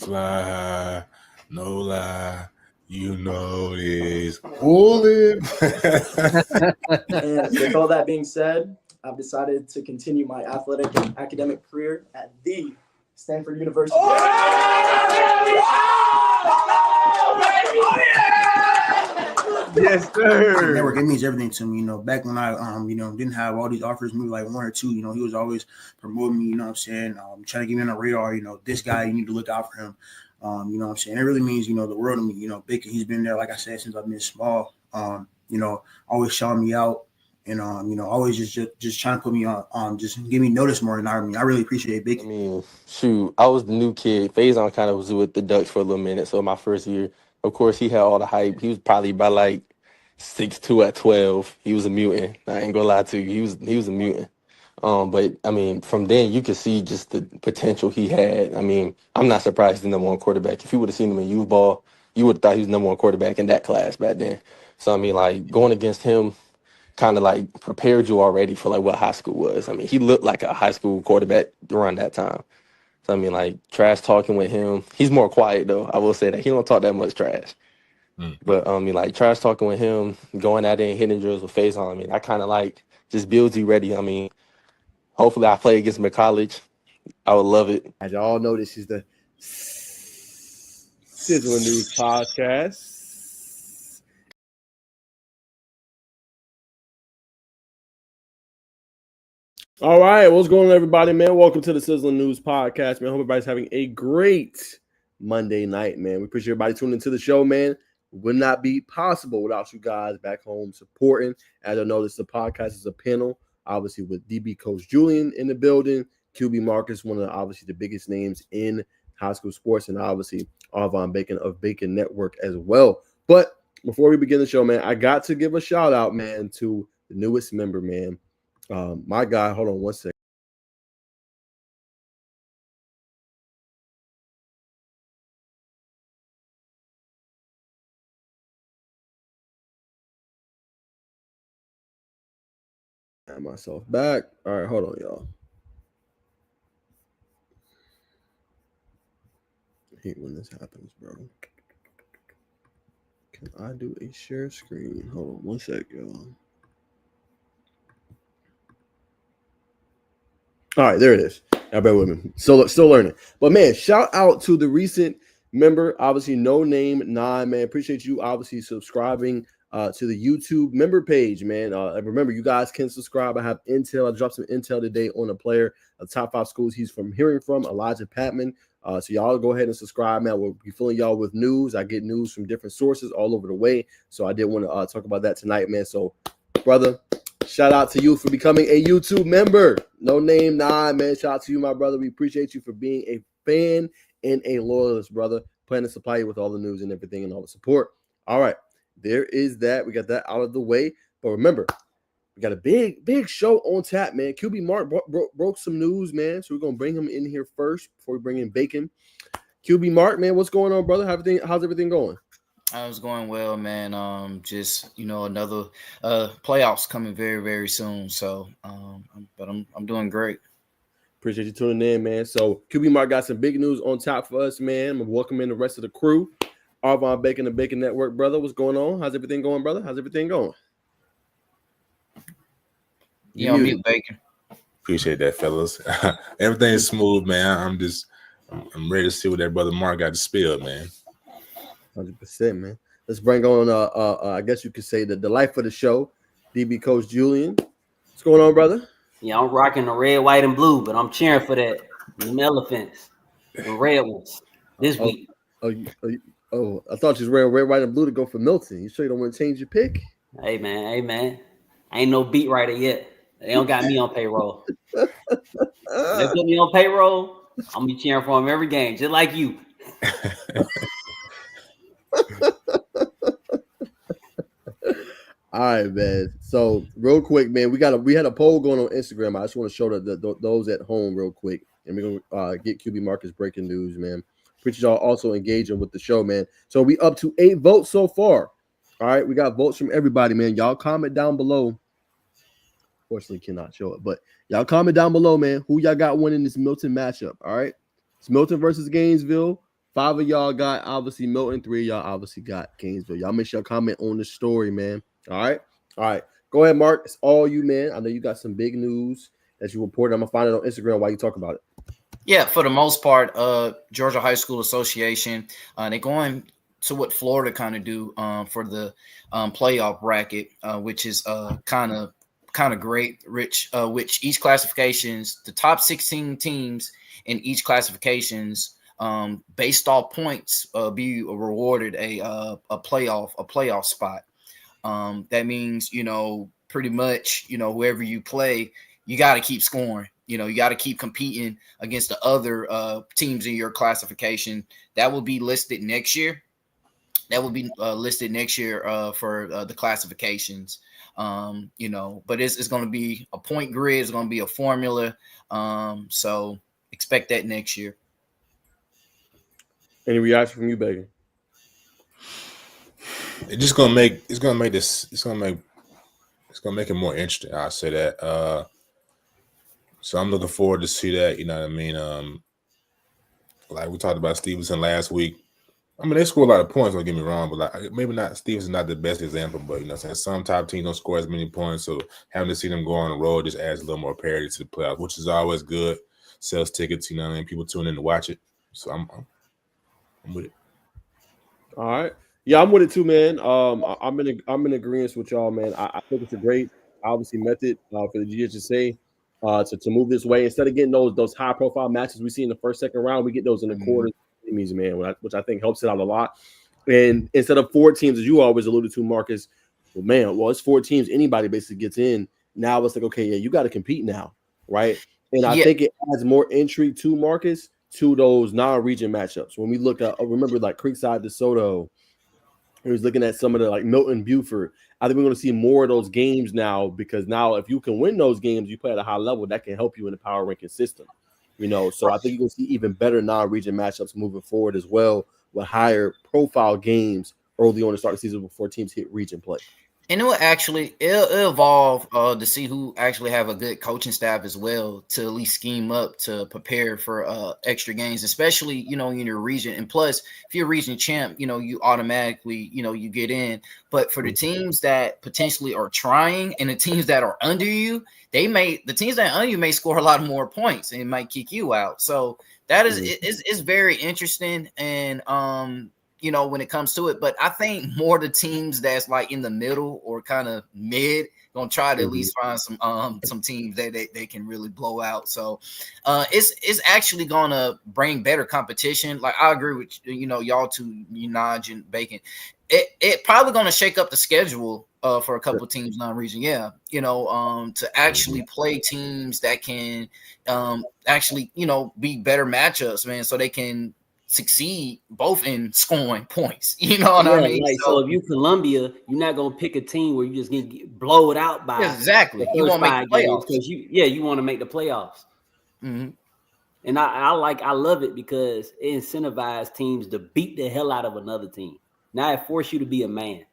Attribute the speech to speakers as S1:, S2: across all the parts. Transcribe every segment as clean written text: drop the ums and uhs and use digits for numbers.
S1: fly high, no lie. You know this. Fulton.
S2: And with all that being said, I've decided to continue my athletic and academic career at the Stanford University.
S3: Yes, sir.
S4: Network, it means everything to me. Back when I didn't have all these offers, maybe like one or two, he was always promoting me, trying to get me on the radar, this guy, you need to look out for him. It really means, the world to me. Bacon, he's been there, like I said, since I've been small. Always shouting me out and always just trying to put me on, just give me notice more than I really appreciate Bacon.
S5: I mean, shoot, I was the new kid. Faison kind of was with the Ducks for a little minute. So my first year, of course, he had all the hype. He was probably by like 6'2" at 12. He was a mutant. I ain't gonna lie to you. He was a mutant. But I mean, from then you could see just the potential he had. I mean, I'm not surprised he's the number one quarterback. If you would have seen him in youth ball, you would have thought he was the number one quarterback in that class back then. So I mean, like going against him kind of like prepared you already for like what high school was. I mean, he looked like a high school quarterback around that time. So I mean, like trash talking with him. He's more quiet though. I will say that he don't talk that much trash. But I mean, like trash talking with him, going out there and hitting drills with Faison. I mean, I kind of like just builds you ready. I mean, hopefully I play against him in college. I would love it.
S3: As y'all know, this is the Sizzling News Podcast. All right, what's going on, everybody, man? Welcome to the Sizzling News Podcast, man. Hope everybody's having a great Monday night, man. We appreciate everybody tuning into the show, man. Would not be possible without you guys back home supporting. As I noticed, the podcast is a panel, obviously, with DB Coach Julian in the building, QB Marcus, one of obviously the biggest names in high school sports, and obviously Arvon Bacon of Bacon Network as well. But before we begin the show, man, I got to give a shout out, man, to the newest member, man. My guy, hold on one second. Got myself back. All right, hold on, y'all. I hate when this happens, bro. Can I do a share screen? Hold on one sec, y'all. All right, there it is. Y'all bear with me. Still learning. But, man, shout out to the recent member, obviously, No Name 9, man. Appreciate you, obviously, subscribing to the YouTube member page, man. Remember, you guys can subscribe. I have intel. I dropped some intel today on a player, the top 5 schools he's hearing from, Elijah Patman. So y'all go ahead and subscribe, man. We'll be filling y'all with news. I get news from different sources all over the way. So I did want to talk about that tonight, man. So, brother, shout out to you for becoming a YouTube member. No Name 9, man. Shout out to you, my brother. We appreciate you for being a fan and a loyalist, brother. Plan to supply you with all the news and everything and all the support. All right. There is that. We got that out of the way. But remember, we got a big show on tap, man. QB Mark broke some news, man. So we're going to bring him in here first before we bring in Bacon. QB Mark, man, what's going on, brother? How's everything going?
S6: I was going well, man. Just another playoffs coming very, very soon. So, but I'm doing great.
S3: Appreciate you tuning in, man. So QB Mark got some big news on top for us, man. I'm welcoming the rest of the crew. Arvon Bacon, the Bacon Network, brother. What's going on? How's everything going, brother? How's everything going?
S6: You on mute, Bacon.
S1: Appreciate that, fellas. Everything's smooth, man. I'm ready to see what that brother Mark got to spill, man.
S3: 100%, man. Let's bring on I guess you could say the life of the show, DB Coach Julian. What's going on, brother?
S7: Yeah, I'm rocking the red, white, and blue, but I'm cheering for that. Them elephants, the red ones this week.
S3: Oh, I thought you was wearing red, white, and blue to go for Milton. You sure you don't want to change your pick?
S7: Hey, man. I ain't no beat writer yet. They don't got me on payroll. If they put me on payroll, I'm going to be cheering for them every game, just like you.
S3: All right, man. So real quick, man, we had a poll going on Instagram. I just want to show those at home real quick, and we're gonna get QB Marcus breaking news, man. Appreciate y'all also engaging with the show, man. So we up to 8 votes so far. All right, we got votes from everybody, man. Y'all comment down below. Fortunately, cannot show it, but y'all comment down below, man. Who y'all got winning this Milton matchup? All right, it's Milton versus Gainesville. 5 of y'all got obviously Milton. 3 of y'all obviously got Gainesville. Y'all make sure y'all comment on the story, man. All right. Go ahead, Mark. It's all you, man. I know you got some big news that you reported. I'm gonna find it on Instagram while you talk about it.
S6: Yeah, for the most part, Georgia High School Association, they're going to what Florida kind of do for the playoff bracket, which is kind of great, Rich. Which each classifications, the top 16 teams in each classifications, based off points, be rewarded a playoff spot. That means pretty much whoever you play, you got to keep scoring. You got to keep competing against the other teams in your classification. That will be listed next year. For the classifications. But it's going to be a point grid. It's going to be a formula. So expect that next year.
S3: Any reaction from you, Bacon?
S1: It's gonna make it more interesting. I'll say that. So I'm looking forward to see that. You know what I mean? Like we talked about Stevenson last week. I mean, they score a lot of points. Don't get me wrong, but like maybe not. Stevenson's not the best example, but some top teams don't score as many points. So having to see them go on the road just adds a little more parity to the playoffs, which is always good. Sells tickets. You know what I mean? People tune in to watch it. So I'm with it.
S3: All right. Yeah, I'm with it too, man. I'm in agreement with y'all, man. I think it's a great, obviously, method for the GHSA to move this way. Instead of getting those high profile matches we see in the first, second round, we get those in the quarters, man, which I think helps it out a lot. And instead of 4 teams, as you always alluded to, Marcus, it's 4 teams. Anybody basically gets in. Now it's like, okay, yeah, you got to compete now, right? And I think it adds more intrigue to Marcus to those non-region matchups. When we look at, remember like Creekside, DeSoto, he was looking at some of the like Milton, Buford. I think we're going to see more of those games now because now if you can win those games, you play at a high level, that can help you in the power ranking system. So I think you're going to see even better non-region matchups moving forward as well with higher profile games early on to start the season before teams hit region play.
S6: And it will it'll evolve to see who actually have a good coaching staff as well to at least scheme up to prepare for extra games, especially, in your region. And plus, if you're a region champ, you automatically, you get in. But for the teams that potentially are trying and the teams that are under you, the teams that are under you may score a lot more points and it might kick you out. So that is it's very interesting. And when it comes to it, but I think more the teams that's like in the middle or kind of mid gonna try to at least find some teams that they can really blow out. So it's actually gonna bring better competition. Like I agree with y'all two, Naj and Bacon. It probably gonna shake up the schedule for a couple of teams non-region. Yeah, to actually play teams that can actually be better matchups, man, so they can succeed both in scoring points. You know what I mean?
S7: Like, so if you Columbia, you're not gonna pick a team where you just get blow it out by
S6: exactly. You want to make the playoffs
S7: because you want to make the playoffs.
S6: Mm-hmm.
S7: And I love it because it incentivizes teams to beat the hell out of another team. Now it forces you to be a man.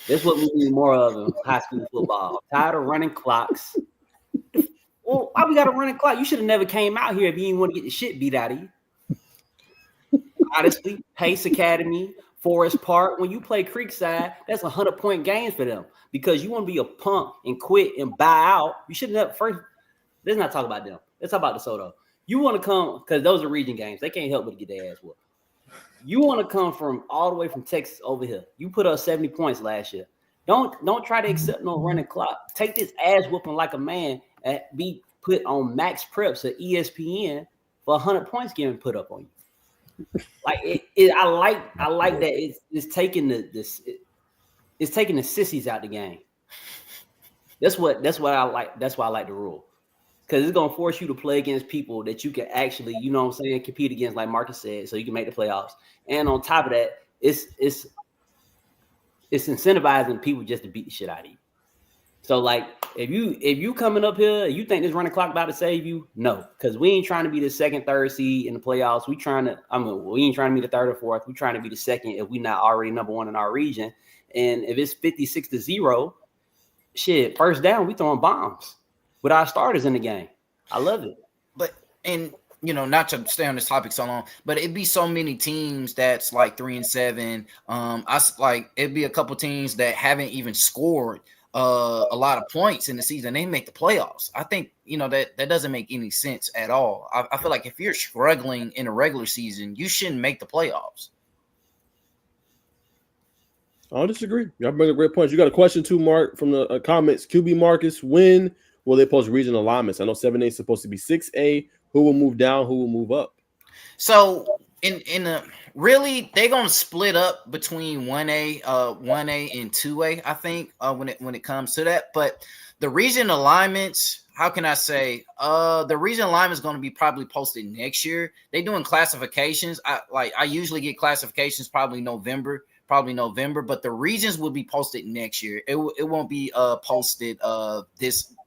S7: That's what we need more of in high school football. I'm tired of running clocks. Well, why we got to run a clock? You should have never came out here if you didn't want to get the shit beat out of you. Honestly, Pace Academy, Forest Park, when you play Creekside, that's 100-point games for them because you want to be a punk and quit and buy out. You shouldn't have first. Let's not talk about them. Let's talk about DeSoto. You want to come because those are region games. They can't help but get their ass whooped. You want to come from all the way from Texas over here. You put up 70 points last year. Don't try to accept no running clock. Take this ass whooping like a man and be put on max preps at ESPN for 100 points getting put up on you. Like I like that it's taking it's taking the sissies out the game. That's what I like. That's why I like the rule. Because it's gonna force you to play against people that you can actually, compete against, like Marcus said, so you can make the playoffs. And on top of that, it's incentivizing people just to beat the shit out of you. So like if you coming up here, you think this running clock about to save you? No, because we ain't trying to be the second, third seed in the playoffs. We ain't trying to be the third or fourth. We trying to be the second if we not already number one in our region. And if it's 56-0, shit, first down, we throwing bombs with our starters in the game. I love it.
S6: But and not to stay on this topic so long, but it'd be so many teams that's like 3-7. It'd be a couple teams that haven't even scored a lot of points in the season. They make the playoffs. I think that doesn't make any sense at all. I feel like if you're struggling in a regular season, you shouldn't make the playoffs.
S3: I don't disagree. Y'all bring up great points. You got a question too, Mark, from the comments. QB Marcus, when will they post regional alignments? I know 7A is supposed to be 6A. Who will move down? Who will move up?
S6: So really, they're gonna split up between 1A and 2A. I think when it comes to that, but the region alignments, how can I say? The region alignment is going to be probably posted next year. They're doing classifications. I usually get classifications probably November, but the regions will be posted next year. It won't be posted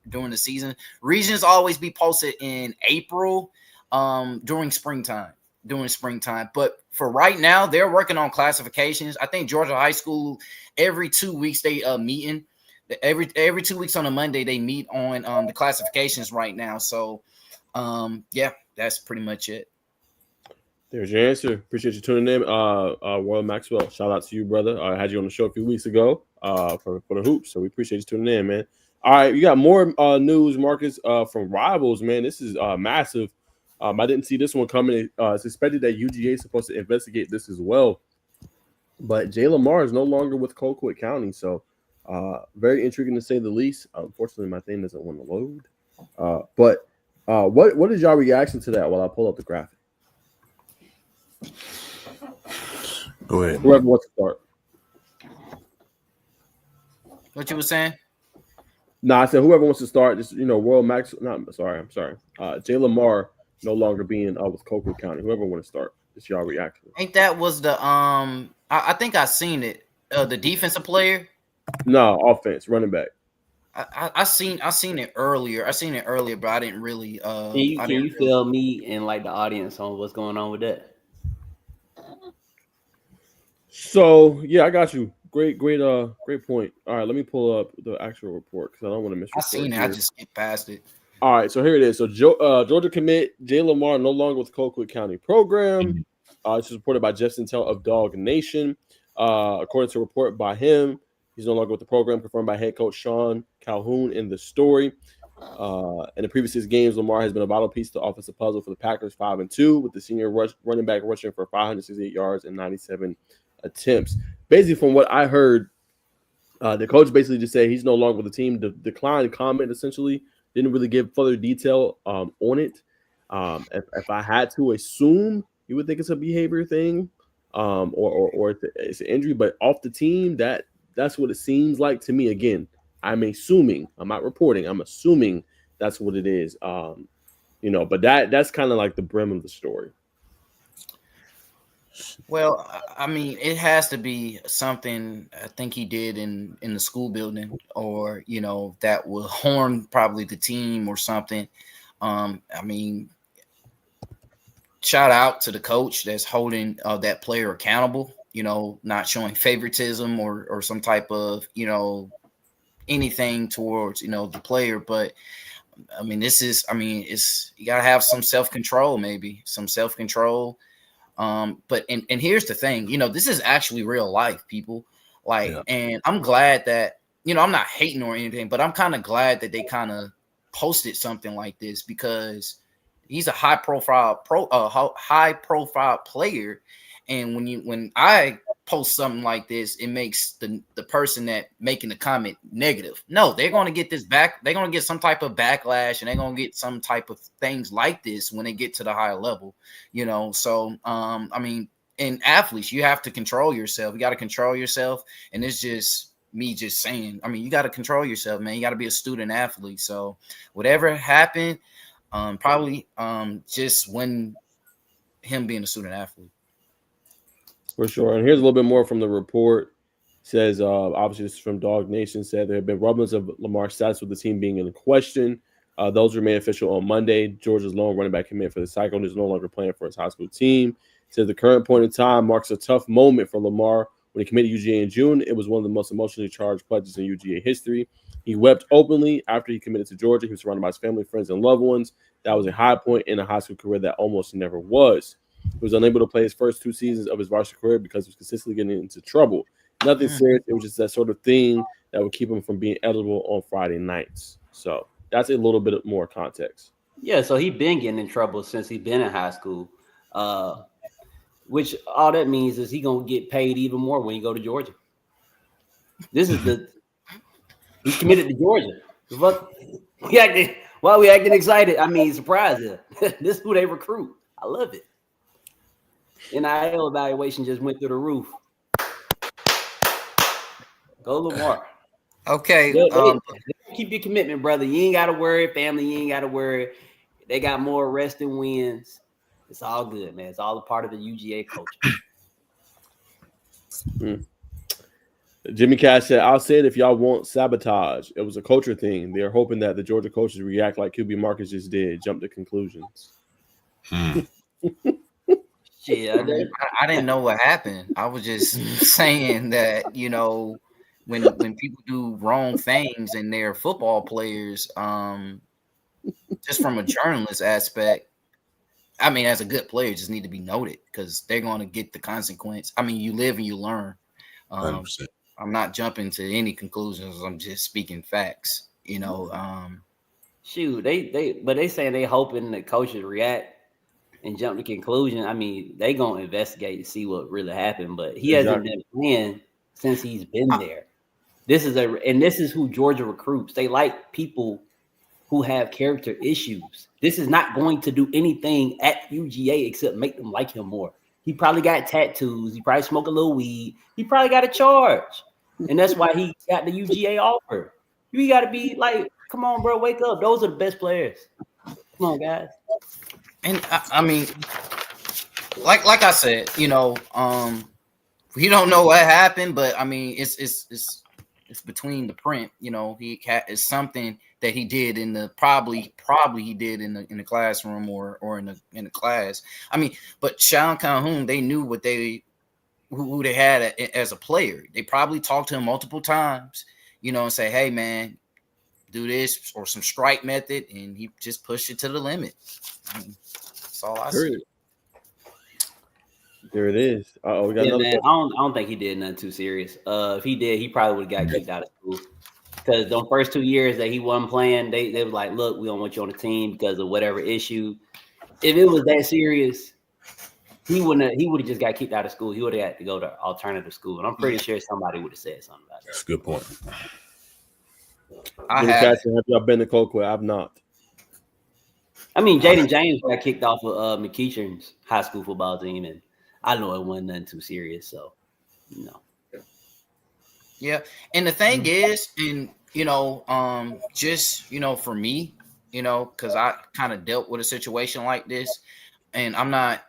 S6: during the season. Regions always be posted in April, during springtime. But for right now, they're working on classifications. I think Georgia High School, every 2 weeks they meeting. Every 2 weeks on a Monday they meet on the classifications right now. So yeah, that's pretty much it.
S3: There's your answer. Appreciate you tuning in. Royal Maxwell, shout out to you, brother. I had you on the show a few weeks ago for the hoops, so we appreciate you tuning in, man. All right, you got more news, Marcus, from Rivals, man. This is massive. I didn't see this one coming. It's expected that UGA is supposed to investigate this as well. But Jay Lamar is no longer with Colquitt County, so very intriguing to say the least. Unfortunately, my thing doesn't want to load. But what is y'all reaction to that while I pull up the graphic?
S1: Go ahead.
S3: Whoever wants to start.
S6: What you were saying?
S3: No, I said whoever wants to start. Just Royal Max. I'm sorry. Jay Lamar no longer being with Colquitt County. Whoever want to start. Just y'all reaction.
S6: I think that was the I think I seen it. The defensive player.
S3: No, offense, running back.
S6: I seen it earlier. But I didn't really.
S7: Can you fill me and like the audience on what's going on with that?
S3: So yeah, I got you. Great point. All right, let me pull up the actual report because I don't want to miss.
S6: I seen it. I just skipped past it.
S3: All right, so here it is. So Georgia commit Jay Lamar no longer with Colquitt County program. This is reported by Jeff Sintel of Dog Nation. According to a report by him, he's no longer with the program, confirmed by head coach Sean Calhoun in the story. In the previous 6 games, Lamar has been a vital piece to the offensive puzzle for the Packers 5-2, with the senior running back rushing for 568 yards and 97 attempts. Basically, from what I heard, the coach basically just said he's no longer with the team. Declined comment, essentially. Didn't really give further detail on it. If I had to assume, you would think it's a behavior thing, or it's an injury. But off the team, that's what it seems like to me. Again, I'm assuming. I'm not reporting. I'm assuming that's what it is. But that's kind of like the brim of the story.
S6: Well, I mean, it has to be something I think he did in the school building, or that will harm probably the team or something. I mean, shout out to the coach that's holding that player accountable. Not showing favoritism or some type of anything towards the player. But I mean, it's you gotta have some self-control, maybe some self-control. But here's the thing, this is actually real life, people. And I'm glad that I'm not hating or anything, but I'm kind of glad that they kind of posted something like this, because he's a high profile player. And when I post something like this, it makes the person that making the comment negative. No, they're going to get this back. They're going to get some type of backlash, and they're going to get some type of things like this when they get to the higher level, So, I mean, in athletes, you have to control yourself. You got to control yourself. And it's just me just saying, I mean, you got to control yourself, man. You got to be a student athlete. So whatever happened, probably just when him being a student athlete.
S3: For sure. And here's a little bit more from the report. It says, obviously, this is from Dog Nation, said there have been rumblings of Lamar's status with the team being in question. Those remain official on Monday. Georgia's lone running back commit for the Cyclones is no longer playing for his high school team. It says the current point in time marks a tough moment for Lamar. When he committed UGA in June, it was one of the most emotionally charged pledges in UGA history. He wept openly after he committed to Georgia. He was surrounded by his family, friends, and loved ones. That was a high point in a high school career that almost never was. He was unable to play his first 2 seasons of his varsity career because he was consistently getting into trouble. Nothing serious. It was just that sort of thing that would keep him from being eligible on Friday nights. So that's a little bit more context.
S7: Yeah, so he been getting in trouble since he been in high school. Which all that means is he gonna get paid even more when he go to Georgia. This is he's committed to Georgia. What why we acting excited? I mean, surprised here. This is who they recruit. I love it. NIL evaluation just went through the roof. Go Lamar.
S6: Okay.
S7: They keep your commitment, brother. You ain't gotta worry, family. You ain't gotta worry. They got more arrests than wins. It's all good, man. It's all a part of the UGA culture.
S3: Jimmy Cash said, I'll say it if y'all want sabotage. It was a culture thing. They're hoping that the Georgia coaches react like QB Marcus just did, jump to conclusions.
S7: Yeah,
S6: I didn't know what happened. I was just saying that, you know, when people do wrong things and they're football players, just from a journalist aspect, I mean, as a good player, just need to be noted because they're going to get the consequence. I mean, you live and you learn.
S1: 100%.
S6: I'm not jumping to any conclusions. I'm just speaking facts. You know,
S7: shoot, they saying they hoping the coaches react and jump to conclusion. I mean, they gonna investigate to see what really happened, but he hasn't been playing since he's been there. This is who Georgia recruits. They like people who have character issues. This is not going to do anything at UGA except make them like him more. He probably got tattoos. He probably smoke a little weed. He probably got a charge. And that's why he got the UGA offer. You got to be like, come on, bro, wake up. Those are the best players. Come on, guys.
S6: And I mean, like I said, you know, we don't know what happened, but I mean, it's between the print. You know, it's something that he did in the probably he did in the classroom or in the class. I mean, but Sean Calhoun, they knew what who they had as a player. They probably talked to him multiple times, you know, and say, hey man, do this or some strike method, and he just pushed it to the limit. I mean, that's all I see.
S3: There it is. We got another.
S7: Man, I don't think he did nothing too serious. If he did, he probably would have got kicked out of school. Because the first 2 years that he wasn't playing, they was like, look, we don't want you on the team because of whatever issue. If it was that serious, he would have just got kicked out of school. He would have had to go to alternative school. And I'm pretty sure somebody would have said something about that.
S1: That's a good point.
S3: Have y'all been to Colquitt? I've not.
S7: I mean, Jaden James got kicked off of McEachern's high school football team, and I know it wasn't nothing too serious, so you know.
S6: Yeah, and the thing is, and you know, just you know, for me, you know, because I kind of dealt with a situation like this, and I'm not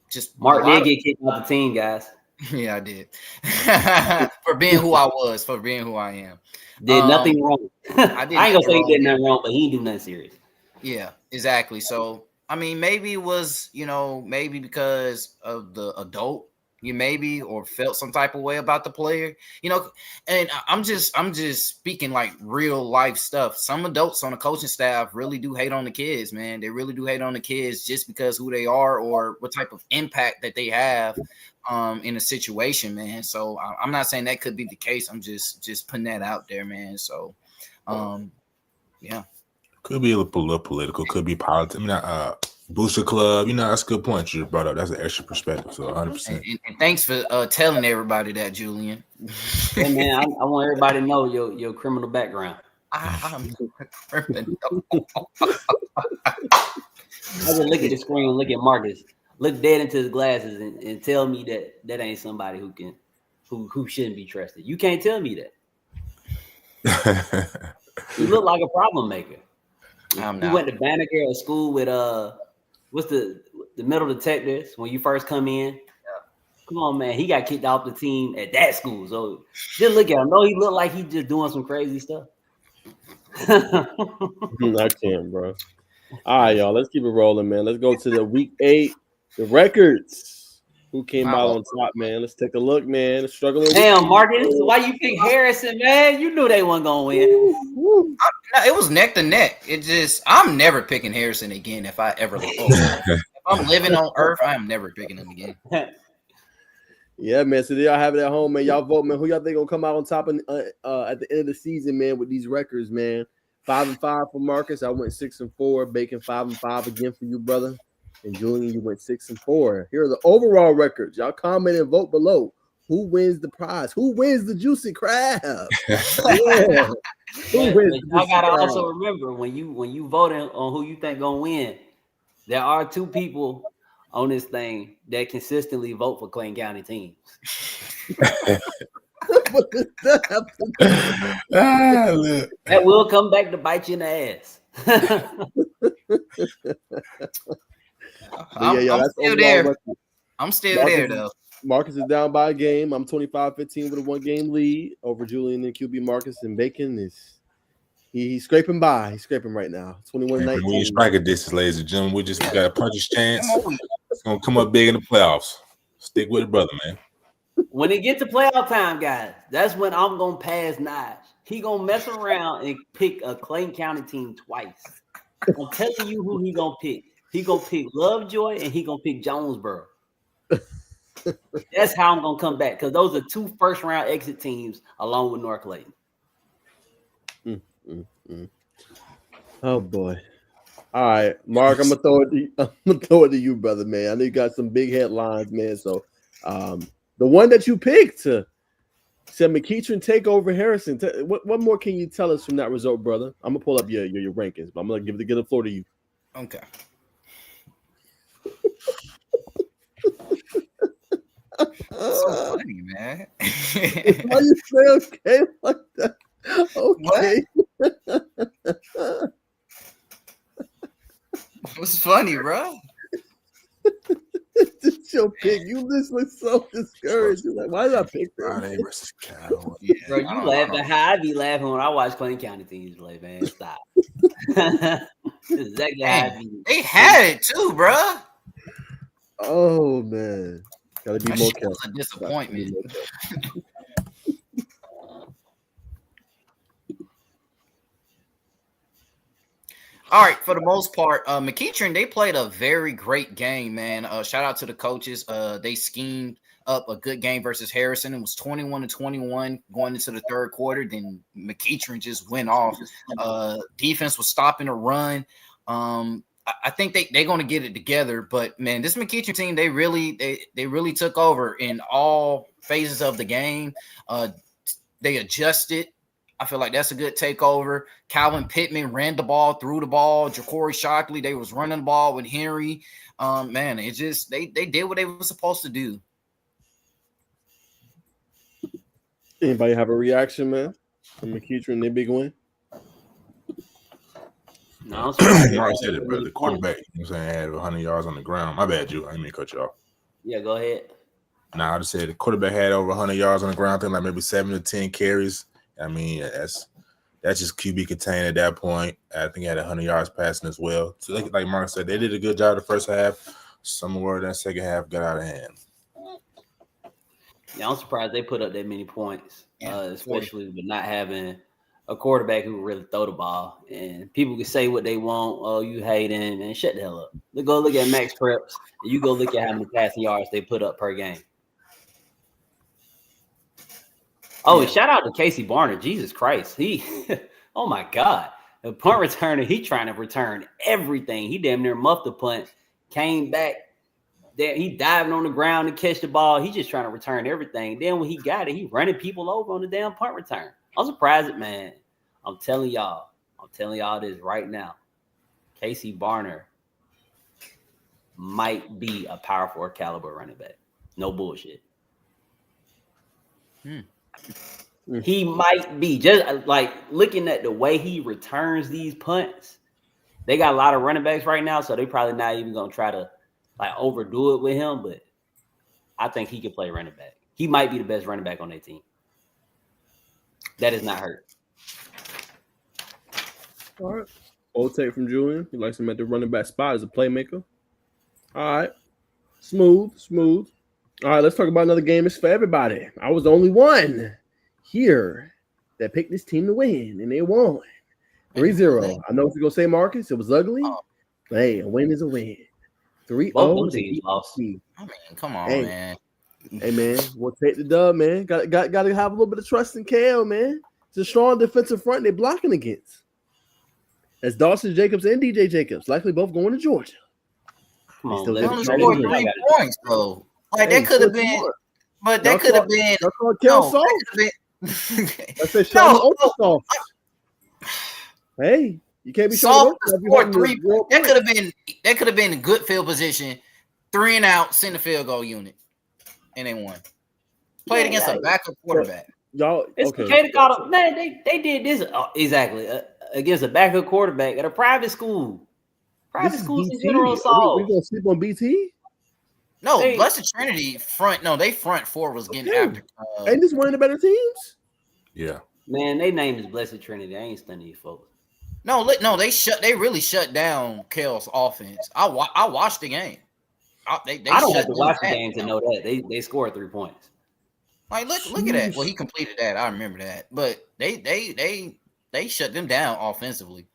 S6: just
S7: Mark did get kicked off the team, guys.
S6: Yeah, I did. For being who I was, for being who I am.
S7: Did nothing wrong. I ain't gonna say he did nothing wrong, but he didn't do nothing serious.
S6: Yeah, exactly. So I mean, maybe it was, you know, maybe because of the adult, or felt some type of way about the player, you know. And I'm just speaking like real life stuff. Some adults on the coaching staff really do hate on the kids, man. They really do hate on the kids just because who they are or what type of impact that they have in a situation, man. So I'm not saying that could be the case. I'm just putting that out there, man. So yeah.
S1: Could be a little political, could be politics. I mean, Booster Club, you know, that's a good point you brought up. That's an extra perspective, so 100%.
S6: And thanks for telling everybody that, Julian.
S7: Hey, man, I want everybody to know your criminal background.
S6: I'm criminal.
S7: I just look at the screen and look at Marcus, look dead into his glasses and tell me that ain't somebody who shouldn't be trusted. You can't tell me that. You look like a problem maker.
S6: I'm
S7: not. You went to Banneker, a school with what's the metal detectors when you first come in? Yeah. Come on, man. He got kicked off the team at that school. So just look at him. No, he looked like he just doing some crazy stuff.
S3: I can't, bro. All right, y'all. Let's keep it rolling, man. Let's go to the week 8. The records. Who came
S6: My
S3: out
S6: lord.
S3: on top, man? Let's take a look, man. Struggling.
S7: Damn, Marcus, why you pick Harrison, man? You knew they wasn't gonna win.
S3: Woo.
S6: No, it was neck to neck. It just I'm never picking Harrison again if I ever if I'm living on Earth, I am never picking him again.
S3: Yeah, man. So y'all have it at home, man. Y'all vote, man. Who y'all think gonna come out on top at the end of the season, man, with these records, man? 5-5 for Marcus. I went 6-4. Bacon 5-5 again for you, brother. And Julian, you went 6-4. Here are the overall records. Y'all comment and vote below. Who wins the prize? Who wins the juicy crab? Yeah. Who wins the
S7: I
S3: juicy
S7: gotta
S3: crab?
S7: also remember when you voting on who you think gonna win, there are 2 people on this thing that consistently vote for Clayton County teams.
S3: What does that have to do?
S1: Look.
S7: That will come back to bite you in the ass.
S3: But yeah,
S6: I'm
S3: that's
S6: still
S3: overall
S6: there.
S3: record.
S6: I'm still
S3: Marcus
S6: there
S3: is-
S6: though.
S3: Marcus is down by a game. I'm 25-15 with a 1-game lead over Julian and QB Marcus, and Bacon is he's scraping by. He's scraping right now. 21-19.
S1: We ain't striking distance, ladies and gentlemen. We just got a puncher's chance.
S6: Come on.
S1: It's gonna come up big in the playoffs. Stick with it, brother, man.
S7: When it gets to playoff time, guys, that's when I'm gonna pass Nige. He gonna mess around and pick a Clayton County team twice. I'm telling you who he gonna pick. He gonna pick Lovejoy and he gonna pick Jonesboro. That's how I'm gonna come back because those are 2 first-round exit teams along with North Clayton.
S3: Oh boy. All right, Mark, I'm gonna throw it to you, brother, man. I know you got some big headlines, man. So the one that you picked said McEachern take over Harrison. What more can you tell us from that result, brother? I'm gonna pull up your rankings, but I'm gonna give the floor to you.
S6: Okay. So funny, man.
S3: Why you say okay like that? Okay.
S6: What's funny, bro?
S3: It's your pick. You just look so discouraged. You're like, why did I pick
S1: Friday
S3: that?
S1: versus Cal.
S6: Yeah,
S7: Bro, you laughing how I be laughing when I watch Clayton County teams play, man. Stop. Exactly how I be.
S6: They had it too, bro.
S3: Oh man, gotta be
S6: That
S3: more
S6: shit
S3: careful.
S6: was a disappointment. All right, for the most part, McEachern, they played a very great game, man. Shout out to the coaches. They schemed up a good game versus Harrison. It was 21-21 going into the third quarter. Then McEachern just went off. Defense was stopping a run. I think they're going to get it together. But man, this McEachern team, they really took over in all phases of the game. They adjusted. I feel like that's a good takeover. Calvin Pittman ran the ball, threw the ball. Ja'Cory Shockley, they was running the ball with Henry. Man, it just they did what they were supposed to do.
S3: Anybody have a reaction, man? From McEachern, their big win.
S7: No, I'm sorry.
S1: You already said it, bro. The quarterback, you know what I'm saying, had 100 yards on the ground. My bad, you. I didn't mean to cut you off.
S7: Yeah, go ahead.
S1: Nah, I just said the quarterback had over 100 yards on the ground. I think like maybe 7 to 10 carries. I mean, that's just QB contained at that point. I think he had 100 yards passing as well. So like Mark said, they did a good job the first half. Somewhere that second half got out of hand.
S7: Yeah, I'm surprised they put up that many points, especially with not having a quarterback who really throw the ball. And people can say what they want. Oh, you hating, and shut the hell up. Go look at Max Preps, and you go look at how many passing yards they put up per game. Oh,
S6: Yeah.
S7: Shout out to Casey Barner. Jesus Christ. Oh my God. The punt returner, he trying to return everything. He damn near muffed the punt, came back. There, he diving on the ground to catch the ball. He just trying to return everything. Then when he got it, he running people over on the damn punt return. I'm surprised, man. I'm telling y'all this right now. Casey Barner might be a Power 4 caliber running back. No bullshit. He might be. Just like looking at the way he returns these punts. They got a lot of running backs right now, so they probably not even gonna try to like overdo it with him. But I think he could play running back. He might be the best running back on their team. That is not hurt.
S3: All right. Old take from Julian. He likes him at the running back spot as a playmaker. All right. Smooth. All right, let's talk about another game. It's for everybody. I was the only one here that picked this team to win, and they won 3-0. I know what you're going to say, Marcus. It was ugly. But hey, a win is a win. 3-0.
S7: Both teams lost.
S6: I mean, come on,
S3: Hey.
S6: man.
S3: Hey, man, we'll take the dub, man. Got to have a little bit of trust in Kale, man. It's a strong defensive front they're blocking against. That's Dawson Jacobs and DJ Jacobs, likely both going to Georgia.
S7: Come on,
S3: Still
S6: They
S3: got
S6: only
S3: to
S6: scored
S3: try to
S6: 3 points, though. Like,
S3: Hey,
S6: that could have
S3: still
S6: been,
S3: smart.
S6: but that
S3: Y'all
S6: could have
S3: called-
S6: been.
S3: Y'all called Kale
S6: No,
S3: soft.
S6: that could have been.
S3: I said Sean
S6: No,
S3: ultra soft. Hey, you can't be
S6: Soft to
S3: soft.
S6: score 3 points. That could have been a good field position, 3 and out, center field goal unit, and they won. Played against a backup quarterback.
S3: Y'all,
S7: It's okay to call them. Man, they did this exactly against a backup quarterback at a private school. Private
S3: This is
S7: schools in
S3: BT.
S7: general,
S3: We
S7: so
S3: gonna sleep on BT?
S6: No,
S7: Hey.
S6: Blessed Trinity front. No, they front four was getting
S3: Okay.
S6: after.
S3: Ain't this one of the better teams?
S1: Yeah.
S7: man, they name is Blessed Trinity. I ain't stunning you folks.
S6: No, they really shut down Kale's offense. I watched the game. They
S7: I don't
S6: shut
S7: have to
S6: them
S7: watch the
S6: down.
S7: game to know that they scored 3 points.
S6: Like look at that. Well, he completed that. I remember that. But they shut them down offensively.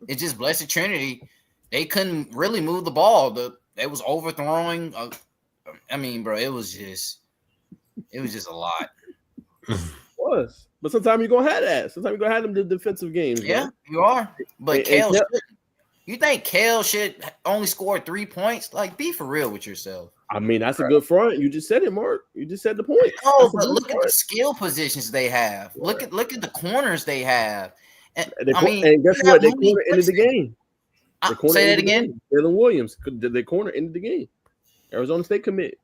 S6: It's just Blessed Trinity. They couldn't really move the ball. They was overthrowing. I mean, bro, it was just a lot.
S3: Was. But sometimes you're gonna have that. Sometimes you're gonna have them the defensive games.
S6: Yeah,
S3: man.
S6: you are. But
S3: And
S6: Kale,
S3: Kale-
S6: you think Kale should only score 3 points? Like, be for real with yourself.
S3: I mean, that's a good front. You just said it, Mark. You just said the point.
S6: No,
S3: That's a
S6: but
S3: good
S6: look at the
S3: front.
S6: skill positions they have. Look at the corners they have. And
S3: And
S6: I mean,
S3: and guess
S6: you
S3: what?
S6: have
S3: They
S6: Mooney
S3: corner ended the
S6: Gibson.
S3: game. The corner
S6: Say that
S3: ended the
S6: again.
S3: game. Jalen Williams, their corner ended the game. Arizona State commit.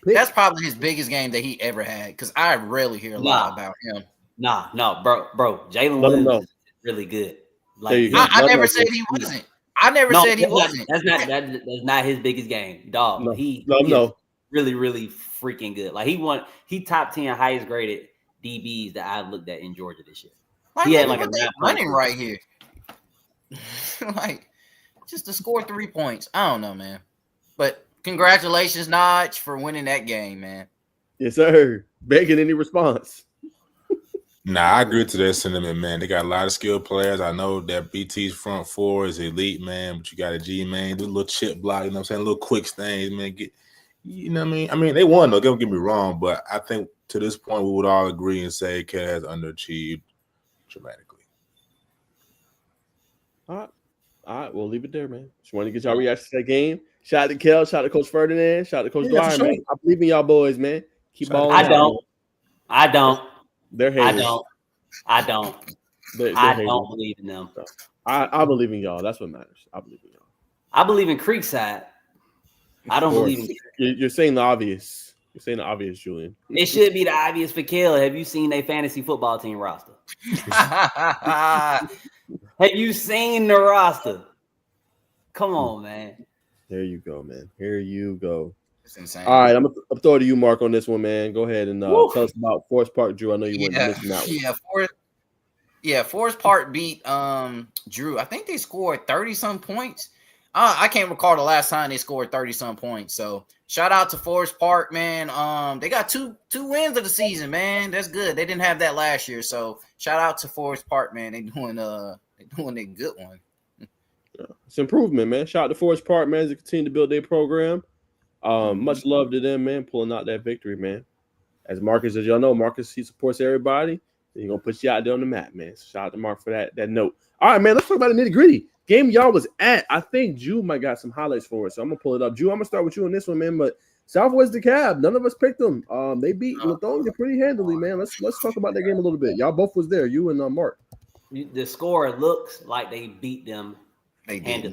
S6: That's probably his biggest game that he ever had. Because I rarely hear a lot about him.
S7: No, bro. Jalen
S3: Let him
S7: Williams
S3: know.
S7: is really good.
S3: There you go.
S6: I
S3: Let
S6: never
S3: him
S6: said
S3: know.
S6: he wasn't. I never
S7: No,
S6: said he
S7: that's not-
S6: wasn't.
S7: That's not his biggest game, dog.
S3: No,
S7: He
S3: let him
S7: is
S3: know.
S7: really, really freaking good. Like he top 10 highest graded DBs that I've looked at in Georgia this year.
S6: Like,
S7: He had
S6: nigga,
S7: like a
S6: what they
S7: 9.2.
S6: running right here. Like, just to score 3 points. I don't know, man. But congratulations, Notch, for winning that game, man.
S3: Yes, sir. Begging any response.
S1: Nah, I agree to that sentiment, man. They got a lot of skilled players. I know that BT's front four is elite, man, but you got a G, man. Do a little chip block, you know what I'm saying? Little quick things, man. You know what I mean? I mean, they won, though. Don't get me wrong, but I think to this point, we would all agree and say Cat has underachieved dramatically.
S3: All right, we'll leave it there, man. Just want to get y'all reaction to that game. Shout out to Kel, shout out to Coach Ferdinand, shout out to Coach
S1: Yeah,
S3: Dwyer,
S1: for sure.
S3: man. I believe in y'all boys, man. Keep
S1: Shout out to
S3: balling.
S7: I don't. I don't.
S3: They're
S7: I
S3: haters.
S7: don't. I don't.
S3: They're
S7: I
S3: haters.
S7: don't believe in them.
S3: I believe in y'all. That's what matters. I believe in y'all.
S7: I believe in Creekside. I don't
S3: Of course.
S7: believe in.
S3: You're saying the obvious. You're saying the obvious, Julian.
S7: It should be the obvious for Kel. Have you seen their fantasy football team roster? Have you seen the roster? Come on, man.
S3: There you go, man. Here you go.
S6: It's insane.
S3: All right, I'm gonna throw it to you, Mark, on this one, man. Go ahead and
S7: Woo.
S3: tell us about Forest Park, Drew. I know you went to mention that one.
S6: Forest Park beat Drew. I think they scored 30-some points. I can't recall the last time they scored 30-some points. So shout out to Forest Park, man. They got two wins of the season, man. That's good. They didn't have that last year. So shout out to Forest Park, man. They doing a good one.
S3: It's improvement, man. Shout out to Forest Park, man, as they continue to build their program. Much love to them, man, pulling out that victory, man. As Marcus, as y'all know, Marcus, he supports everybody. He's gonna put you out there on the map, man. So shout out to Mark for that note. All right, man, let's talk about the nitty-gritty. Game y'all was at. I think Jew might got some highlights for us. So I'm gonna pull it up. Jew, I'm gonna start with you on this one, man. But Southwest DeKalb, none of us picked them. They beat Lithonia pretty handily, man. Let's talk about that game a little bit. Y'all both was there, you and Mark.
S7: The score looks like they beat them
S6: They did.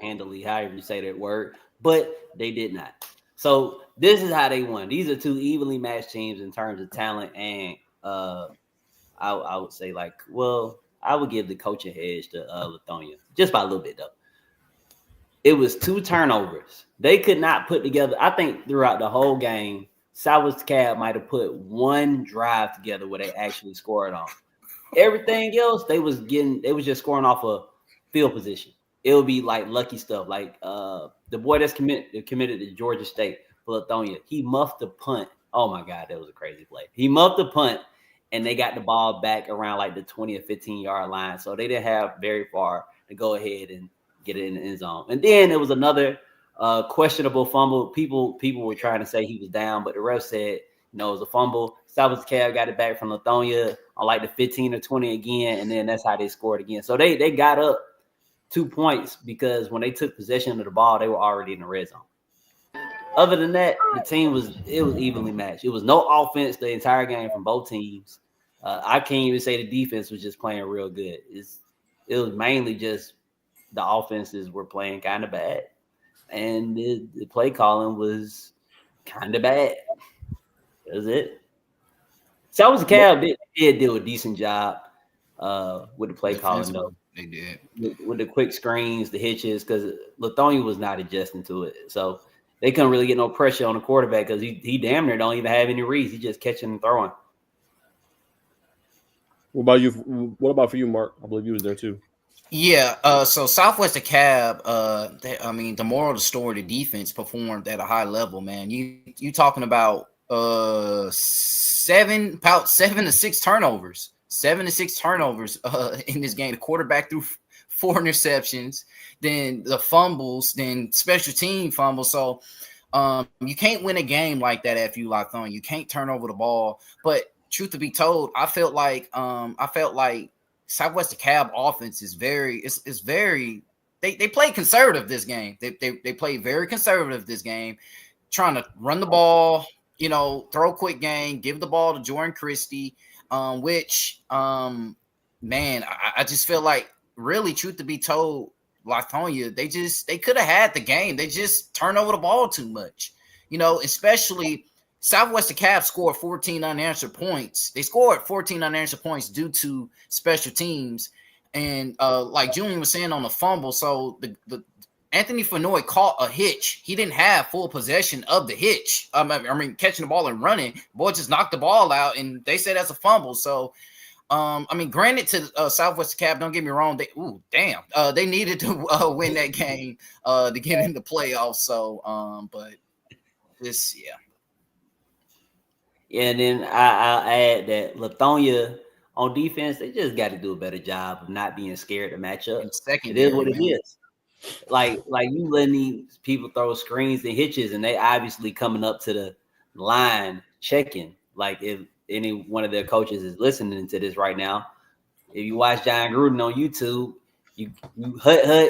S7: handily, however you say that word, but they did not. So this is how they won. These are two evenly matched teams in terms of talent, and I would say I would give the coaching edge to Lithonia just by a little bit though. It was 2 turnovers. They could not put together. I think throughout the whole game, Southwest DeKalb might have put 1 drive together where they actually scored on. Everything else, they was just scoring off of field position. It would be like lucky stuff. Like the boy that's committed to Georgia State, for Lithonia. He muffed the punt. Oh my God, that was a crazy play. He muffed the punt, and they got the ball back around like the 20 or 15-yard line. So they didn't have very far to go ahead and get it in the end zone. And then it was another questionable fumble. People were trying to say he was down, but the ref said, it was a fumble. Southwest Cab got it back from Lithonia on like the 15 or 20 again, and then that's how they scored again. So they got up 2 points because when they took possession of the ball, they were already in the red zone. Other than that, the team was evenly matched. It was no offense the entire game from both teams. I can't even say the defense was just playing real good. It was mainly just the offenses were playing kind of bad, and the play calling was kind of bad. That was it. Southwest Cab did do a decent job with the play calling, though.
S6: They did.
S7: With the quick screens, the hitches, because Lithonia was not adjusting to it. So they couldn't really get no pressure on the quarterback because he damn near don't even have any reads. He just catching and throwing.
S3: What about you? What about for you, Mark? I believe you was there too.
S6: Yeah, so Southwest Cab, the moral of the story, the defense performed at a high level, man. You talking about 7 to 6 turnovers. 7 to 6 turnovers in this game. The quarterback threw 4 interceptions, then the fumbles, then special team fumbles. So you can't win a game like that if you locked on. You can't turn over the ball. But truth to be told, I felt like Southwest Cab offense is very they play conservative this game. They play very conservative this game, trying to run the ball, throw a quick game, give the ball to Jordan Christie. I just feel like, really, truth to be told, Lithonia, they could have had the game. They just turned over the ball too much. Especially Southwest Cab scored 14 unanswered points. They scored 14 unanswered points due to special teams. And like Julian was saying on the fumble, so the Anthony Fenoy caught a hitch. He didn't have full possession of the hitch. Catching the ball and running. Boy just knocked the ball out, and they said that's a fumble. So, granted to Southwest Cab, don't get me wrong. They needed to win that game to get in the playoffs. So,
S7: And then I'll add that Lithonia on defense, they just got to do a better job of not being scared to match up. It is what it is. Like you letting these people throw screens and hitches, and they obviously coming up to the line checking. Like, if any one of their coaches is listening to this right now, if you watch John Gruden on YouTube, you hut, you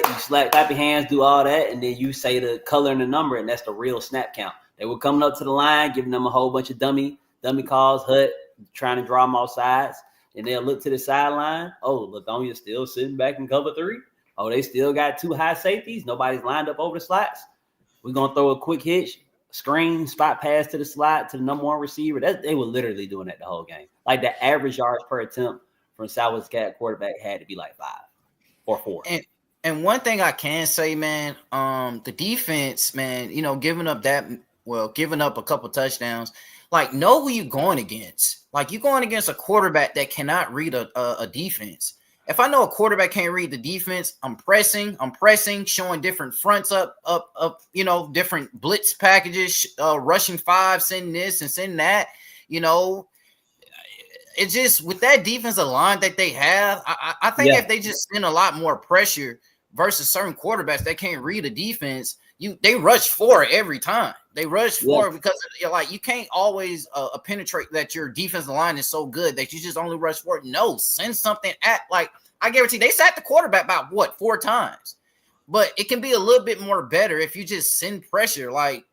S7: clap your hands, do all that, and then you say the color and the number, and that's the real snap count. They were coming up to the line, giving them a whole bunch of dummy calls, trying to draw them off sides, and they'll look to the sideline. Oh, Lithonia's still sitting back in cover 3. Oh, they still got 2 high safeties. Nobody's lined up over the slots. We're going to throw a quick hitch, screen, spot pass to the slot to the number 1 receiver. They were literally doing that the whole game. Like, the average yards per attempt from Southwest Cat quarterback had to be like 5 or 4.
S6: And one thing I can say, man, the defense, man, giving up a couple touchdowns, like, know who you're going against. Like, you're going against a quarterback that cannot read a defense. If I know a quarterback can't read the defense, I'm pressing, showing different fronts up, different blitz packages, rushing 5, sending this and sending that. It's just with that defensive line that they have, I think if they just send a lot more pressure versus certain quarterbacks that can't read a defense, they rush 4 every time. They rush 4 because you can't always penetrate that your defensive line is so good that you just only rush 4. No, send something I guarantee they sacked the quarterback about 4 times, but it can be a little bit more better if you just send pressure, like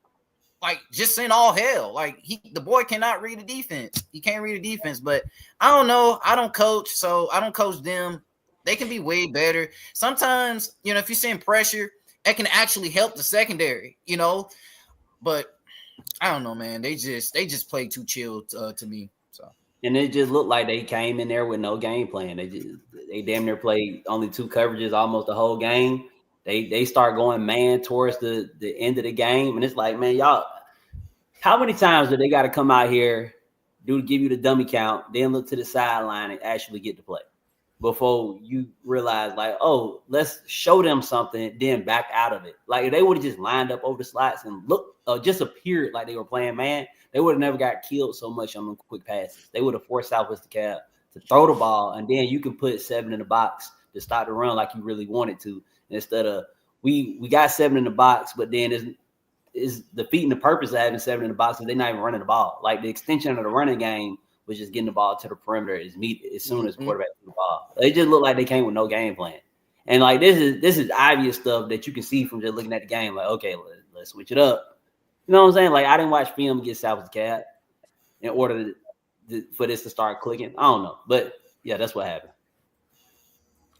S6: just send all hell. Like, the boy cannot read a defense. He can't read a defense, but I don't know. I don't coach, so I don't coach them. They can be way better. Sometimes, if you send pressure, it can actually help the secondary, but I don't know, man. They just play too chill to me. So.
S7: And it just looked like they came in there with no game plan. They damn near played only 2 coverages almost the whole game. They start going man towards the end of the game, and it's like, man, y'all, how many times do they got to come out here, give you the dummy count, then look to the sideline and actually get to play? before you realize, like, oh, let's show them something, then back out of it. Like, if they would have just lined up over the slots and just appeared like they were playing man, they would have never got killed so much on them quick passes. They would have forced Southwest DeKalb to throw the ball, and then you can put 7 in the box to stop the run like you really wanted to, instead of we got 7 in the box, but then is defeating the purpose of having 7 in the box, because they're not even running the ball. Like, the extension of the running game was just getting the ball to the perimeter as soon as the quarterback threw the ball. They just look like they came with no game plan. And like, this is obvious stuff that you can see from just looking at the game. Like, okay, let's switch it up. You know what I'm saying? Like, I didn't watch film against Southwest DeKalb in order for this to start clicking. I don't know, but yeah, that's what happened.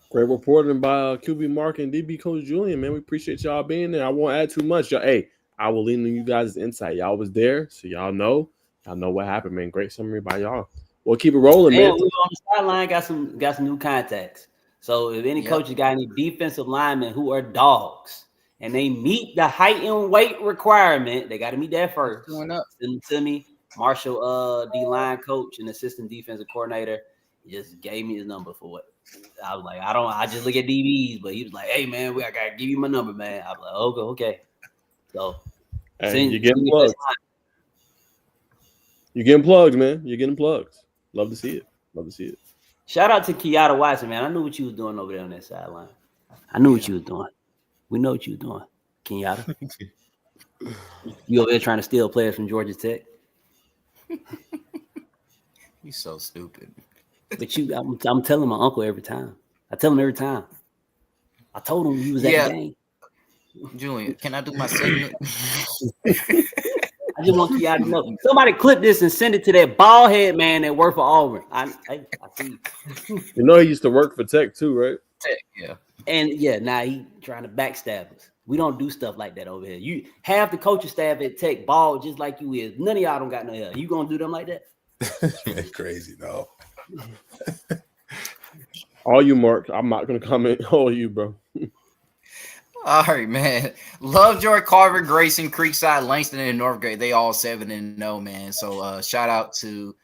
S3: Great reporting by QB Mark and DB Coach Julian, man. We appreciate y'all being there. I won't add too much. Hey, I will lean on you guys' insight. Y'all was there, so y'all know what happened, man. Great summary by y'all. We'll keep it rolling, man.
S7: We on the sideline got some new contacts. So if any coaches got any defensive linemen who are dogs and they meet the height and weight requirement, they got to meet that first. Send them to me. Marshall, D-line coach and assistant defensive coordinator, just gave me his number for what. I was like, I just look at DBs, but he was like, hey, man, I got to give you my number, man. I was like, okay. So,
S3: you're getting plugged. You're getting plugged, man. You're getting plugged. Love to see it.
S7: Shout out to Kiata Watson, man. I knew what you was doing over there on that sideline. I knew what you was doing. We know what you was doing, Kenyatta. You over there trying to steal players from Georgia Tech.
S6: You so stupid.
S7: But I'm telling my uncle every time. I tell him every time. I told him he was at the game.
S6: Julian, can I do my segment?
S7: I just want Kiara to know. Somebody clip this and send it to that bald head man that worked for Auburn. I see.
S3: You know he used to work for Tech too, right?
S6: Tech, yeah.
S7: And now he trying to backstab us. We don't do stuff like that over here. You have the coaching staff at Tech bald just like you is. None of y'all don't got no hair. You gonna do them like that?
S1: That's crazy, though.
S3: All you, Mark. I'm not gonna comment. All you, bro.
S6: All right, man. Lovejoy, Carver, Grayson, Creekside, Langston, and Northgate. They all 7-0, man. So shout out to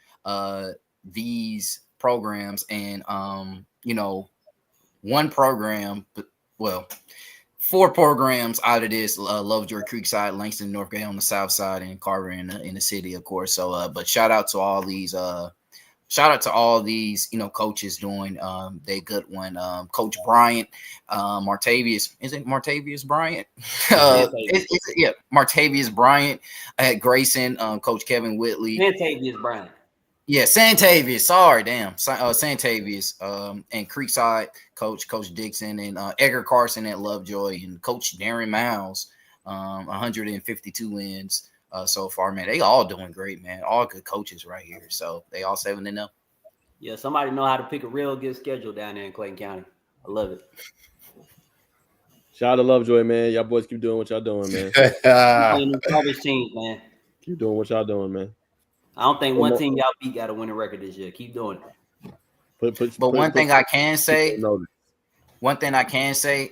S6: these programs, and one program, but 4 programs out of this: Lovejoy, Creekside, Langston, Northgate on the south side, and Carver in the city, of course. So, but shout out to all these. Shout out to all these, coaches doing they good one. Coach Bryant, Martavius, is it Martavius Bryant? Martavius Bryant at Grayson, Coach Kevin Whitley.
S7: Santavius Bryant.
S6: Yeah, Santavius. Sorry, damn. Santavius and Creekside Coach Dixon, and Edgar Carson at Lovejoy, and Coach Darren Miles, 152 wins. So far, man, they all doing great, man. All good coaches right here. So they all 7-0.
S7: Yeah, somebody know how to pick a real good schedule down there in Clayton County. I love it.
S3: Shout out to Lovejoy, man. Y'all boys keep doing what y'all doing, man.
S7: Teams, man.
S3: Keep doing what y'all doing, man.
S7: I don't think one team y'all beat got a winning record this year. Keep doing it.
S6: One thing I can say,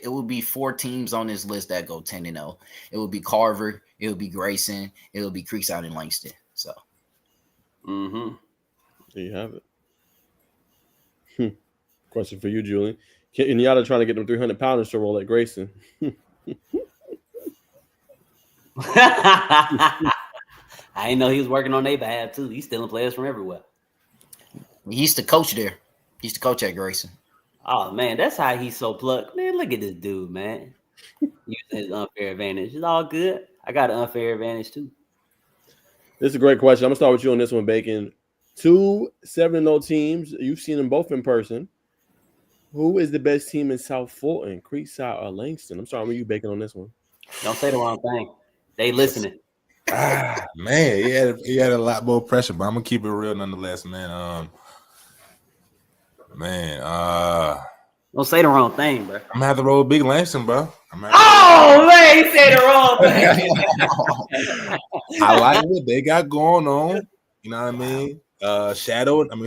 S6: it will be 4 teams on this list that go 10-0. It will be Carver, it will be Grayson, it will be Creekside and Langston. So,
S3: there you have it. Question for you, Julian. Kenyatta trying to get them 300-pounders to roll at Grayson.
S7: I didn't know he was working on their behalf too. He's stealing players from everywhere.
S6: He used to coach there. He used to coach at Grayson.
S7: Oh man, that's how he's so plugged. Man, look at this dude, man. Using his unfair advantage. It's all good. I got an unfair advantage too.
S3: This is a great question. I'm gonna start with you on this one, Bacon. 2 7-0 teams. You've seen them both in person. Who is the best team in South Fulton, Creekside, or Langston? I'm starting with you, Bacon, on this one.
S7: Don't say the wrong thing. They listening.
S1: Man, he had a lot more pressure, but I'm gonna keep it real nonetheless, man.
S7: Don't say the wrong thing, bro.
S1: I'm gonna have to roll Big Langston, bro.
S7: Man, he said the wrong thing.
S1: I like what they got going on. You know what I mean?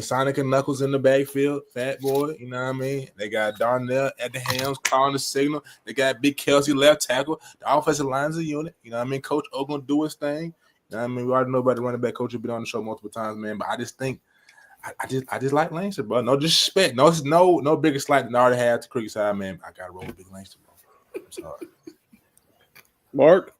S1: Sonic and Knuckles in the backfield, Fat Boy. You know what I mean? They got Darnell at the helms, calling the signal. They got Big Kelsey left tackle. The offensive line's a unit. You know what I mean? Coach O gonna do his thing. You know what I mean? We already know about the running back coach. Has been on the show multiple times, man. But I just think I just like Langston, bro. No disrespect. No bigger slight than I already had to Creekside, man. I gotta roll with Big Langston, bro. I'm sorry.
S3: Mark.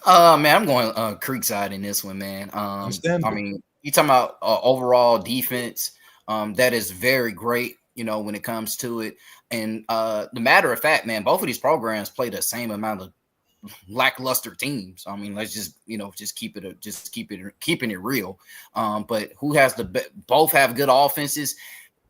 S6: Man, I'm going Creekside in this one, man. I mean, you talking about overall defense, that is very great, when it comes to it. And the matter of fact, man, both of these programs play the same amount of lackluster teams. I mean, let's just keeping it real. But who has both have good offenses.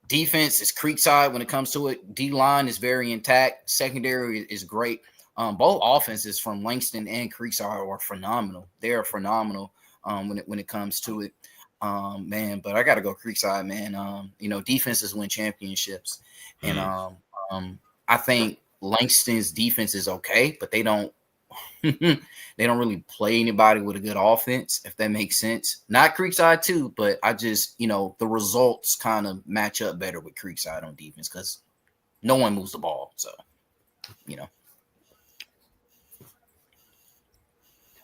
S6: Defense is Creekside when it comes to it. D line is very intact. Secondary is great. Both offenses from Langston and Creekside are phenomenal. They are phenomenal when it comes to it. Man, but I got to go Creekside, man. Defenses win championships, and I think Langston's defense is okay, but they don't really play anybody with a good offense, if that makes sense. Not Creekside too, but I just the results kind of match up better with Creekside on defense because no one moves the ball, so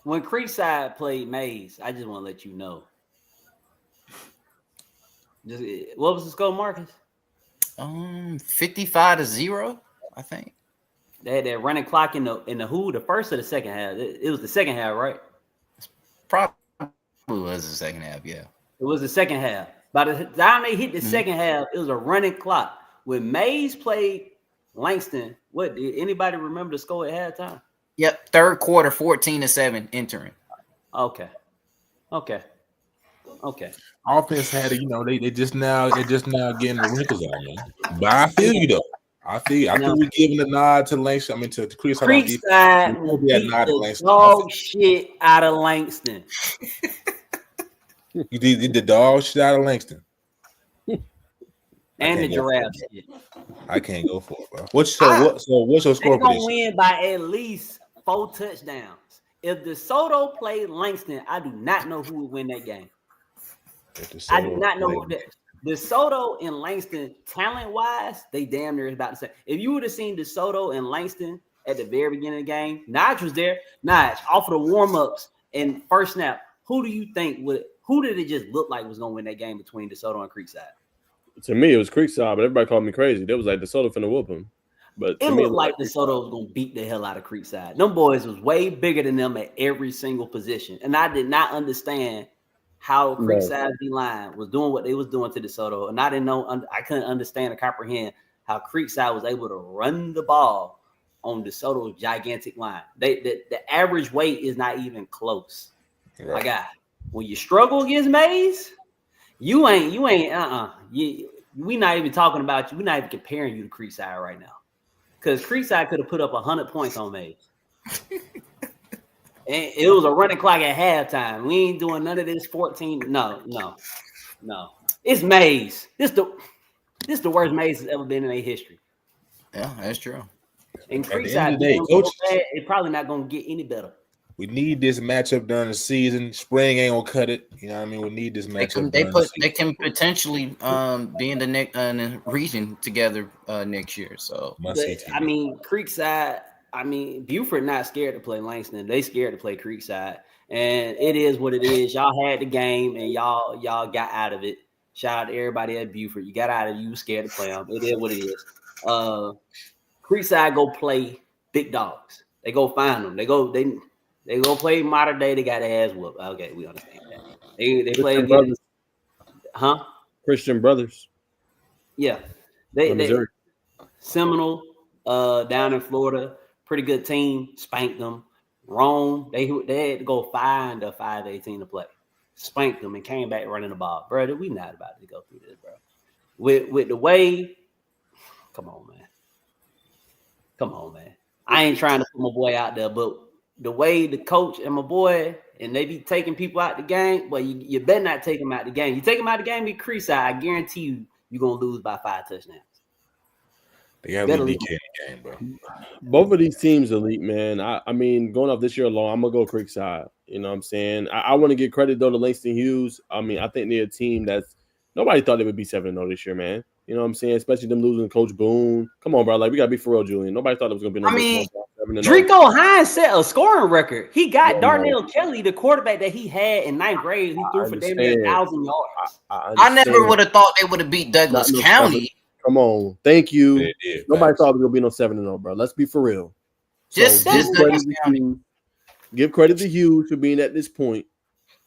S7: When Creekside played Mays, I just want to let you know. What was the score, Marcus?
S6: 55-0, I think.
S7: They had that running clock in the first or the second half. It was the second half, right?
S6: Probably was the second half, yeah.
S7: It was the second half. By the time they hit the second half, it was a running clock. When Mays played Langston, what did anybody remember the score at halftime?
S6: Yep, third quarter, 14-7 entering.
S7: Okay.
S1: Offense had they just now getting the wrinkles out, man. But I feel you though. I think we're giving the nod to Langston. I mean to Creekside.
S7: Creekside beat the dog shit out of Langston.
S1: You did the dog shit out of Langston.
S7: And the giraffe shit.
S1: I can't go for it, bro. What's your score?
S7: They're gonna win by at least 4 touchdowns. If DeSoto played Langston, I do not know who would win that game. I do not know who that. DeSoto and Langston, talent-wise, they damn near is about the same. If you would have seen DeSoto and Langston at the very beginning of the game, Notch was there. Notch, off of the warm-ups and first snap, who did it just look like was going to win that game between DeSoto and Creekside?
S3: To me, it was Creekside, but everybody called me crazy. They was like, DeSoto finna whoop him. But
S7: it looked like DeSoto was going to beat the hell out of Creekside. Them boys was way bigger than them at every single position. And I did not understand how Creekside's D-line was doing what they was doing to DeSoto. And I didn't know, I couldn't understand or comprehend how Creekside was able to run the ball on DeSoto's gigantic line. The average weight is not even close. Right. My guy, when you struggle against Mays, we not even talking about you. We're not even comparing you to Creekside right now. Because Creekside could have put up 100 points on Mays. And it was a running clock at halftime. We ain't doing none of this 14. No. It's Mays. This the worst Mays has ever been in their history.
S6: Yeah, that's true.
S7: And Creekside, it's probably not going to get any better.
S1: We need this matchup during the season. Spring ain't gonna cut it. You know what I mean? We need this matchup.
S6: They can potentially be in the region together next year. So
S7: Creekside. Buford not scared to play Langston. They scared to play Creekside, and it is what it is. Y'all had the game, and y'all got out of it. Shout out to everybody at Buford. You got out of it. You were scared to play them. It is what it is. Creekside go play big dogs. They go find them. They go play modern day. They got their ass whooped. Okay, we understand that. They play against,
S3: Christian Brothers.
S7: Yeah, they Seminole down in Florida. Pretty good team. Spanked them. Rome, they had to go find a 5-18 to play. Spanked them and came back running the ball. Brother, we not about to go through this, bro. With the way, come on, man. I ain't trying to put my boy out there, but the way the coach and my boy, and they be taking people out the game, but you better not take them out the game. You take them out the game, Creekside, I guarantee you're going to lose by 5 touchdowns.
S1: They got elite DK in the game, bro.
S3: Both of these teams elite, man. I mean, going off this year alone, I'm going to go Creekside. You know what I'm saying? I want to give credit, though, to Langston Hughes. I mean, I think they're a team that's – nobody thought they would be 7-0 this year, man. You know what I'm saying? Especially them losing Coach Boone. Come on, bro. Like, we got to be for real, Julian. Nobody thought it was going to be no
S7: Drico Hines set a scoring record. He got Darnell Kelly, the quarterback that he had in 9th grade. He threw for damn near 1,000 yards.
S6: I never would have thought they would have beat Douglas County.
S3: Come on, thank you.
S1: Did,
S3: Nobody thought it was gonna be no 7-0, bro. Let's be for real.
S6: Just Douglas County.
S3: Give credit to Hughes for being at this point.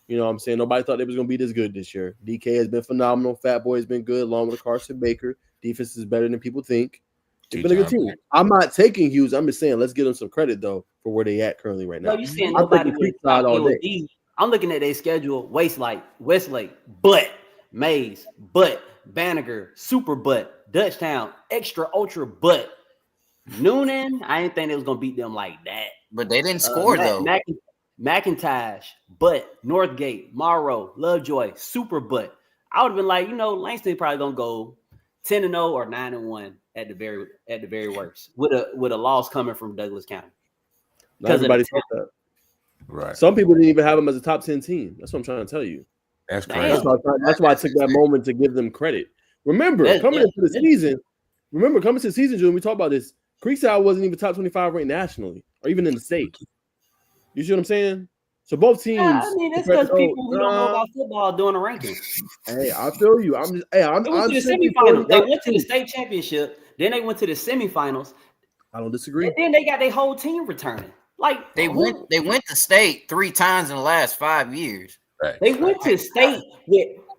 S3: You know what I'm saying? Nobody thought they was going to be this good this year. DK has been phenomenal. Fat Boy has been good, along with Carson Baker. Defense is better than people think. It's been a good team. I'm not taking Hughes. I'm just saying let's give them some credit, though, for where they at currently right now.
S7: No, you saying nobody would have all day. I'm looking at their schedule. Westlake, Butt, Mays, Butt, Banneker, Super Butt, Dutchtown, Extra Ultra Butt. Noonan, I didn't think they was going to beat them like that.
S6: But they didn't score, though.
S7: McIntosh, Butt, Northgate, Morrow, Lovejoy, Super Butt. I would have been like, Langston probably gonna go 10-0 or 9-1 at the very worst, with a loss coming from Douglas County.
S3: Not everybody thought that.
S1: Right.
S3: Some people didn't even have them as a top 10 team. That's what I'm trying to tell you.
S1: That's crazy.
S3: That's why I took that moment to give them credit. Remember, coming into the season, June, we talked about this. Creekside wasn't even top 25 ranked nationally or even in the state. You see what I'm saying? So both teams.
S7: Yeah, I mean, it's because people who don't know about football doing the rankings.
S3: Hey, I feel you. I'm just. Hey, I'm.
S7: They went to the semifinals. They went to the state championship. Then they went to the semifinals.
S3: I don't disagree.
S7: And then they got their whole team returning. Like
S6: they went to state 3 times in the last 5 years.
S1: Right.
S7: They went to state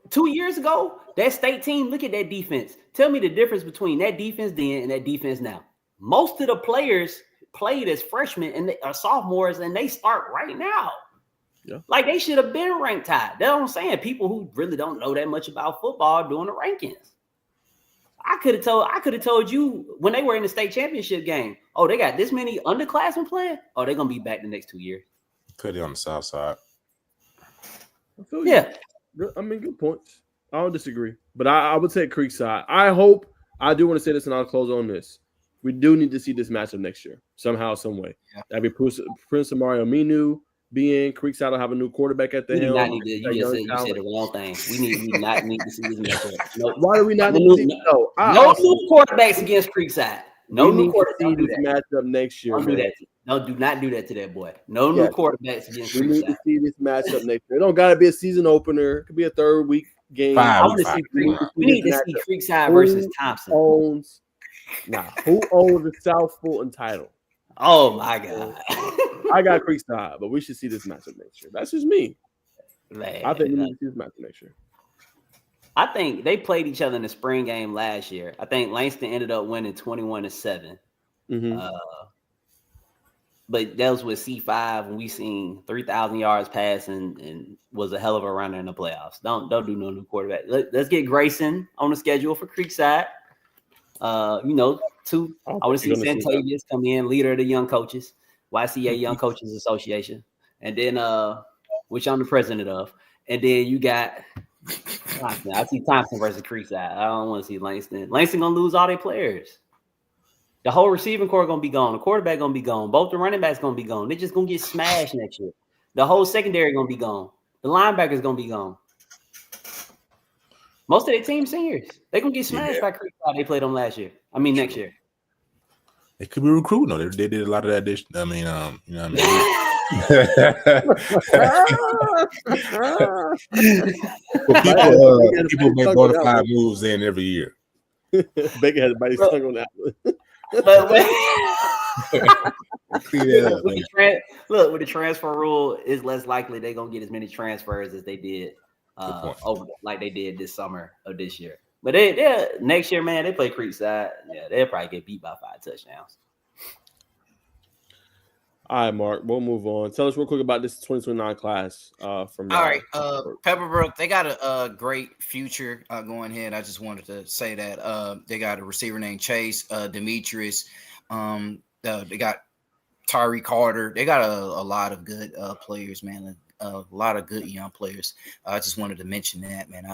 S7: 2 years ago. That state team. Look at that defense. Tell me the difference between that defense then and that defense now. Most of the players played as freshmen and they are sophomores, and they start right now. Yeah. Like they should have been ranked high. That's what I'm saying. People who really don't know that much about football doing the rankings. I could have told you when they were in the state championship game. Oh, they got this many underclassmen playing. Oh, they're gonna be back the next 2 years.
S1: Put it on the south side.
S3: I feel you. I mean, good points. I don't disagree, but I would take Creekside. I do want to say this, and I'll close on this. We do need to see this matchup next year, somehow, some way. Yeah. That'd be Prince of Mario Minu being Creekside will have a new quarterback at the helm.
S7: You said the wrong thing. We not need to see this matchup.
S3: Nope. Why do we not need to see it?
S7: No new quarterbacks against Creekside. No new quarterbacks.
S3: Don't do that matchup next year.
S7: Don't do that. No, do not do that to that boy. No new quarterbacks against Creekside.
S3: We need to see this matchup next year. It don't got to be a season opener. It could be a third week game.
S7: We need to see Creekside versus Thompson.
S3: Who owns the South Fulton title?
S7: Oh my God!
S3: I got Creekside, but we should see this matchup next year. That's just me.
S7: Man,
S3: I think we need to see this matchup next year.
S7: I think they played each other in the spring game last year. I think Langston ended up winning 21-7.
S3: Mm-hmm.
S7: But that was with C5 when we seen 3,000 yards pass and was a hell of a runner in the playoffs. Don't do no new quarterback. Let's get Grayson on the schedule for Creekside. I want to see Santavius come in, leader of the young coaches, YCA Young Coaches Association, and then which I'm the president of, and then you got Thompson. I see Thompson versus Creekside. I don't want to see Langston. Langston gonna lose all their players. The whole receiving core gonna be gone. The quarterback gonna be gone. Both the running backs gonna be gone. They're just gonna get smashed next year. The whole secondary gonna be gone. The linebackers gonna be gone. Most of their team seniors. They're gonna get smashed by Creekside. They played them next year.
S1: They could be recruiting though. They did a lot of that this. I mean, you know what I mean? People make bona fide moves in every year.
S3: Baker had a bite tongue on that one.
S7: With the transfer rule, it's less likely they're gonna get as many transfers as they did like they did this summer of this year. But they next year, man, they play Creekside. Yeah, they'll probably get beat by 5 touchdowns.
S3: All right, Mark, we'll move on. Tell us real quick about this 2029 class from
S6: all right. Pepperbrook, they got a great future going ahead. I just wanted to say that they got a receiver named Chase, Demetrius. They got Tyree Carter. They got a lot of good players, man. A lot of good young players. I just wanted to mention that, man.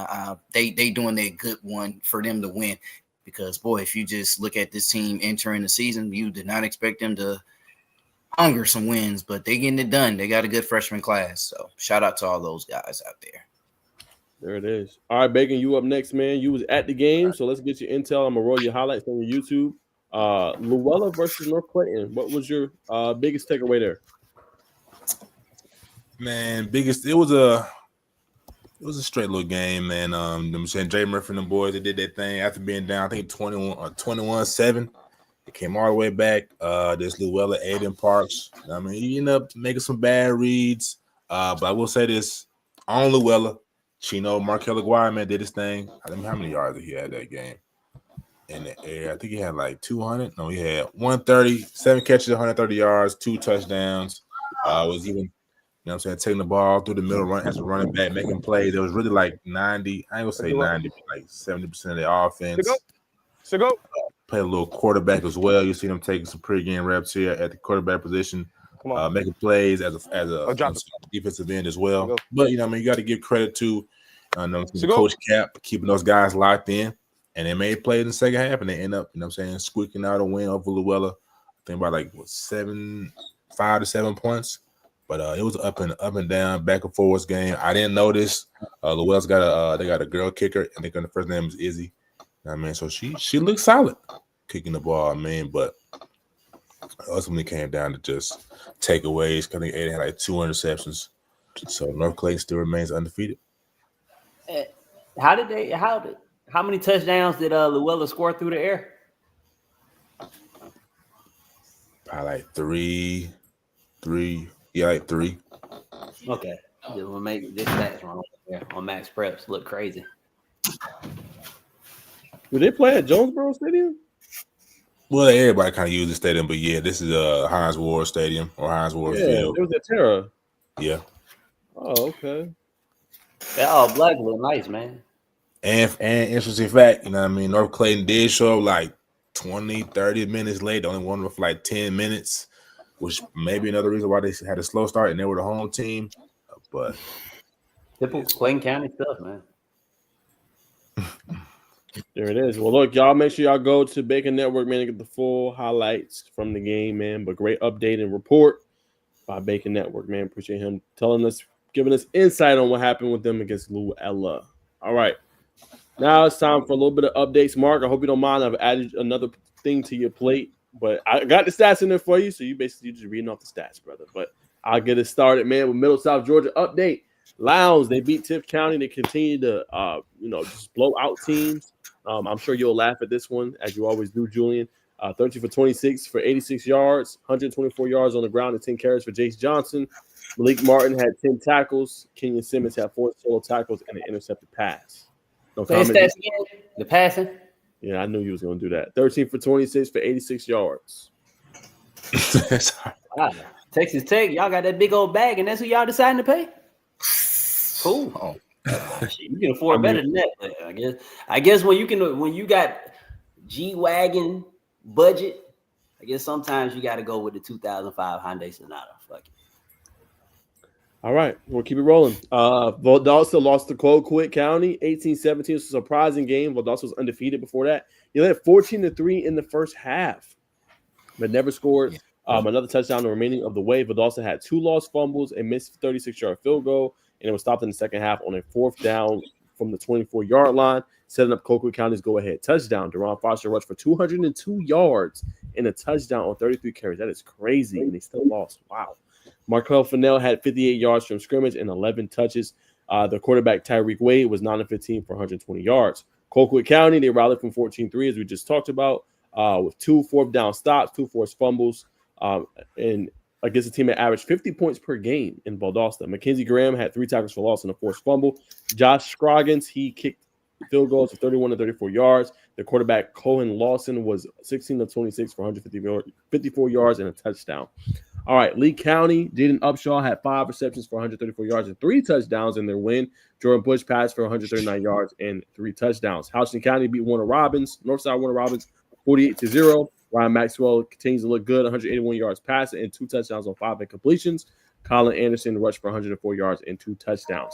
S6: They doing their good one for them to win, because boy, if you just look at this team entering the season, you did not expect them to hunger some wins, but they getting it done. They got a good freshman class, so shout out to all those guys out there.
S3: There it is. All right, Bacon, you up next, man. You was at the game, so let's get your intel. I'm gonna roll your highlights on your YouTube. Luella versus North Clayton. What was your biggest takeaway there?
S1: Man, it was a straight little game, man. I'm saying Jay Murphy and the boys, they did their thing after being down, I think 21-7. They came all the way back. This Luella Aiden Parks. I mean, he ended up making some bad reads. But I will say this on Luella, Chino Markel Aguirre, man, did his thing. I don't know how many yards he had that game in the air. I think he had like 200. No, he had 130, 7 catches, 130 yards, 2 touchdowns. Was even, what I'm saying, taking the ball through the middle, run as a running back, making plays. It was really like 90. I ain't gonna say 90, but like 70% of the offense.
S8: Go.
S1: Play a little quarterback as well. You see them taking some pregame reps here at the quarterback position, making plays as a defensive end as well. But you got to give credit to Coach Cap keeping those guys locked in, and they made plays in the second half, and they end up, squeaking out a win over Luella. I think by like 5 to 7 points. But it was up and down, back and forth game. I didn't notice. Luella's got a girl kicker, I think her first name is Izzy. I mean, so she looked solid kicking the ball, but ultimately came down to just takeaways. I think Aiden had like 2 interceptions. So North Clayton still remains undefeated.
S7: How many touchdowns did Luella score through the air?
S1: Probably like 3. Yeah, like 3.
S7: Okay. Just want to make this stats wrong there on Max Preps look crazy.
S3: Do they play at Jonesboro Stadium?
S1: Well, everybody kind of uses the stadium, but yeah, this is Hines Ward Stadium or Hines Ward Field.
S3: It was at Terra.
S1: Yeah.
S3: Oh, okay.
S7: That all black look nice, man.
S1: And interesting fact, North Clayton did show up like 20, 30 minutes late. The only one with like 10 minutes, which may be another reason why they had a slow start and they were the home team. But
S7: typical Clayton County stuff, man.
S3: There it is. Well, look, y'all make sure y'all go to Bacon Network, man, and get the full highlights from the game, man. But great update and report by Bacon Network, man. Appreciate him giving us insight on what happened with them against Luella. All right. Now it's time for a little bit of updates. Mark, I hope you don't mind. I've added another thing to your plate, but I got the stats in there for you. So you basically just reading off the stats, brother. But I'll get it started, man, with Middle South Georgia update. Lowndes, they beat Tift County. They continue to, just blow out teams. I'm sure you'll laugh at this one, as you always do, Julian. 13 for 26 for 86 yards, 124 yards on the ground, and 10 carries for Jace Johnson. Malik Martin had 10 tackles. Kenyon Simmons had 4 solo tackles and an intercepted pass. No comment.
S7: Stats again? The passing?
S3: Yeah, I knew you was going to do that. 13 for 26 for 86 yards.
S7: Texas Tech, y'all got that big old bag, and that's who y'all deciding to pay? Cool. Oh. You can afford better than that. I guess when you got G-Wagon budget, I guess sometimes you got to go with the 2005 Hyundai Sonata. Fuck it.
S3: All right, we'll keep it rolling. Valdosta lost to Colquitt County, 18-17. It was a surprising game. Valdosta was undefeated before that. They led 14-3 in the first half, but never scored another touchdown the remaining of the way. Valdosta had 2 lost fumbles, a missed 36-yard field goal, and it was stopped in the second half on a 4th down from the 24-yard line, setting up Colquitt County's go-ahead touchdown. Deron Foster rushed for 202 yards and a touchdown on 33 carries. That is crazy, and they still lost. Wow. Markel Fennell had 58 yards from scrimmage and 11 touches. The quarterback, Tyreek Wade, was 9-15 for 120 yards. Colquitt County, they rallied from 14-3, as we just talked about, with 2 4th down stops, 2 forced fumbles, and against a team that averaged 50 points per game in Valdosta. Mackenzie Graham had 3 tackles for loss and a forced fumble. Josh Scroggins, he kicked field goals of 31 to 34 yards. The quarterback, Cohen Lawson, was 16-26 for 154 yards and a touchdown. All right, Lee County, Jaden Upshaw had 5 receptions for 134 yards and 3 touchdowns in their win. Jordan Bush passed for 139 yards and 3 touchdowns. Houston County beat Warner Robins, Northside Warner Robins, 48-0. Ryan Maxwell continues to look good, 181 yards passing and 2 touchdowns on 5 incompletions. Colin Anderson rushed for 104 yards and 2 touchdowns.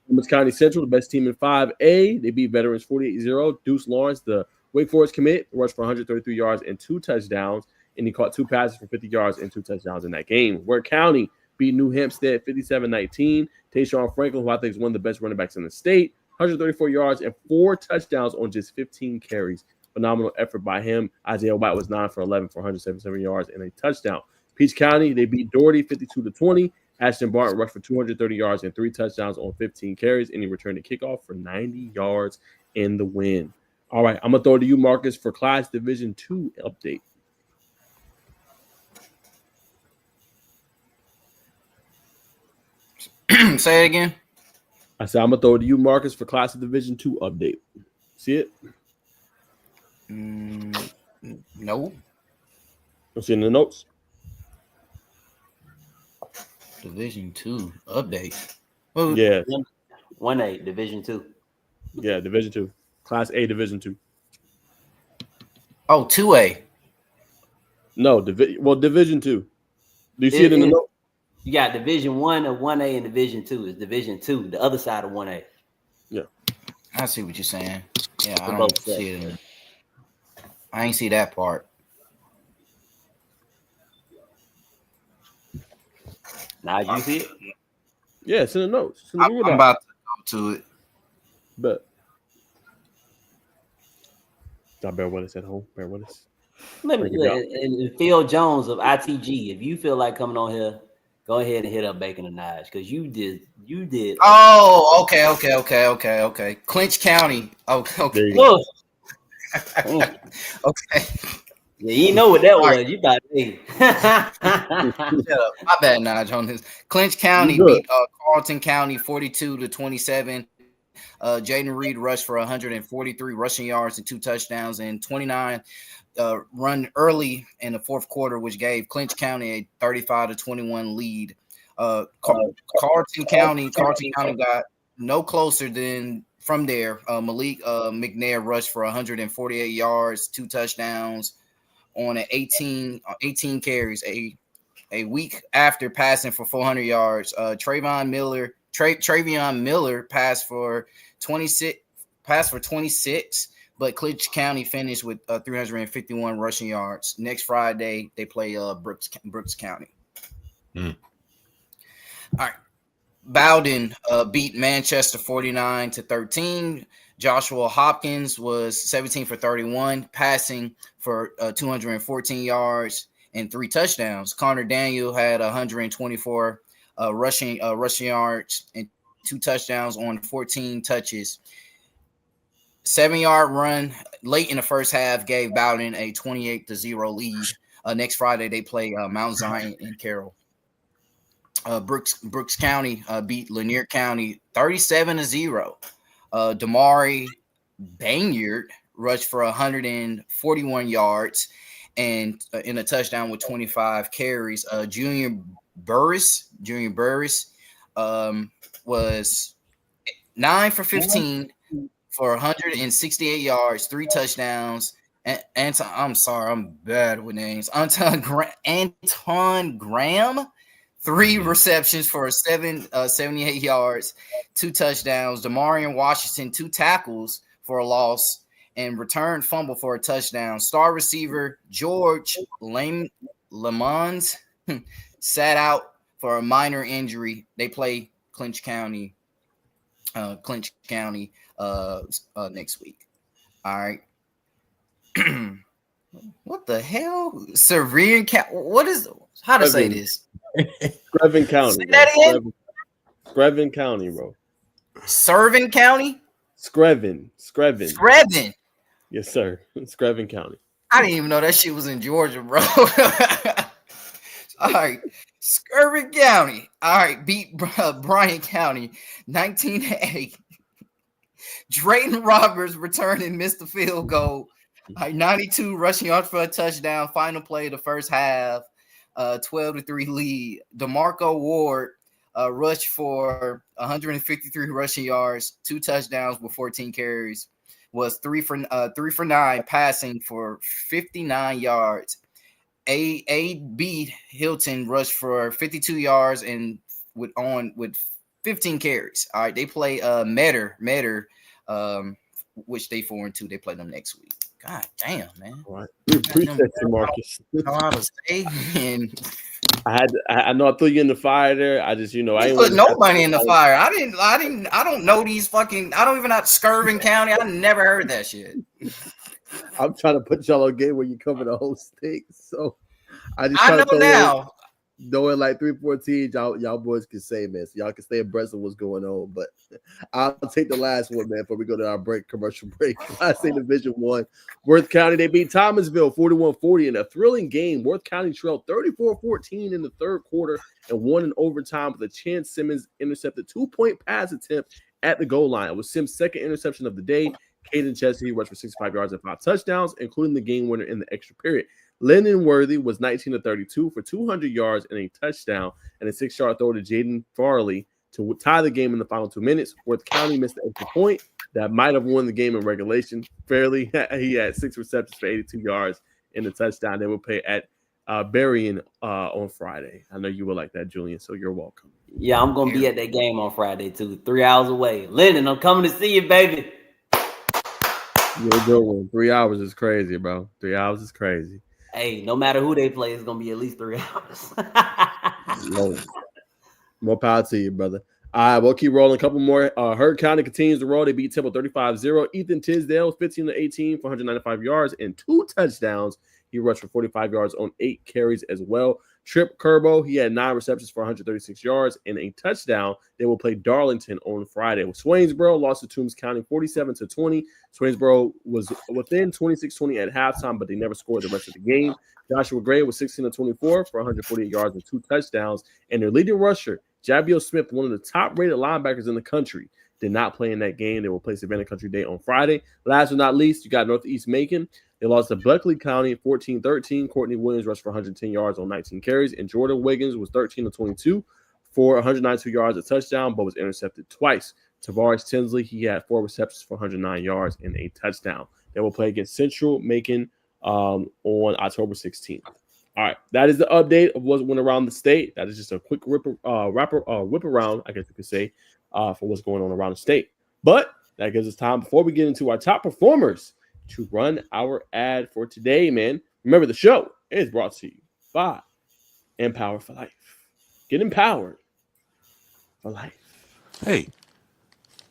S3: Columbus County Central, the best team in 5A, they beat Veterans 48-0. Deuce Lawrence, the Wake Forest commit, rushed for 133 yards and 2 touchdowns, and he caught 2 passes for 50 yards and 2 touchdowns in that game. Ware County beat New Hampstead 57-19. Tayshawn Franklin, who I think is one of the best running backs in the state, 134 yards and 4 touchdowns on just 15 carries. Phenomenal effort by him. Isaiah White was 9 for 11 for 177 yards and a touchdown. Peach County, they beat Doherty 52-20. Ashton Barton rushed for 230 yards and 3 touchdowns on 15 carries, and he returned the kickoff for 90 yards in the win. All right, I'm going to throw it to you, Marcus, for Class Division II update.
S6: Say it again.
S3: I said I'm going to throw it to you, Marcus, for Class Division II update. See it?
S6: No.
S3: Don't see it in the notes?
S6: Division 2 update. Well,
S3: Yeah.
S7: 1A, Division 2.
S3: Yeah, Division 2. Class A, Division 2.
S6: Oh, 2A.
S3: No, Division 2. Do you see it in the note?
S7: You got Division 1 of 1A and Division 2 is Division 2, the other side of 1A.
S3: Yeah.
S6: I see what you're saying. Yeah, I
S7: For
S6: don't
S7: both
S6: see it. I ain't see that part.
S7: Now you see it?
S3: Yeah, it's in the notes. It's in the
S6: I'm
S3: Google Doc.
S6: about to go to it.
S3: But y'all bear with us at home. Bear with us.
S7: Let me, and Phil Jones of ITG, if you feel like coming on here, go ahead and hit up Bacon and Nige because you did.
S6: Oh, okay. Clinch County. Okay.
S3: There you go.
S6: Okay.
S7: Yeah, you know what that was. You about to
S6: Shut up. My bad, Nige, on this. Clinch County beat Carlton County 42-27. Jaden Reed rushed for 143 rushing yards and 2 touchdowns and 29 run early in the fourth quarter, which gave Clinch County a 35-21 lead. Carlton County got no closer than from there. Malik McNair rushed for 148 yards, 2 touchdowns on an 18 carries, a week after passing for 400 yards. Travion Miller passed for 26, but Clinch County finished with 351 rushing yards. Next Friday, they play Brooks County. All right. Bowden beat Manchester 49-13. Joshua Hopkins was 17 for 31, passing for 214 yards and 3 touchdowns. Connor Daniel had 124 rushing yards and 2 touchdowns on 14 touches. 7-yard run late in the first half gave Bowden a 28-0 lead. Next Friday, they play Mount Zion and Carroll. Brooks County beat Lanier County 37-0. Damari Banyard rushed for 141 yards and in a touchdown with 25 carries. Junior Burris was 9 for 15 for 168 yards, 3 touchdowns. And I'm sorry, I'm bad with names. Anton Graham, 3 receptions for 78 yards, 2 touchdowns. Demarion Washington, 2 tackles for a loss and returned fumble for a touchdown. Star receiver George Lemons sat out for a minor injury. They play Clinch County next week. All right. What the hell? Serene County. What is how to say this?
S3: Screven County.
S6: Say that again?
S3: Screven County, bro.
S6: Screven County?
S3: Screven.
S6: Yes,
S3: sir. Screven County.
S6: I didn't even know that shit was in Georgia, bro. All right. Screven County. All right. Beat Bryan County 19-8. Drayton Roberts returned and missed the field goal. 92 rushing yards for a touchdown. Final play of the first half. 12-3 lead. DeMarco Ward rushed for 153 rushing yards, 2 touchdowns with 14 carries. Was 3 for 9 passing for 59 yards. A.B. Hilton rushed for 52 yards and with 15 carries. All right, they play Metter, which they 4-2. They play them next week. God damn, man.
S3: All right. We appreciate you, Marcus.
S6: Know how to say, and
S3: I know I threw you in the fire there. I just, I ain't
S6: put nobody in the fire. I don't know these fucking. I don't even know Screven County. I never heard that shit.
S3: I'm trying to put y'all on game where you cover the whole state. So I just
S6: I
S3: try
S6: know
S3: to throw
S6: now.
S3: knowing like 3-14, y'all boys can say, man, so y'all can stay abreast of what's going on. But I'll take the last one, man, before we go to our commercial break. Class A Division 1. Worth County, they beat Thomasville 41-40 in a thrilling game. Worth County trailed 34-14 in the third quarter and won in overtime with a Chance Simmons intercepted 2-point pass attempt at the goal line. It was Sims' second interception of the day. Caden Chesney rushed for 65 yards and 5 touchdowns, including the game winner in the extra period. Lyndon Worthy was 19-32 for 200 yards and a touchdown, and a 6-yard throw to Jaden Farley to tie the game in the final 2 minutes. Worth County missed the extra point that might have won the game in regulation. Fairly, he had 6 receptions for 82 yards and a touchdown. They will play at Berrien on Friday. I know you will like that, Julian, so you're welcome.
S7: Yeah, I'm going to be at that game on Friday, too. 3 hours away. Lyndon, I'm coming to see you, baby.
S3: You're a good one. 3 hours is crazy, bro. 3 hours is crazy.
S7: Hey, no matter who they play, it's going to be at least 3 hours.
S3: More power to you, brother. All right, we'll keep rolling. A couple more. Heard County continues to roll. They beat Temple 35-0. Ethan Tisdale, 15-18 for 195 yards and 2 touchdowns. He rushed for 45 yards on 8 carries as well. Trip Kerbo, he had 9 receptions for 136 yards and a touchdown. They will play Darlington on Friday. Swainsboro lost to Toombs County 47-20. Swainsboro was within 26-20 at halftime, but they never scored the rest of the game. Joshua Gray was 16-24 for 148 yards and 2 touchdowns. And their leading rusher, Jabio Smith, one of the top-rated linebackers in the country, did not play in that game. They will play Savannah Country Day on Friday. Last but not least, you got Northeast Macon. They lost to Buckley County 14-13. Courtney Williams rushed for 110 yards on 19 carries, and Jordan Wiggins was 13-22 for 192 yards, a touchdown, but was intercepted twice. Tavares Tinsley, he had 4 receptions for 109 yards and a touchdown. They will play against Central Macon on October 16th. All right, that is the update of what went around the state. That is just a quick whip around, I guess you could say, for what's going on around the state. But that gives us time before we get into our top performers to run our ad for today, man. Remember, the show is brought to you by Empower for Life. Get empowered for life.
S1: Hey,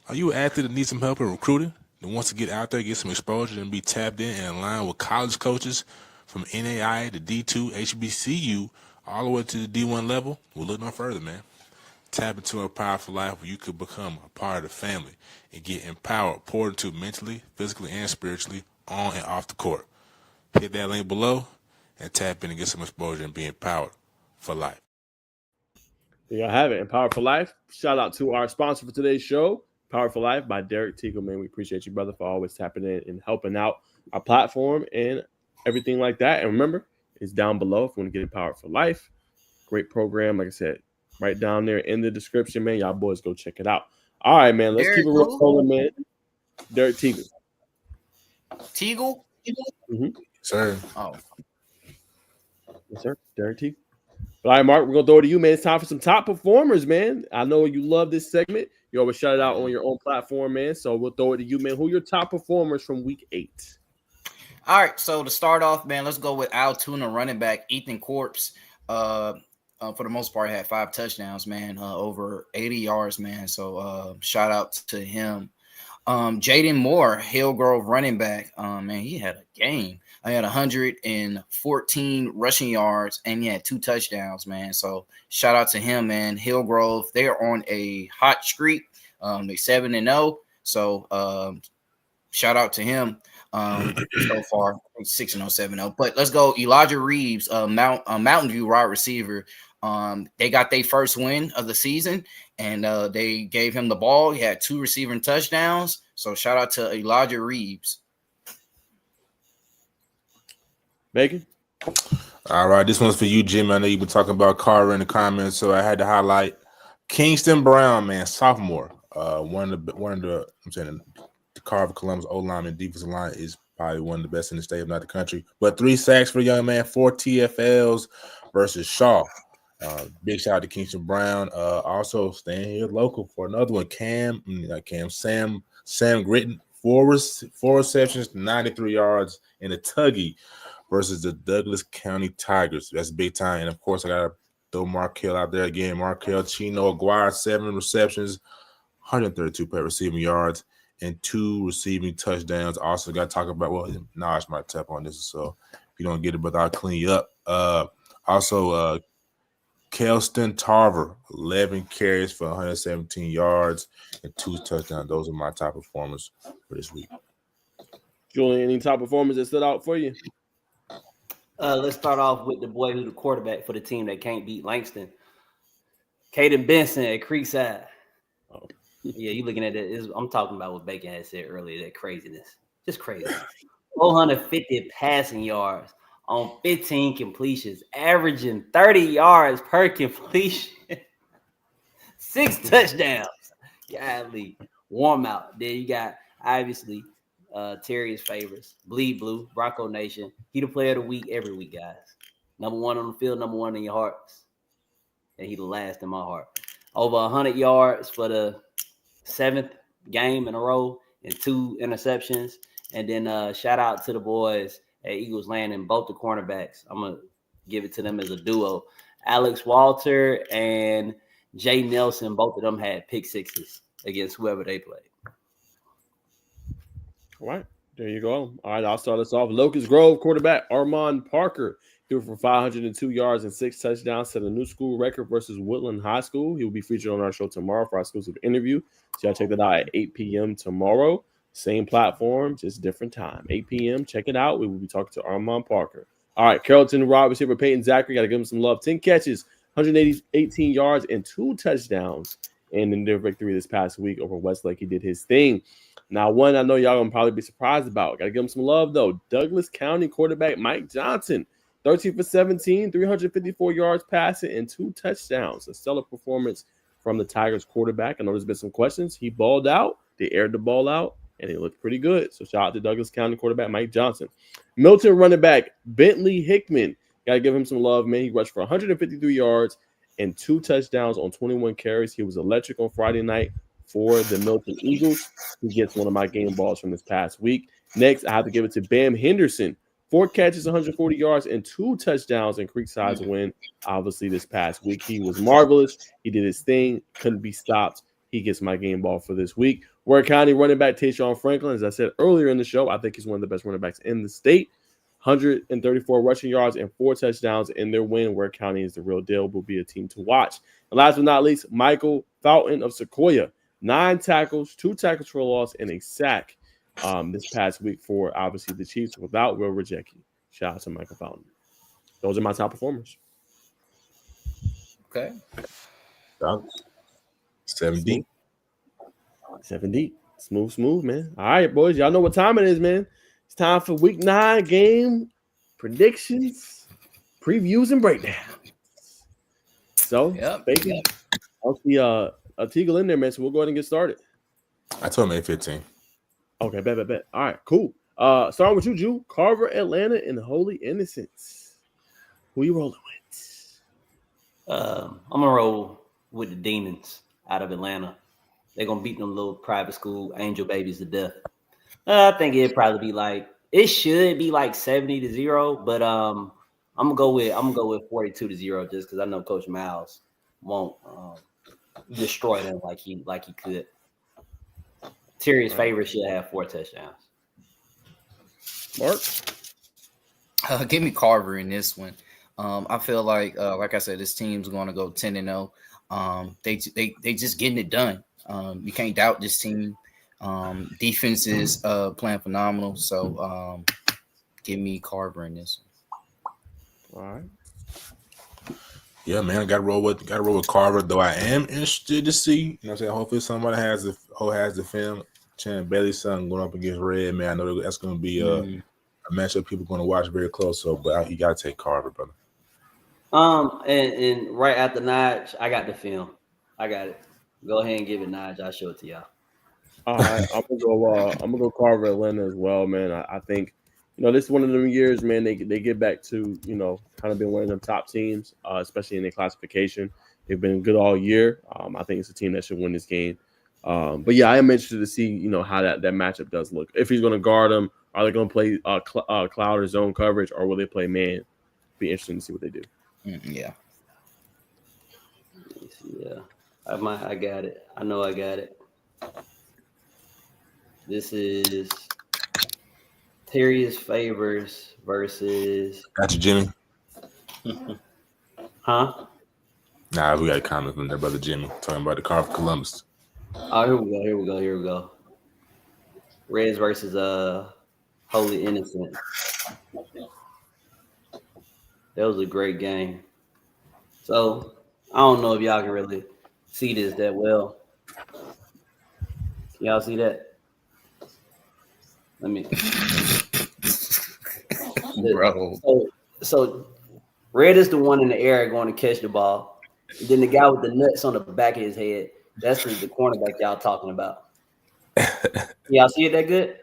S1: are you an athlete that needs some help in recruiting and wants to get out there, get some exposure, and be tapped in and aligned with college coaches from NAI to D2, HBCU, all the way to the D1 level? Well, look no further, man. Tap into a powerful life where you could become a part of the family and get empowered, poured into mentally, physically, and spiritually on and off the court. Hit that link below and tap in and get some exposure and be empowered for life.
S3: There y'all have it. Empowered for Life. Shout out to our sponsor for today's show, Power for Life by Derek Teagle, man. We appreciate you, brother, for always tapping in and helping out our platform and everything like that. And remember, it's down below if you want to get Empowered for Life. Great program, like I said. Right down there in the description, man. Y'all boys go check it out. All right, man. Let's keep it rolling, man. Derek Teagle.
S6: Teagle?
S3: Mm-hmm.
S1: Sir.
S6: Oh.
S3: Yes, sir. Derek Teagle. All right, Mark, we're going to throw it to you, man. It's time for some top performers, man. I know you love this segment. You always shout it out on your own platform, man. So we'll throw it to you, man. Who are your top performers from week 8?
S6: All right, so to start off, man, let's go with Altoona running back Ethan Corpse. For the most part, had 5 touchdowns, man, over 80 yards, man. So shout out to him. Jaden Moore, Hillgrove running back, man, he had a game. I had 114 rushing yards, and he had 2 touchdowns, man. So shout out to him, man. Hillgrove, they're on a hot streak. They're 7-0. So shout out to him. So far 6-0, 7-0. But let's go. Elijah Reeves, Mountain View wide receiver. They got their first win of the season, and they gave him the ball. He had 2 receiving touchdowns. So shout out to Elijah Reeves.
S3: Megan?
S1: All right, this one's for you, Jim. I know you've been talking about Carter in the comments, so I had to highlight Kingston Brown, man, sophomore. One of the I'm saying the Carver Columbus O lineman defensive line is probably one of the best in the state, if not the country. But 3 sacks for the young man, 4 TFLs versus Shaw. Big shout out to Kingston Brown. Also staying here local for another one. Sam Gritton, 4 receptions, 93 yards in a tuggy versus the Douglas County Tigers. That's big time. And of course, I gotta throw Markel out there again. Markel Chino Aguirre, 7 receptions, 132 receiving yards, and 2 receiving touchdowns. Also got to talk about, well, Naj might tap on this, so if you don't get it, but I'll clean you up. Also, Kelston Tarver, 11 carries for 117 yards and 2 touchdowns. Those are my top performers for this week.
S3: Julian, any top performers that stood out for you?
S7: Let's start off with the boy who's the quarterback for the team that can't beat Langston. Caden Benson at Creekside.
S3: Oh.
S7: Yeah, you looking at it. I'm talking about what Bacon had said earlier, that craziness. Just crazy. 450 passing yards on 15 completions, averaging 30 yards per completion. 6 touchdowns. Golly. Warm out. Then you got, obviously, Terry's favorites. Bleed Blue, Bronco Nation. He the player of the week every week, guys. Number 1 on the field, number 1 in your hearts. And he the last in my heart. Over 100 yards for the 7th game in a row and 2 interceptions. And then shout out to the boys at Eagles Landing, both the cornerbacks. I'm going to give it to them as a duo. Alex Walter and Jay Nelson, both of them had pick sixes against whoever they played.
S3: All right, there you go. All right, I'll start us off. Locust Grove quarterback Armand Parker threw for 502 yards and 6 touchdowns, set a new school record versus Woodland High School. He will be featured on our show tomorrow for our exclusive interview. So y'all check that out at 8 p.m. tomorrow. Same platform, just different time. 8 p.m. Check it out. We will be talking to Armand Parker. All right, Carrollton wide receiver Peyton Zachary. Got to give him some love. 10 catches, 118 yards, and 2 touchdowns. And in their victory this past week over Westlake, he did his thing. Now, one I know y'all going to probably be surprised about. Got to give him some love, though. Douglas County quarterback Mike Johnson. 13 for 17, 354 yards passing, and 2 touchdowns. A stellar performance from the Tigers quarterback. I know there's been some questions. He balled out. They aired the ball out, and it looked pretty good. So shout out to Douglas County quarterback Mike Johnson. Milton running back Bentley Hickman. Got to give him some love, man. He rushed for 153 yards and 2 touchdowns on 21 carries. He was electric on Friday night for the Milton Eagles. He gets one of my game balls from this past week. Next, I have to give it to Bam Henderson. 4 catches, 140 yards, and 2 touchdowns in Creekside's win. Obviously, this past week, he was marvelous. He did his thing, couldn't be stopped. He gets my game ball for this week. Ware County running back Tayshawn Franklin, as I said earlier in the show, I think he's one of the best running backs in the state. 134 rushing yards and 4 touchdowns in their win. Ware County is the real deal. Will be a team to watch. And last but not least, Michael Fulton of Sequoia. 9 tackles, 2 tackles for a loss, and a sack this past week for, obviously, the Chiefs without Will Rejecki. Shout out to Michael Fulton. Those are my top performers.
S6: Okay.
S1: 7 deep.
S3: 7 deep. Smooth, man. All right, boys. Y'all know what time it is, man. It's time for week 9 game predictions, previews, and breakdowns. So, Bacon, I'll see a Teagle in there, man. So we'll go ahead and get started.
S1: I told him 8:15.
S3: Okay, bet. All right, cool. Starting with you, Ju. Carver, Atlanta, and Holy Innocents. Who you rolling with?
S7: I'm gonna roll with the Demons out of Atlanta. They're gonna beat them little private school angel babies to death. I think it should be like 70-0, but I'm gonna go with 42-0 just because I know Coach Miles won't destroy them like he could. Terry's favorite should have 4 touchdowns.
S3: Mark?
S6: Give me Carver in this one. I feel like I said, this team's going to go 10-0. They just getting it done. You can't doubt this team. Defense is playing phenomenal. So give me Carver in this one.
S3: All right.
S1: Yeah, man, I got to roll with Carver. Though I am interested to see, you know, what I'm saying, hopefully somebody has the film. Chan Bailey's son going up against Red, man. I know that's going to be a matchup people going to watch very close. So, but you got to take Carver, brother.
S7: And right after Nige, I got the film. I got it. Go ahead and give it Nige. I'll show it to y'all.
S3: All right, I'm gonna go Carver Atlanta as well, man. I think, you know, this is one of them years, man. They get back to, you know, kind of been one of them top teams, especially in their classification. They've been good all year. I think it's a team that should win this game. But yeah, I am interested to see, you know, how that matchup does look. If he's going to guard them, are they going to play cloud or zone coverage, or will they play man? Be interesting to see what they do.
S6: Yeah.
S7: Yeah, I got it. I know I got it. This is Terrius Favors versus
S1: Got you, Jimmy.
S7: huh?
S1: Nah, we got a comment from their brother Jimmy talking about the car for Columbus.
S7: Oh, here we go. Reds versus Holy Innocent. That was a great game. So I don't know if y'all can really see this that well. Can y'all see that? Let me.
S6: Bro.
S7: So Red is the one in the air going to catch the ball. And then the guy with the nuts on the back of his head, that's the cornerback y'all talking about. Y'all see it that good?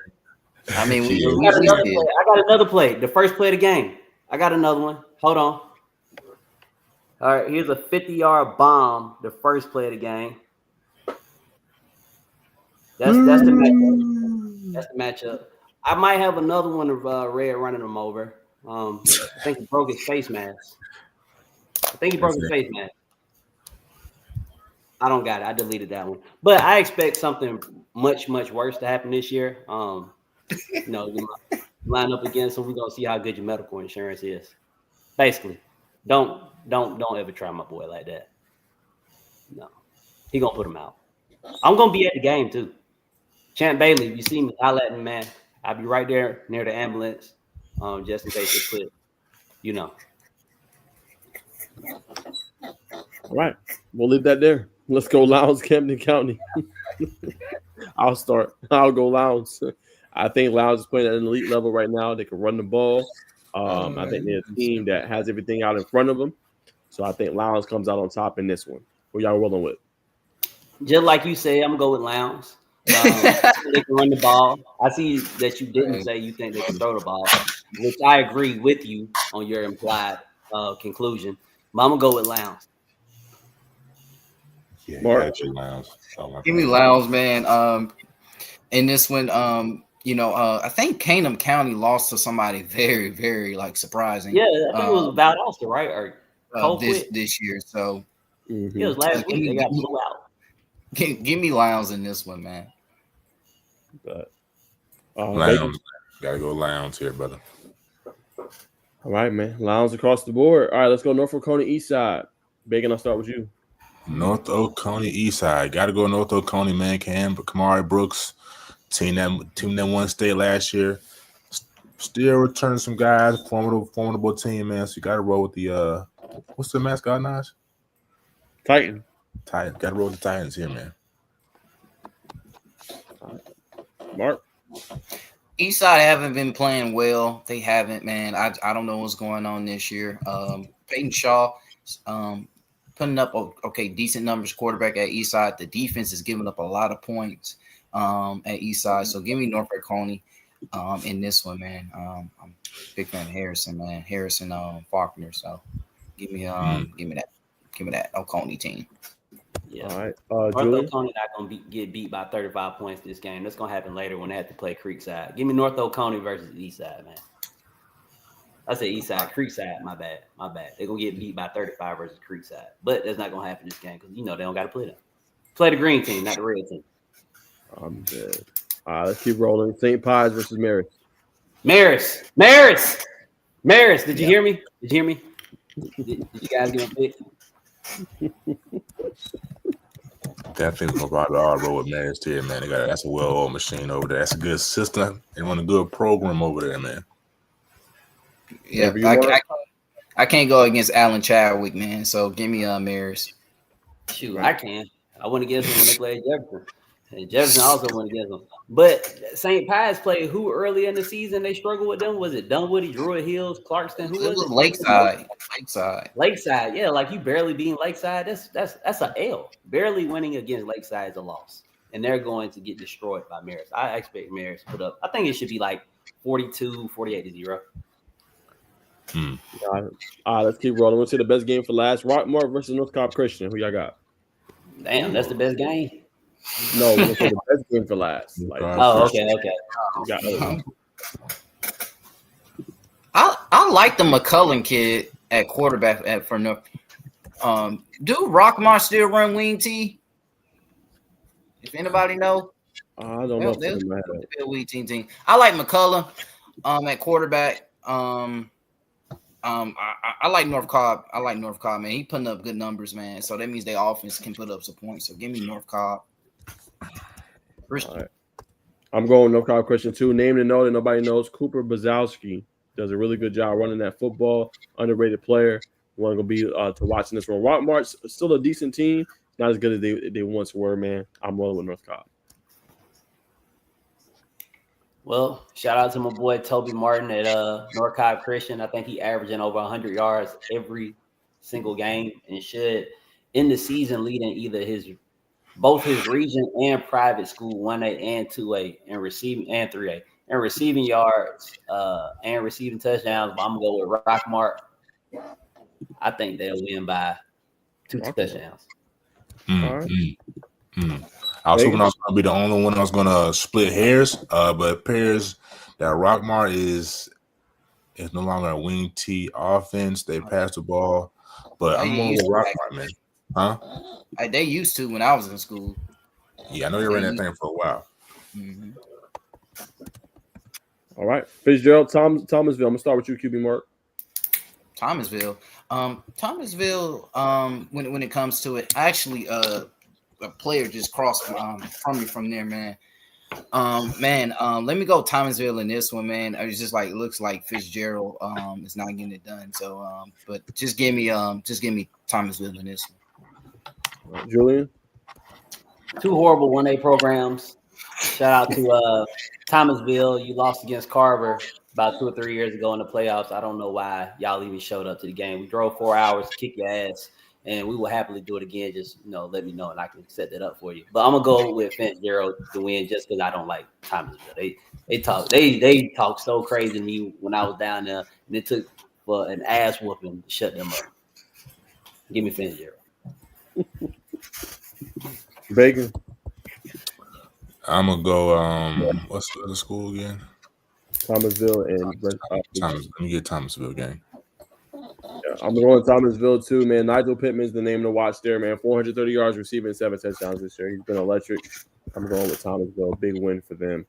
S6: I mean,
S1: Yeah.
S7: I got another play. The first play of the game. I got another one. Hold on. All right, here's a 50-yard bomb. The first play of the game. That's the matchup. That's the matchup. I might have another one of Red running him over. I think he broke his face mask. I don't got it. I deleted that one. But I expect something much, much worse to happen this year. You line up against him. We're gonna see how good your medical insurance is. Basically, don't ever try my boy like that. No, he gonna put him out. I'm gonna be at the game too. Champ Bailey, if you see me, holla at me, man. I'll be right there near the ambulance, just in case they put,
S3: All right, we'll leave that there. Let's go Lowndes, Camden County. I'll start. I'll go Lowndes. I think Lowndes is playing at an elite level right now. They can run the ball. I think they're a team that has everything out in front of them. So I think Lowndes comes out on top in this one. Who y'all rolling with?
S7: Just like you said, I'm gonna go with Lowndes. They can run the ball. I see that you didn't say you think they can throw the ball, which I agree with you on your implied conclusion. But I'm gonna go with Lowndes.
S1: Yeah,
S3: Mark?
S1: got you, Lowndes. Oh,
S6: Give me Lowndes, man. In this one, I think Canham County lost to somebody very, very surprising.
S7: Yeah, I think it was Valdosta, right? Or
S6: this year. So
S7: it was last week. They got blew out.
S6: Give me Lowndes in this one, man.
S3: But,
S1: Lowndes. Gotta go Lowndes here, brother.
S3: all right, man. Lowndes across the board. All right, let's go North Oconee East Side. Bacon, I'll start with you.
S1: North Oconee East Side. Gotta go North Oconee, man. Kamari Brooks, team that won state last year. Still returning some guys, formidable team, man. So you gotta roll with the what's the mascot, Naj?
S3: Titan.
S1: Titans. Gotta roll with the Titans here, man.
S3: Mark.
S6: Eastside haven't been playing well. They haven't, man. I don't know what's going on this year. Peyton Shaw, putting up decent numbers. Quarterback at Eastside. The defense is giving up a lot of points at Eastside. So give me North Oconee in this one, man. I'm a big fan of Harrison, man. Harrison Faulkner. So give me that Oconee team.
S7: Yeah.
S3: All right.
S7: North
S3: Julian.
S7: Oconee not gonna get beat by 35 points this game. That's gonna happen later when they have to play Creekside. Give me North Oconee versus Eastside, man. I said Eastside, Creekside. My bad. They're gonna get beat by 35 versus Creekside, but that's not gonna happen this game because they don't got to play them. Play the green team, not the red team.
S3: I'm dead. All right, let's keep rolling. St. Pius versus Marist.
S7: Marist. Did you hear me? Did you guys get a pick?
S1: Definitely gonna probably all roll with Marist here, man. That's a well-oiled machine over there. That's a good system. They run a good program over there, man.
S6: Yeah, I can't go against Alan Chadwick, man. So give me Marist.
S7: Shoot, I can. I went against them when they played Jefferson. And Jefferson also went against them. But St. Pius played who early in the season? They struggled with them. Was it Dunwoody, Druid Hills, Clarkston? Who was it? Lakeside. Yeah, like you barely beating Lakeside. That's an L. Barely winning against Lakeside is a loss. And they're going to get destroyed by Marist. I expect Marist to put up. I think it should be 42-48-0.
S3: All right, let's keep rolling. We'll see the best game for last. Rockmore versus North Cobb Christian. Who y'all got?
S7: Damn, that's the best game.
S3: No, we'll see the best game for last.
S7: Okay.
S6: I like the McCullen kid at quarterback for North. Do Rockmore still run wing T? If anybody know,
S3: I don't know.
S6: They'll be a weak team. I like McCullough at quarterback. I like North Cobb. Man. He putting up good numbers, man. So that means their offense can put up some points. So give me North Cobb.
S3: All right. I'm going North Cobb Christian too. Name and know that nobody knows. Cooper Bazowski does a really good job running that football. Underrated player. Want to be to watching this one. Rockmart's still a decent team. Not as good as they once were, man. I'm rolling with North Cobb.
S7: Well, shout out to my boy Toby Martin at North Cobb Christian. I think he averaging over 100 yards every single game and should end the season leading either both his region and private school 1A and 2A and receiving and 3A and receiving yards and receiving touchdowns. But I'm gonna go with Rockmart. I think they'll win by 2 touchdowns.
S1: I was hoping I was going to be the only one that was going to split hairs, but it appears that Rockmart is no longer a wing T offense. They pass the ball, but I'm going with Rockmart, man. Huh?
S6: They used to when I was in school.
S1: Yeah, I know you ran that thing for a while.
S6: Mm-hmm.
S3: All right, Fitzgerald, Thomasville. I'm gonna start with you, QB Mark.
S6: Thomasville. When it comes to it, actually, a player just crossed from me from there, man. Let me go Thomasville in this one, man. It's just like it looks like Fitzgerald is not getting it done. So, but just give me Thomasville in this one.
S3: Julian.
S7: 2 horrible 1A programs. Shout out to Thomasville. You lost against Carver about 2 or 3 years ago in the playoffs. I don't know why y'all even showed up to the game. We drove 4 hours to kick your ass, and we will happily do it again. Just let me know, and I can set that up for you. But I'm gonna go with Fitzgerald to win just because I don't like Thomasville. They talk so crazy to me when I was down there, and it took for an ass whooping to shut them up. Give me Fitzgerald.
S3: Bacon.
S1: I'm gonna go. What's the other school again?
S3: Thomasville and
S1: Let me get Thomasville gang.
S3: Yeah, I'm going Thomasville too, man. Nigel Pittman's the name to watch there, man. 430 yards receiving, 7 touchdowns this year. He's been electric. I'm going with Thomasville. Big win for them.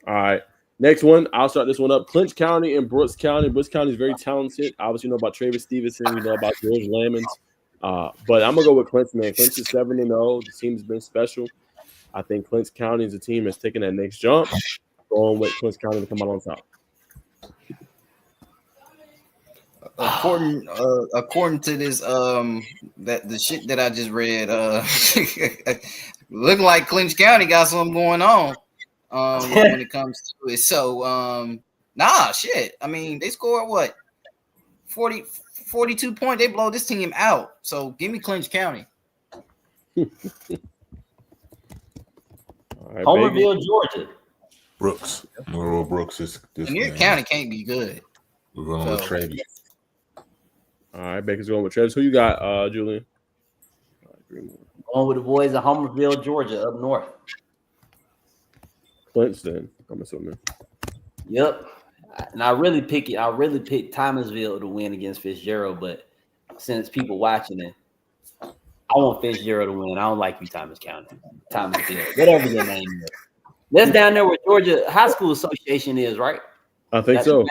S3: All right. Next one, I'll start this one up. Clinch County and Brooks County. Brooks County is very talented. Obviously, you know about Travis Stevenson. You know about George Lamons. But I'm going to go with Clinch, man. Clinch is 7-0. The team's been special. I think Clinch County is a team that's taking that next jump. Going with Clinch County to come out on top.
S6: According to this, that the shit that I just read, looking like Clinch County got something going on when it comes to it. So, shit. I mean, they scored what 42 points. They blow this team out. So give me Clinch County.
S3: All right,
S7: Homerville, Georgia.
S1: Brooks. Monroe Brooks is this.
S6: And your county can't be good.
S1: We're going with Travis.
S3: All right, Baker's going with Travis. Who you got, Julian?
S7: Going with the boys of Homerville, Georgia, up north.
S3: Clinton, I'm assuming.
S7: Yep. And I really picked Thomasville to win against Fitzgerald, but since people watching it, I want Fitzgerald to win. I don't like you, Thomasville, whatever your name is. That's down there where Georgia High School Association is, right?
S3: I think so.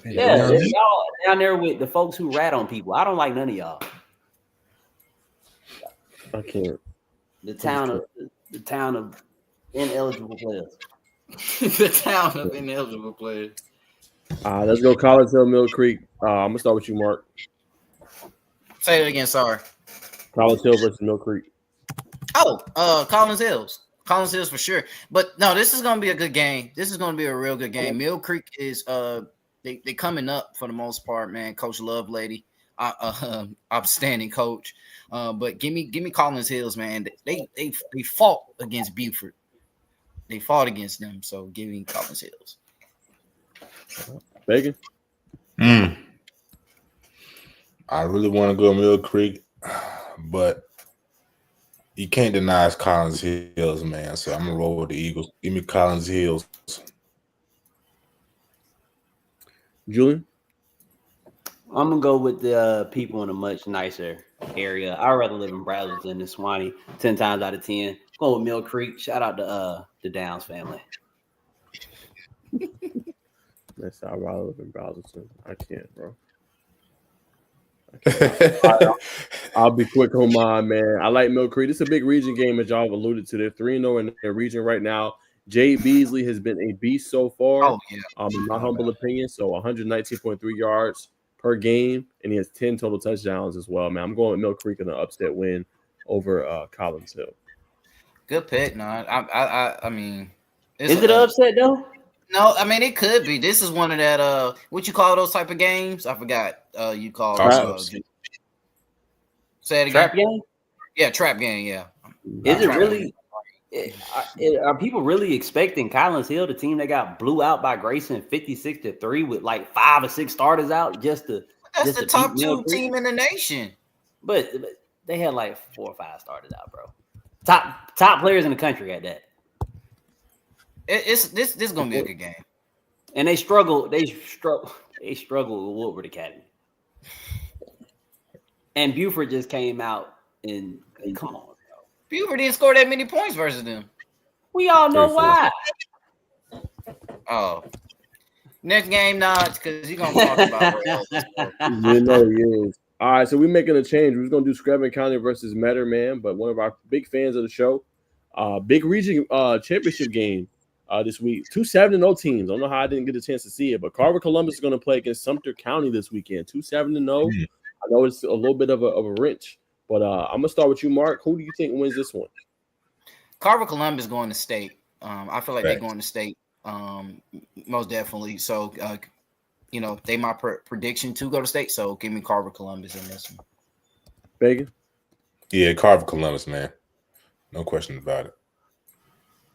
S7: Yeah, y'all down there with the folks who rat on people. I don't like none of y'all.
S3: I can't.
S7: The town of ineligible players.
S6: The town of ineligible players.
S3: Let's go College Hill, Mill Creek. I'm gonna start with you, Mark.
S6: Say it again. Sorry.
S3: College Hill versus Mill Creek.
S6: Collins Hills for sure. But no, this is gonna be a good game. This is gonna be a real good game. Mill Creek is they coming up for the most part, man. Coach Lovelady, outstanding coach. But give me Collins Hills, man. They fought against Buford. They fought against them, so give me Collins Hills.
S3: Bacon.
S1: I really want to go Mill Creek, but you can't deny it's Collins Hills, man. So I'm gonna roll with the Eagles. Give me Collins Hills.
S7: Julian? I'm gonna go with the people in a much nicer area. I'd rather live in Brazelton than Swanee 10 times out of 10. Go with Mill Creek. Shout out to the Downs family.
S3: That's how I live in Browserton. I can't, bro. I'll be quick on mine, man. I like Mill Creek. It's a big region game, as y'all have alluded to. They're 3-0 in their region right now. Jay Beasley has been a beast so far,
S6: Oh yeah.
S3: in my humble opinion. So 119.3 yards per game, and he has 10 total touchdowns as well, man. I'm going with Mill Creek in an upset win over Collins Hill.
S6: Good pick. No, I mean,
S7: Is it an upset though?
S6: No, I mean it could be. This is one of that what you call those type of games? I forgot. You call say it again.
S7: Trap game?
S6: Yeah, trap game. Yeah.
S7: Is it really? Are people really expecting Collins Hill, the team that got blew out by Grayson 56-3 with like 5 or 6 starters out just to?
S6: That's the top 2 team in the nation.
S7: But they had like 4 or 5 starters out, bro. Top players in the country at that.
S6: This is gonna be a good game.
S7: And they struggle with Woodward Academy. And Buford just came out and come on, bro.
S6: Buford didn't score that many points versus them.
S7: We all know why.
S6: Oh. Next game, because you're gonna talk about
S3: You know he is. All right, so we're making a change. We're going to do Scranton County versus Metter, man. But one of our big fans of the show, big region championship game this week. 2 7-0 teams. I don't know how I didn't get a chance to see it, but Carver Columbus is going to play against Sumter County this weekend. 2 7-0. I know it's a little bit of a wrench, but I'm going to start with you, Mark. Who do you think wins this one?
S6: Carver Columbus going to state. I feel like they're going to state most definitely. So, they my prediction to go to state. So give me Carver Columbus in this one.
S3: Bacon?
S1: Yeah, Carver Columbus, man. No question about it.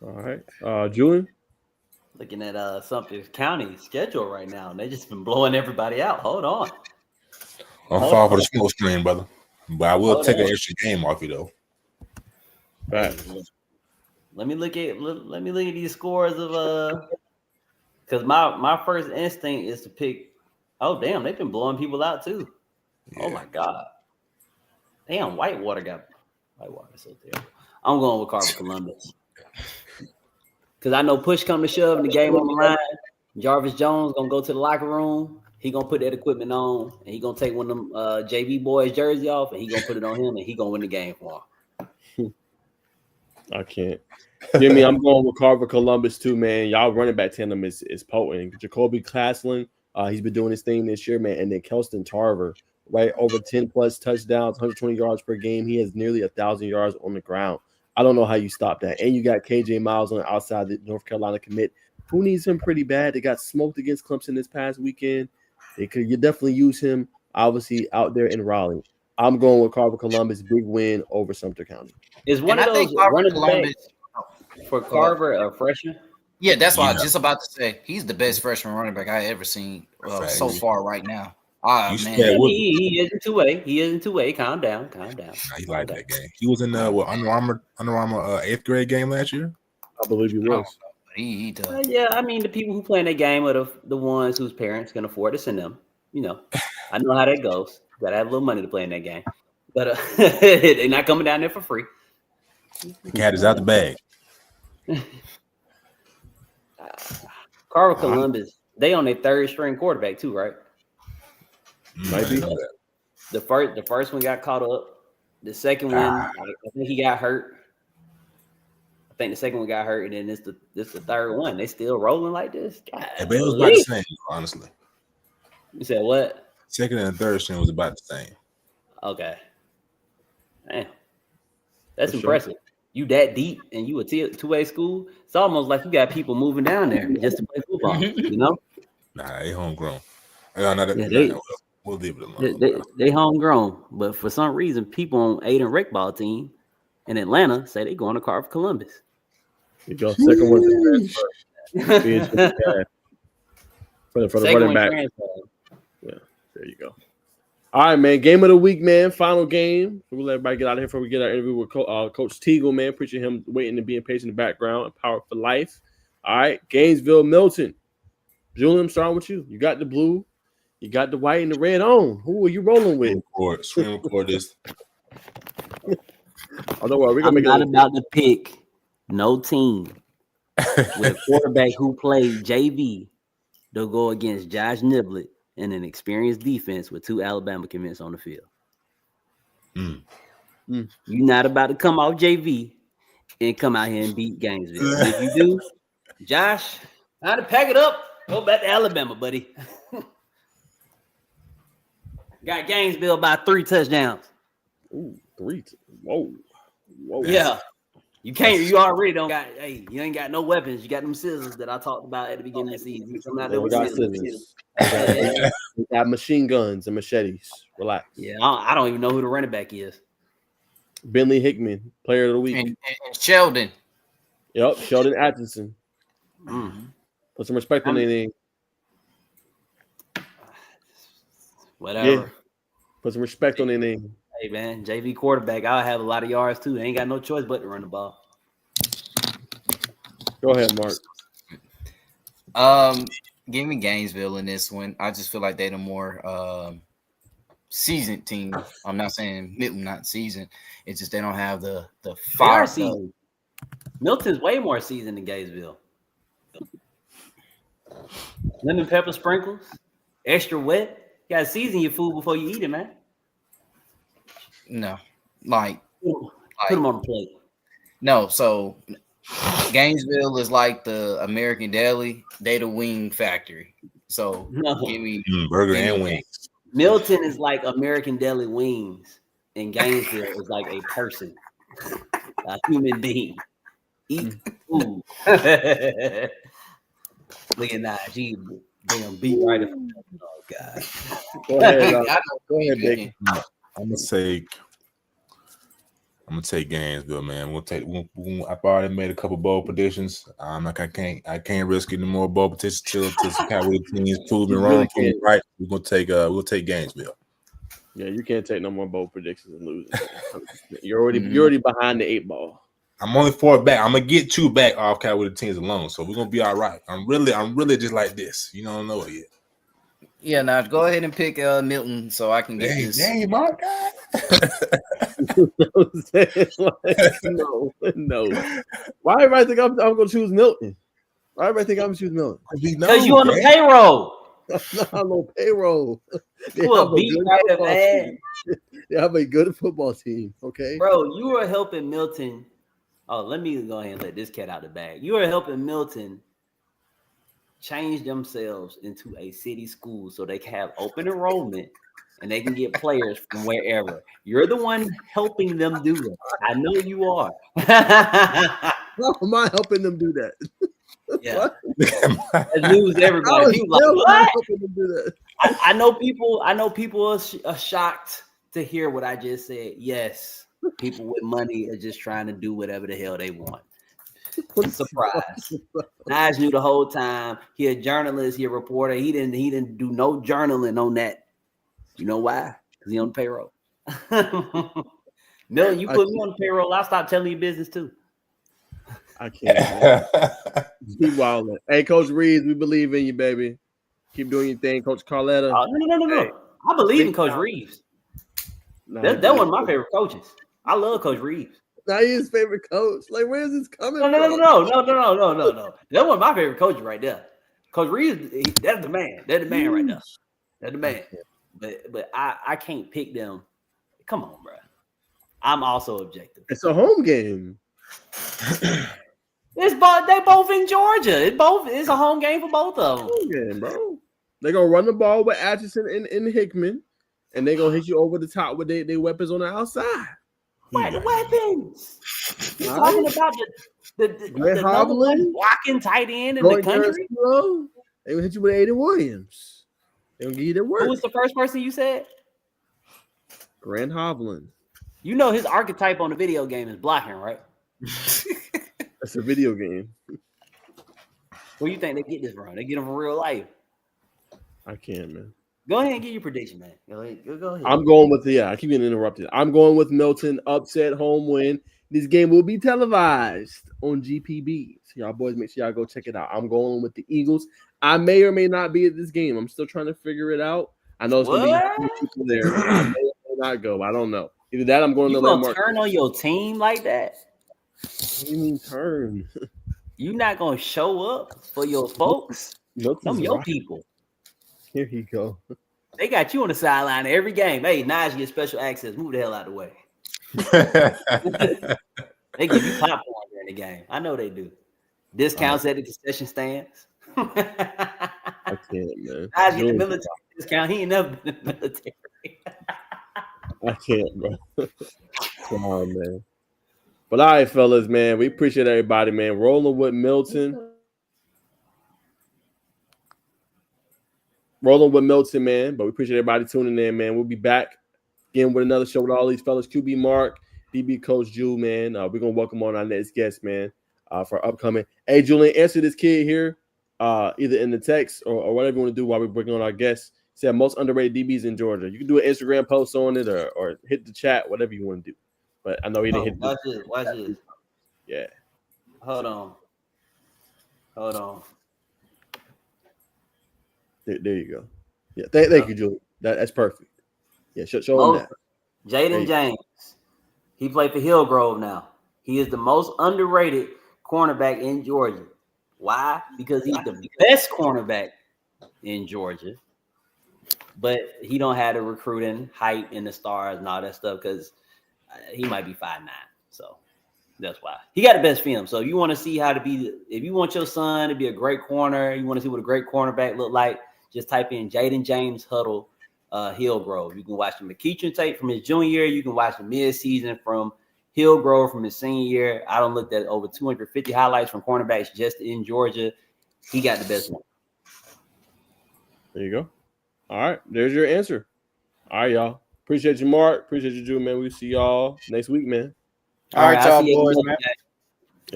S3: All right. Julian?
S7: Looking at Sumter County schedule right now, and they just been blowing everybody out. Hold on.
S1: I'm fall for the smoke screen, brother. But I will take an extra game off you though.
S3: Right.
S7: Let me look at these scores of because my first instinct is to pick. Oh damn, they've been blowing people out too. Yeah. Oh my god. Damn, Whitewater so terrible. I'm going with Carver Columbus. Because I know push come to shove in the game on the line. Jarvis Jones gonna go to the locker room. He gonna put that equipment on, and he gonna take one of them JV boys jersey off, and he gonna put it on him, and he gonna win the game for him.
S3: I can't. Jimmy, I'm going with Carver Columbus too, man. Y'all running back tandem is potent. Jacoby Claslin, he's been doing his thing this year, man. And then Kelston Tarver, right, over 10 plus touchdowns, 120 yards per game. He has nearly 1,000 yards on the ground. I don't know how you stop that. And you got KJ Miles on the outside, the North Carolina commit, who needs him pretty bad. They got smoked against Clemson this past weekend. You definitely use him, obviously, out there in Raleigh. I'm going with Carver Columbus, big win over Sumter County.
S7: Is one of those running backs for Carver a freshman?
S6: Yeah, that's what I was just about to say. He's the best freshman running back I ever seen so far right now. Man.
S7: He is in 2A. He is in 2A. Calm down.
S1: He liked that game. He was in the Under Armour 8th grade game last year.
S3: I believe he was.
S6: He does.
S7: Yeah, I mean the people who play in that game are the ones whose parents can afford to send them. I know how that goes. You gotta have a little money to play in that game, but they're not coming down there for free.
S1: The cat is out the bag.
S7: Carver Columbus, they on their 3rd string quarterback too, right?
S3: Might be.
S7: The first one got caught up. The second one, I think he got hurt. I think the second one got hurt, and then this the third one. They still rolling like this. God,
S1: but it was about the same, honestly.
S7: You said what?
S1: Second and third string was about the same.
S7: Okay. Man, that's impressive. You that deep, and you a 2A school. It's almost like you got people moving down there just to play football.
S1: Nah, they homegrown. We'll leave it alone.
S7: They homegrown, but for some reason, people on Aiden Rec ball team in Atlanta say they going to Carver Columbus.
S3: You go second one for the running back. Yeah, there you go. All right, man. Game of the week, man. Final game. We'll let everybody get out of here before we get our interview with Coach Teagle, man. Appreciate him waiting and being patient in the background. Power for life. All right, Gainesville, Milton. Julian, I'm starting with you. You got the blue. You got the white and the red on. Who are you rolling with?
S1: Screen record this.
S7: I'm not about to pick no team. with a quarterback who played JV. They'll go against Josh Niblett and an experienced defense with 2 Alabama commits on the field. You're not about to come off JV and come out here and beat Gainesville. And if you do, Josh, I had to pack it up. Go back to Alabama, buddy. Got Gainesville by 3 touchdowns.
S3: Ooh, 3. Whoa.
S7: Yeah. You can't. You already don't got. Hey, you ain't got no weapons. You got them scissors that I talked about at the beginning of the season. You come out there
S3: We
S7: with
S3: got
S7: scissors.
S3: scissors. We got machine guns and machetes. Relax.
S7: Yeah, I don't even know who the running back is.
S3: Bentley Hickman, player of the week.
S6: And Sheldon.
S3: Yep, Sheldon Atkinson. Put some respect on their name.
S7: Whatever.
S3: Yeah. Put some respect on their name.
S7: Hey man, JV quarterback. I'll have a lot of yards too. They ain't got no choice but to run the ball.
S3: Go ahead, Mark.
S6: Give me Gainesville in this one. I just feel like they're the more seasoned team. I'm not saying Milton not seasoned. It's just they don't have the fire season.
S7: Milton's way more seasoned than Gainesville. Lemon pepper sprinkles, extra wet. You gotta season your food before you eat it, man.
S6: No, like
S7: put them on the plate.
S6: No, so Gainesville is like the American Deli. They the wing factory. So give me
S1: burger and wings.
S7: Milton is like American Deli wings, and Gainesville is like a person, a human being. Eat food. Look at that. She damn beat right up. Oh God.
S3: Go ahead, Dick.
S1: I'm gonna take Gainesville, man. I've already made a couple bold predictions. I can't risk any more bold predictions till some Cowboy teams prove me wrong, prove me right. We'll take Gainesville.
S3: Yeah, you can't take no more bold predictions and lose. You're already behind the 8 ball.
S1: I'm only 4 back. I'm gonna get 2 back off Cowboy teams alone, so we're gonna be all right. I'm really just like this. You don't know it yet.
S6: Yeah, now go ahead and pick Milton so I can get this.
S1: Dang, my God.
S3: No. Why everybody think I'm gonna choose Milton? Why everybody think I'm gonna choose Milton?
S7: Because you on the payroll.
S3: I'm not on payroll. They have a good football team. Okay,
S7: bro, you are helping Milton. Oh, let me go ahead and let this cat out the bag. You are helping Milton change themselves into a city school so they can have open enrollment and they can get players from wherever. You're the one helping them do it. I know you are.
S3: How am I helping them do that?
S7: Yeah, lose everybody. People like, what? I know people. Are shocked to hear what I just said. Yes, people with money are just trying to do whatever the hell they want. Surprise! Nige knew the whole time. He a journalist. He a reporter. He didn't do no journaling on that. You know why? Because he on the payroll. Milton, you put me on the payroll, I'll stop telling you business too.
S3: I can't. Keep wilding. Hey, Coach Reeves, we believe in you, baby. Keep doing your thing, Coach Carletta.
S7: No. Hey, I believe in Coach Reeves. That one of my favorite coaches. I love Coach Reeves.
S3: Now he's his favorite coach. Like, where is this coming from?
S7: No. That one of my favorite coaches right there. Coach Reeves, that's the man. That's the man right there. That's the man. But I can't pick them. Come on, bro. I'm also objective.
S3: It's a home game.
S7: They both in Georgia. It's a home game for both of them.
S3: Home game, bro. They're gonna run the ball with Atchison and Hickman, and they're gonna hit you over the top with their weapons on the outside.
S7: What weapons? You're talking about the number one blocking tight end in the country?
S3: They will hit you with Aiden Williams. They'll give you their work.
S7: Who was the first person you said?
S3: Grant Hovland.
S7: You know his archetype on the video game is blocking, right?
S3: That's a video game.
S7: Where you think they get this from? They get them from real life.
S3: I can't, man.
S7: Go ahead and get your prediction, man. Go ahead.
S3: I'm going with I keep getting interrupted. I'm going with Milton, upset, home win. This game will be televised on GPB. So y'all boys, make sure y'all go check it out. I'm going with the Eagles. I may or may not be at this game. I'm still trying to figure it out. I know it's going to be people there. I may or may not go. I don't know. Either that, I'm going to
S7: let Mark turn on your team like that.
S3: What do you mean turn?
S7: You not gonna show up for your folks?
S3: Milton's
S7: Some your
S3: right.
S7: people.
S3: Here you go.
S7: They got you on the sideline every game. Hey, Najee get special access. Move the hell out of the way. They give you popcorn during the game. I know they do. Discounts at the concession stands.
S3: I can't, man.
S7: Najee get the military discount. He ain't never been in the military.
S3: I can't, bro. Come on, man. But all right, fellas, man. We appreciate everybody, man. Rolling with Milton. Man. But we appreciate everybody tuning in, man. We'll be back again with another show with all these fellas. QB Mark, DB Coach Jew, man. We're gonna welcome on our next guest, man, for upcoming. Hey, Julian, answer this kid here, either in the text or whatever you want to do while we're bringing on our guests. Said most underrated DBs in Georgia. You can do an Instagram post on it or hit the chat, whatever you want to do. But I know he didn't hit.
S7: Watch this.
S3: Yeah.
S7: Hold on.
S3: There you go. Yeah, thank you, Julian. That's perfect. Yeah, show him that.
S7: Jaden James. He played for Hillgrove now. He is the most underrated cornerback in Georgia. Why? Because he's the best cornerback in Georgia. But he don't have the recruiting hype and the stars and all that stuff because he might be 5'9". So that's why. He got the best film. So if you want to see how to be, if you want your son to be a great corner, you want to see what a great cornerback look like, just type in Jaden James Huddle Hillgrove. You can watch the McEachern tape from his junior year. You can watch the mid-season from Hillgrove from his senior year. I don't look at over 250 highlights from cornerbacks just in Georgia. He got the best one.
S3: There you go. All right. There's your answer. All right, y'all. Appreciate you, Mark. Appreciate you, Drew, man. We'll see y'all next week, man.
S8: All right,
S7: I'll
S8: y'all
S7: see you
S8: boys,
S7: next
S8: man.
S7: game.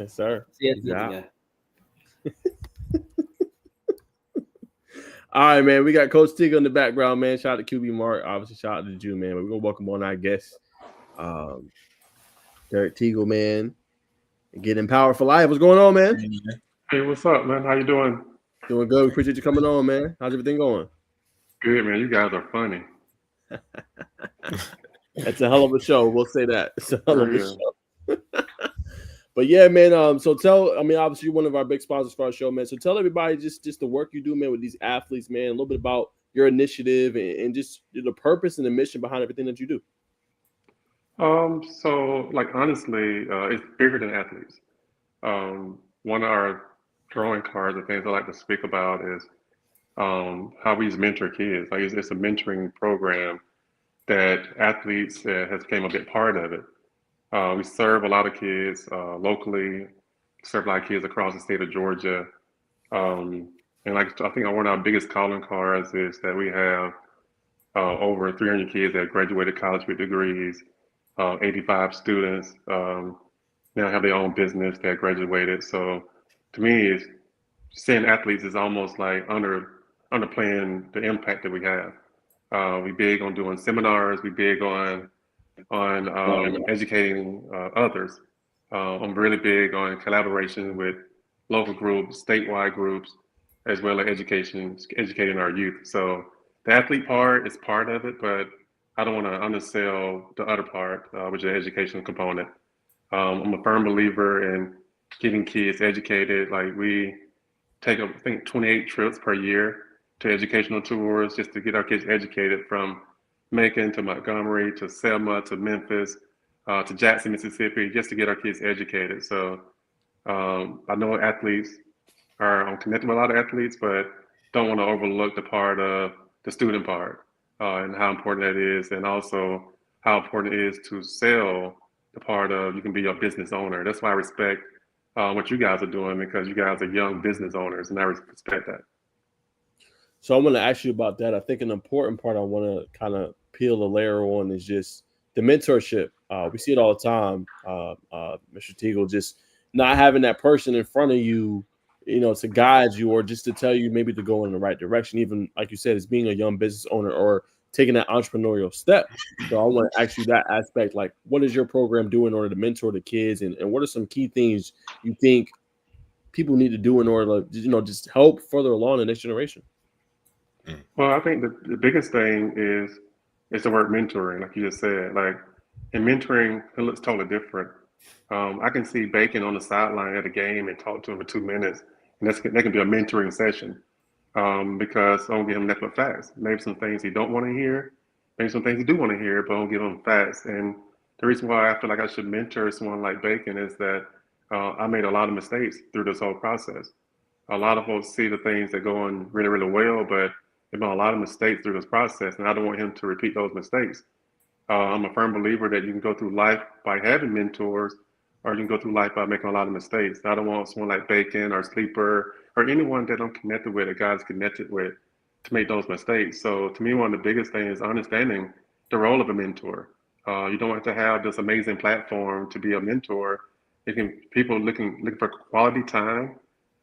S3: Yes, sir.
S7: See you at the
S3: Yeah.
S7: game.
S3: All right, man. We got Coach Tigger in the background, man. Shout out to QB Mark. Obviously, shout out to Jew, man. But we're gonna welcome on our guest, Derek Teagle, man. And get empowered for life. What's going on, man?
S9: Hey, what's up, man? How you doing?
S3: Doing good. We appreciate you coming on, man. How's everything going?
S9: Good, man. You guys are funny.
S3: That's a hell of a show. We'll say that. It's a hell of a
S9: Yeah.
S3: show. But yeah, man. So obviously you're one of our big sponsors for our show, man. So tell everybody just the work you do, man, with these athletes, man. A little bit about your initiative and just the purpose and the mission behind everything that you do.
S9: So like honestly, it's bigger than athletes. One of our drawing cards, the things I like to speak about is how we mentor kids. Like it's a mentoring program that athletes has become a big part of it. We serve a lot of kids locally, serve a lot of kids across the state of Georgia. And like I think one of our biggest calling cards is that we have over 300 kids that graduated college with degrees, 85 students now have their own business that graduated. So to me, it's saying athletes is almost like underplaying the impact that we have. We big on doing seminars. We big on educating others. I'm really big on collaboration with local groups, statewide groups, as well as educating our youth. So the athlete part is part of it, but I don't want to undersell the other part, which is the educational component. I'm a firm believer in getting kids educated. Like we take, I think, 28 trips per year to educational tours just to get our kids educated from Macon to Montgomery to Selma to Memphis to Jackson, Mississippi, just to get our kids educated. So I know athletes I'm connected with a lot of athletes, but don't want to overlook the part of the student part and how important that is, and also how important it is to sell the part of you can be a business owner. That's why I respect what you guys are doing, because you guys are young business owners, and I respect that.
S3: So I want to ask you about that. I think an important part I want to kind of peel the layer on is just the mentorship. We see it all the time, Mr. Teagle, just not having that person in front of you, to guide you or just to tell you maybe to go in the right direction. Even like you said, as being a young business owner or taking that entrepreneurial step. So I want to ask you that aspect, like what does your program do in order to mentor the kids, and what are some key things you think people need to do in order to, just help further along the next generation?
S9: Well, I think the biggest thing is the word mentoring, like you just said. Like in mentoring, it looks totally different. I can see Bacon on the sideline at a game and talk to him for 2 minutes, and that can be a mentoring session because I don't give him nothing but facts. Maybe some things he don't want to hear, maybe some things he do want to hear, but I don't give him facts. And the reason why I feel like I should mentor someone like Bacon is that I made a lot of mistakes through this whole process. A lot of folks see the things that go on really, really well, but there've been a lot of mistakes through this process, and I don't want him to repeat those mistakes. I'm a firm believer that you can go through life by having mentors, or you can go through life by making a lot of mistakes. I don't want someone like Bacon or Sleeper or anyone that I'm connected with, that God's connected with, to make those mistakes. So to me, one of the biggest things is understanding the role of a mentor. You don't have to have this amazing platform to be a mentor. It can people looking for quality time,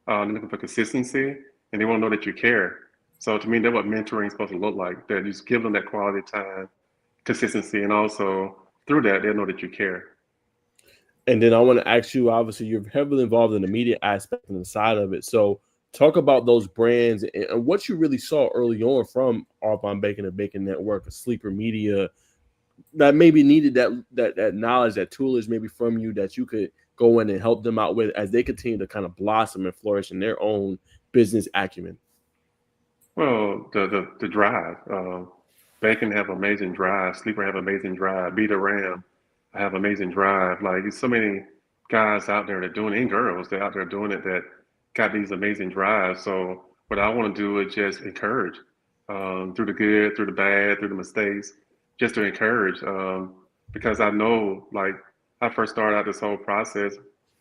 S9: looking for consistency, and they want to know that you care. So to me, that's what mentoring is supposed to look like. That you just give them that quality time, consistency, and also through that they'll know that you care.
S3: And then I want to ask you, obviously, you're heavily involved in the media aspect and the side of it. So talk about those brands and what you really saw early on from Arvon Bacon and Bacon Network, Sleeper Media, that maybe needed that knowledge, that toolage maybe from you that you could go in and help them out with as they continue to kind of blossom and flourish in their own business acumen.
S9: Well, the drive. Bacon have amazing drive. Sleeper have amazing drive. Be the Ram have amazing drive. Like there's so many guys out there that doing it, and girls that out there doing it that got these amazing drives. So what I want to do is just encourage through the good, through the bad, through the mistakes, just to encourage. Because I know, like I first started out this whole process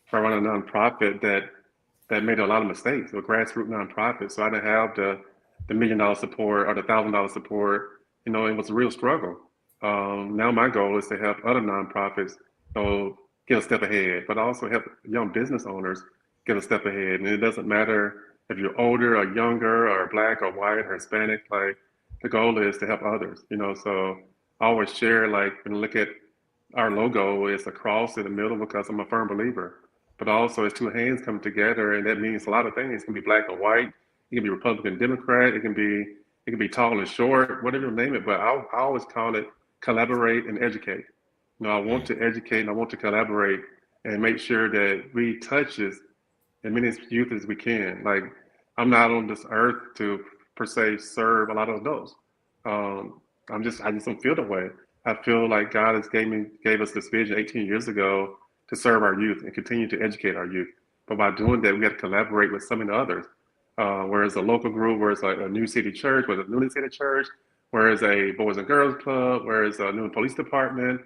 S9: for running a nonprofit that made a lot of mistakes. A grassroots nonprofit, so I didn't have the $1 million support or the $1,000 support. You know, it was a real struggle. Now my goal is to help other nonprofits, get a step ahead, but also help young business owners get a step ahead. And it doesn't matter if you're older or younger or black or white or Hispanic. Like the goal is to help others. You know, so I always share, like when I look at our logo, it's a cross in the middle because I'm a firm believer. But also it's two hands come together, and that means a lot of things. It can be black and white. It can be Republican, Democrat. It can be tall and short, whatever you name it. But I always call it collaborate and educate. You know, I want to educate and I want to collaborate and make sure that we touch as many youth as we can. Like I'm not on this earth to per se serve a lot of adults. I just don't feel that way. I feel like God gave us this vision 18 years ago to serve our youth and continue to educate our youth. But by doing that, we have to collaborate with some of the others. Whereas a local group, whereas like a new city church, whereas a newly city church, whereas a boys and girls club, whereas a new police department,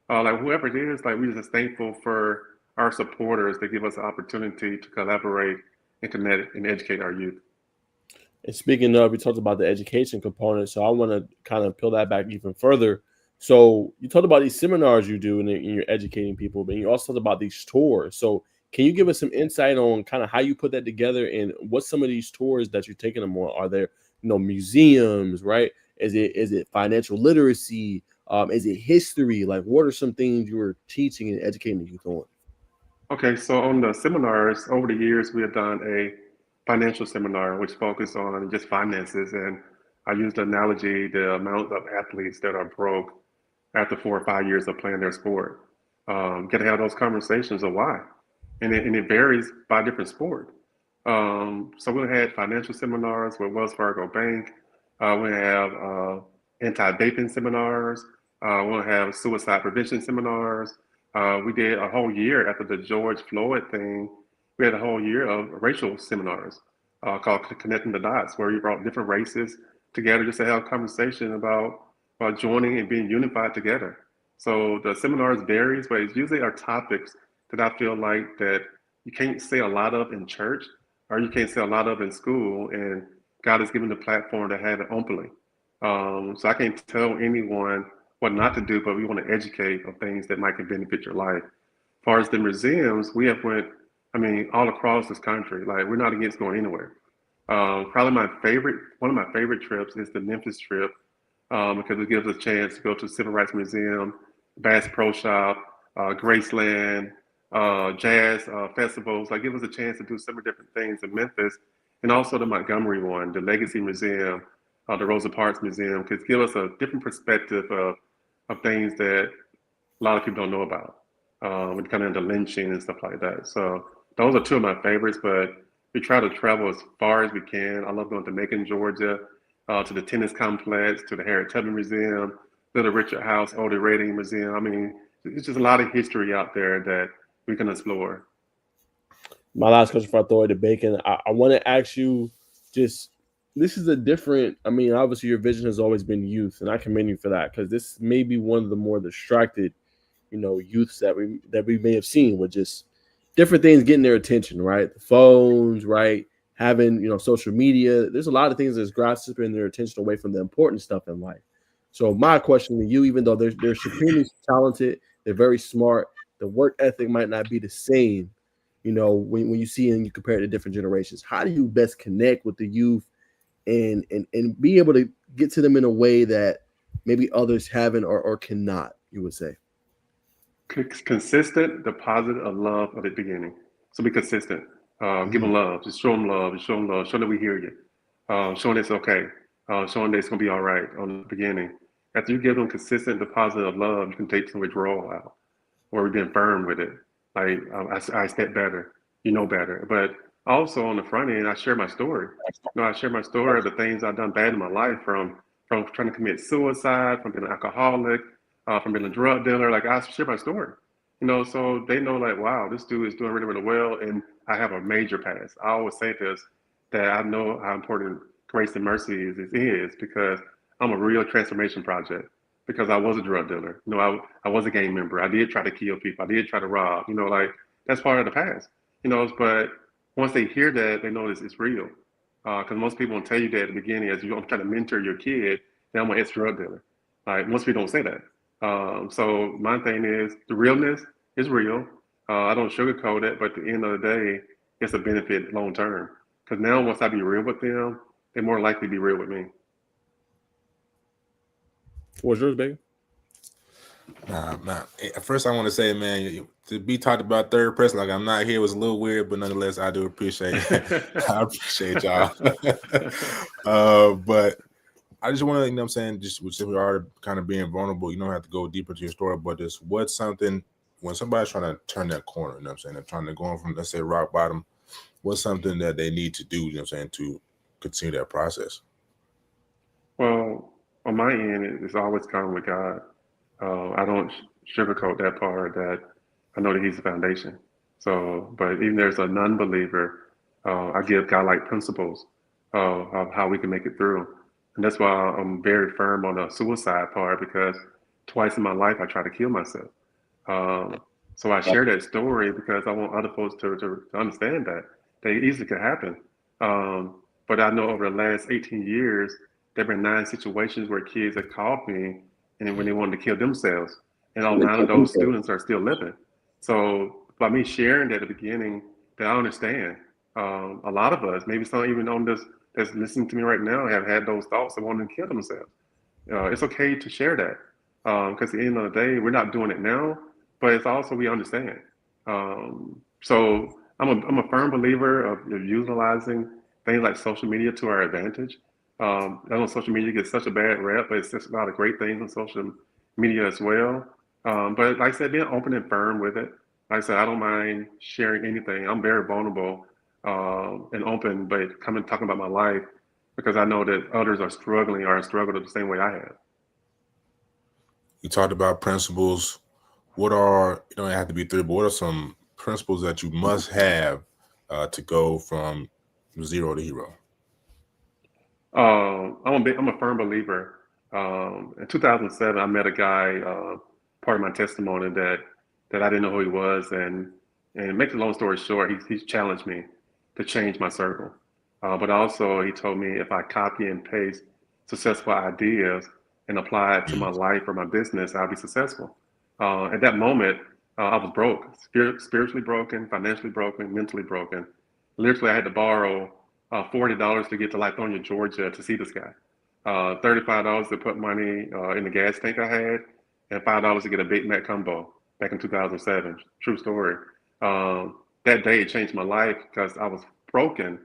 S9: like whoever it is, like we're just thankful for our supporters that give us the opportunity to collaborate and connect and educate our youth.
S3: And speaking of, we talked about the education component, so I want to kind of peel that back even further. So you talked about these seminars you do and you're educating people, but you also talked about these tours. So can you give us some insight on kind of how you put that together and what some of these tours that you're taking them on? Are there, museums, right? Is it financial literacy? Is it history? Like, what are some things you were teaching and educating the youth on?
S9: Okay, so on the seminars, over the years, we have done a financial seminar which focused on just finances. And I used the analogy, the amount of athletes that are broke after 4 or 5 years of playing their sport. Get to have those conversations of why. And it varies by different sport. So we had financial seminars with Wells Fargo Bank. We have anti-vaping seminars. We'll have suicide prevention seminars. We did a whole year after the George Floyd thing. We had a whole year of racial seminars called Connecting the Dots, where we brought different races together just to have a conversation about joining and being unified together. So the seminars varies, but it's usually our topics that I feel like that you can't say a lot of in church or you can't say a lot of in school, and God has given the platform to have it openly. So I can't tell anyone what not to do, but we want to educate on things that might can benefit your life. As far as the museums, we have went, all across this country. Like we're not against going anywhere. Probably one of my favorite trips is the Memphis trip because it gives us a chance to go to the Civil Rights Museum, Bass Pro Shop, Graceland, jazz festivals. Like give us a chance to do some different things in Memphis, and also the Montgomery one, the Legacy Museum, the Rosa Parks Museum, because give us a different perspective of things that a lot of people don't know about. when it comes into lynching and stuff like that. So those are two of my favorites, but we try to travel as far as we can. I love going to Macon, Georgia, to the tennis complex, to the Harriet Tubman Museum, Little Richard House, Oldie Reading Museum. I mean, it's just a lot of history out there that we can explore.
S3: My last question before I throw it to Bacon, I want to ask you just this is a different. I mean, obviously your vision has always been youth, and I commend you for that because this may be one of the more distracted, youths that we may have seen with just different things getting their attention, right? The phones, right? Having social media. There's a lot of things that's grasping their attention away from the important stuff in life. So my question to you, even though they're supremely talented, they're very smart, the work ethic might not be the same. When you see and you compare it to different generations, how do you best connect with the youth and be able to get to them in a way that maybe others haven't or cannot, you would say?
S9: Consistent deposit of love at the beginning. So be consistent. Give them love. Just show them love. Just show them love. Show that we hear you. Showing it's okay. Showing that it's going to be all right on the beginning. After you give them consistent deposit of love, you can take some withdrawal out or be firm with it. Like, I step better. You know better. But also on the front end, I share my story. I share my story of the things I've done bad in my life from trying to commit suicide, from being an alcoholic, from being a drug dealer. Like, I share my story, so they know, like, wow, this dude is doing really, really well, and I have a major past. I always say this, that I know how important grace and mercy is because I'm a real transformation project because I was a drug dealer. I was a gang member. I did try to kill people. I did try to rob, like that's part of the past, but once they hear that, they know it's real. Because most people won't tell you that at the beginning as you're trying to mentor your kid, that I'm an ex-drug dealer. Like, most people don't say that. So my thing is the realness is real. I don't sugarcoat it, but at the end of the day, it's a benefit long term. Because now once I be real with them, they're more likely to be real with me.
S3: What's yours, baby?
S1: Nah. At first, I want to say, man, to be talked about third person like I'm not here was a little weird, but nonetheless, I do appreciate it. I appreciate y'all. But I just want to, what I'm saying, just since we are kind of being vulnerable, you don't have to go deeper to your story, but just what's something when somebody's trying to turn that corner, you know what I'm saying, they're trying to go on from, let's say, rock bottom, what's something that they need to do, you know what I'm saying, to continue that process?
S9: Well, on my end, it's always come with God. I don't sugarcoat that part that I know that He's the foundation. So, but even there's a non-believer, I give God-like principles of how we can make it through. And that's why I'm very firm on the suicide part because twice in my life I tried to kill myself. So I share that story because I want other folks to understand that it easily could happen. But I know over the last 18 years, there have been 9 situations where kids have called me and when they wanted to kill themselves. And all 9 of those students are still living. So by me sharing that at the beginning, that I understand. A lot of us, maybe some even on this that's listening to me right now, have had those thoughts of wanting to kill themselves. It's okay to share that because at the end of the day, we're not doing it now, but it's also we understand. So I'm a firm believer of utilizing things like social media to our advantage. I know social media gets such a bad rep, but it's just a lot of great things on social media as well. But like I said, being open and firm with it. Like I said, I don't mind sharing anything. I'm very vulnerable and open, but talking about my life because I know that others are struggling or struggled the same way I have.
S1: You talked about principles. What are, you don't have to be 3, but what are some principles that you must have to go from zero to hero?
S9: I'm a firm believer. In 2007, I met a guy, part of my testimony that I didn't know who he was, and make the long story short, he challenged me to change my circle. But also, he told me if I copy and paste successful ideas and apply it to my life or my business, I'll be successful. At that moment, I was broke, spiritually broken, financially broken, mentally broken. Literally, I had to borrow $40 to get to Lithonia, Georgia to see this guy. $35 to put money in the gas tank I had, and $5 to get a Big Mac combo back in 2007. True story. That day it changed my life because I was broken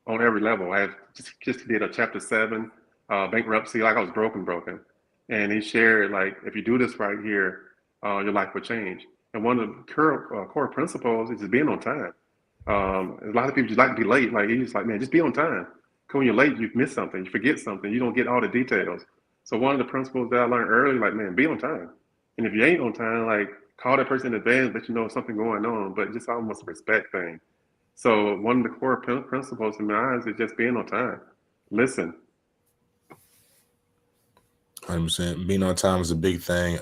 S9: on every level. I had just did a chapter 7 bankruptcy, like I was broken. And he shared, like, if you do this right here, your life will change. And one of the core principles is just being on time. A lot of people just like to be late. Like he's like, man, just be on time. Because when you're late, you miss something, you forget something, you don't get all the details. So one of the principles that I learned early, like, man, be on time. And if you ain't on time, like call that person in advance, let you know something going on. But just almost a respect thing. So one of the core principles in my eyes is just being on time. Listen.
S1: 100%. Being on time is a big thing.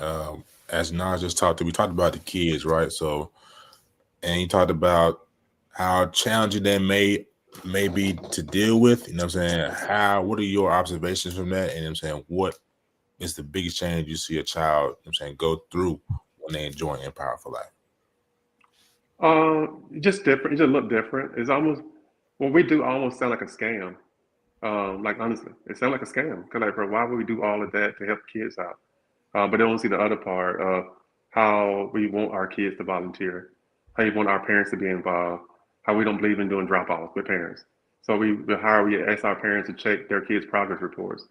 S1: As Nas just we talked about the kids, right? So, and he talked about how challenging that may be to deal with. You know what I'm saying? What are your observations from that? And you know what I'm saying, what is the biggest change you see a child, you know what I'm saying, go through when they enjoy Empower for Life?
S9: Just different. It just look different. It's almost what we do almost sound like a scam. Like honestly, it sounds like a scam. Cause like, bro, why would we do all of that to help kids out? But they don't see the other part of how we want our kids to volunteer, how we want our parents to be involved, how we don't believe in doing drop-offs with parents. So we ask our parents to check their kids' progress reports,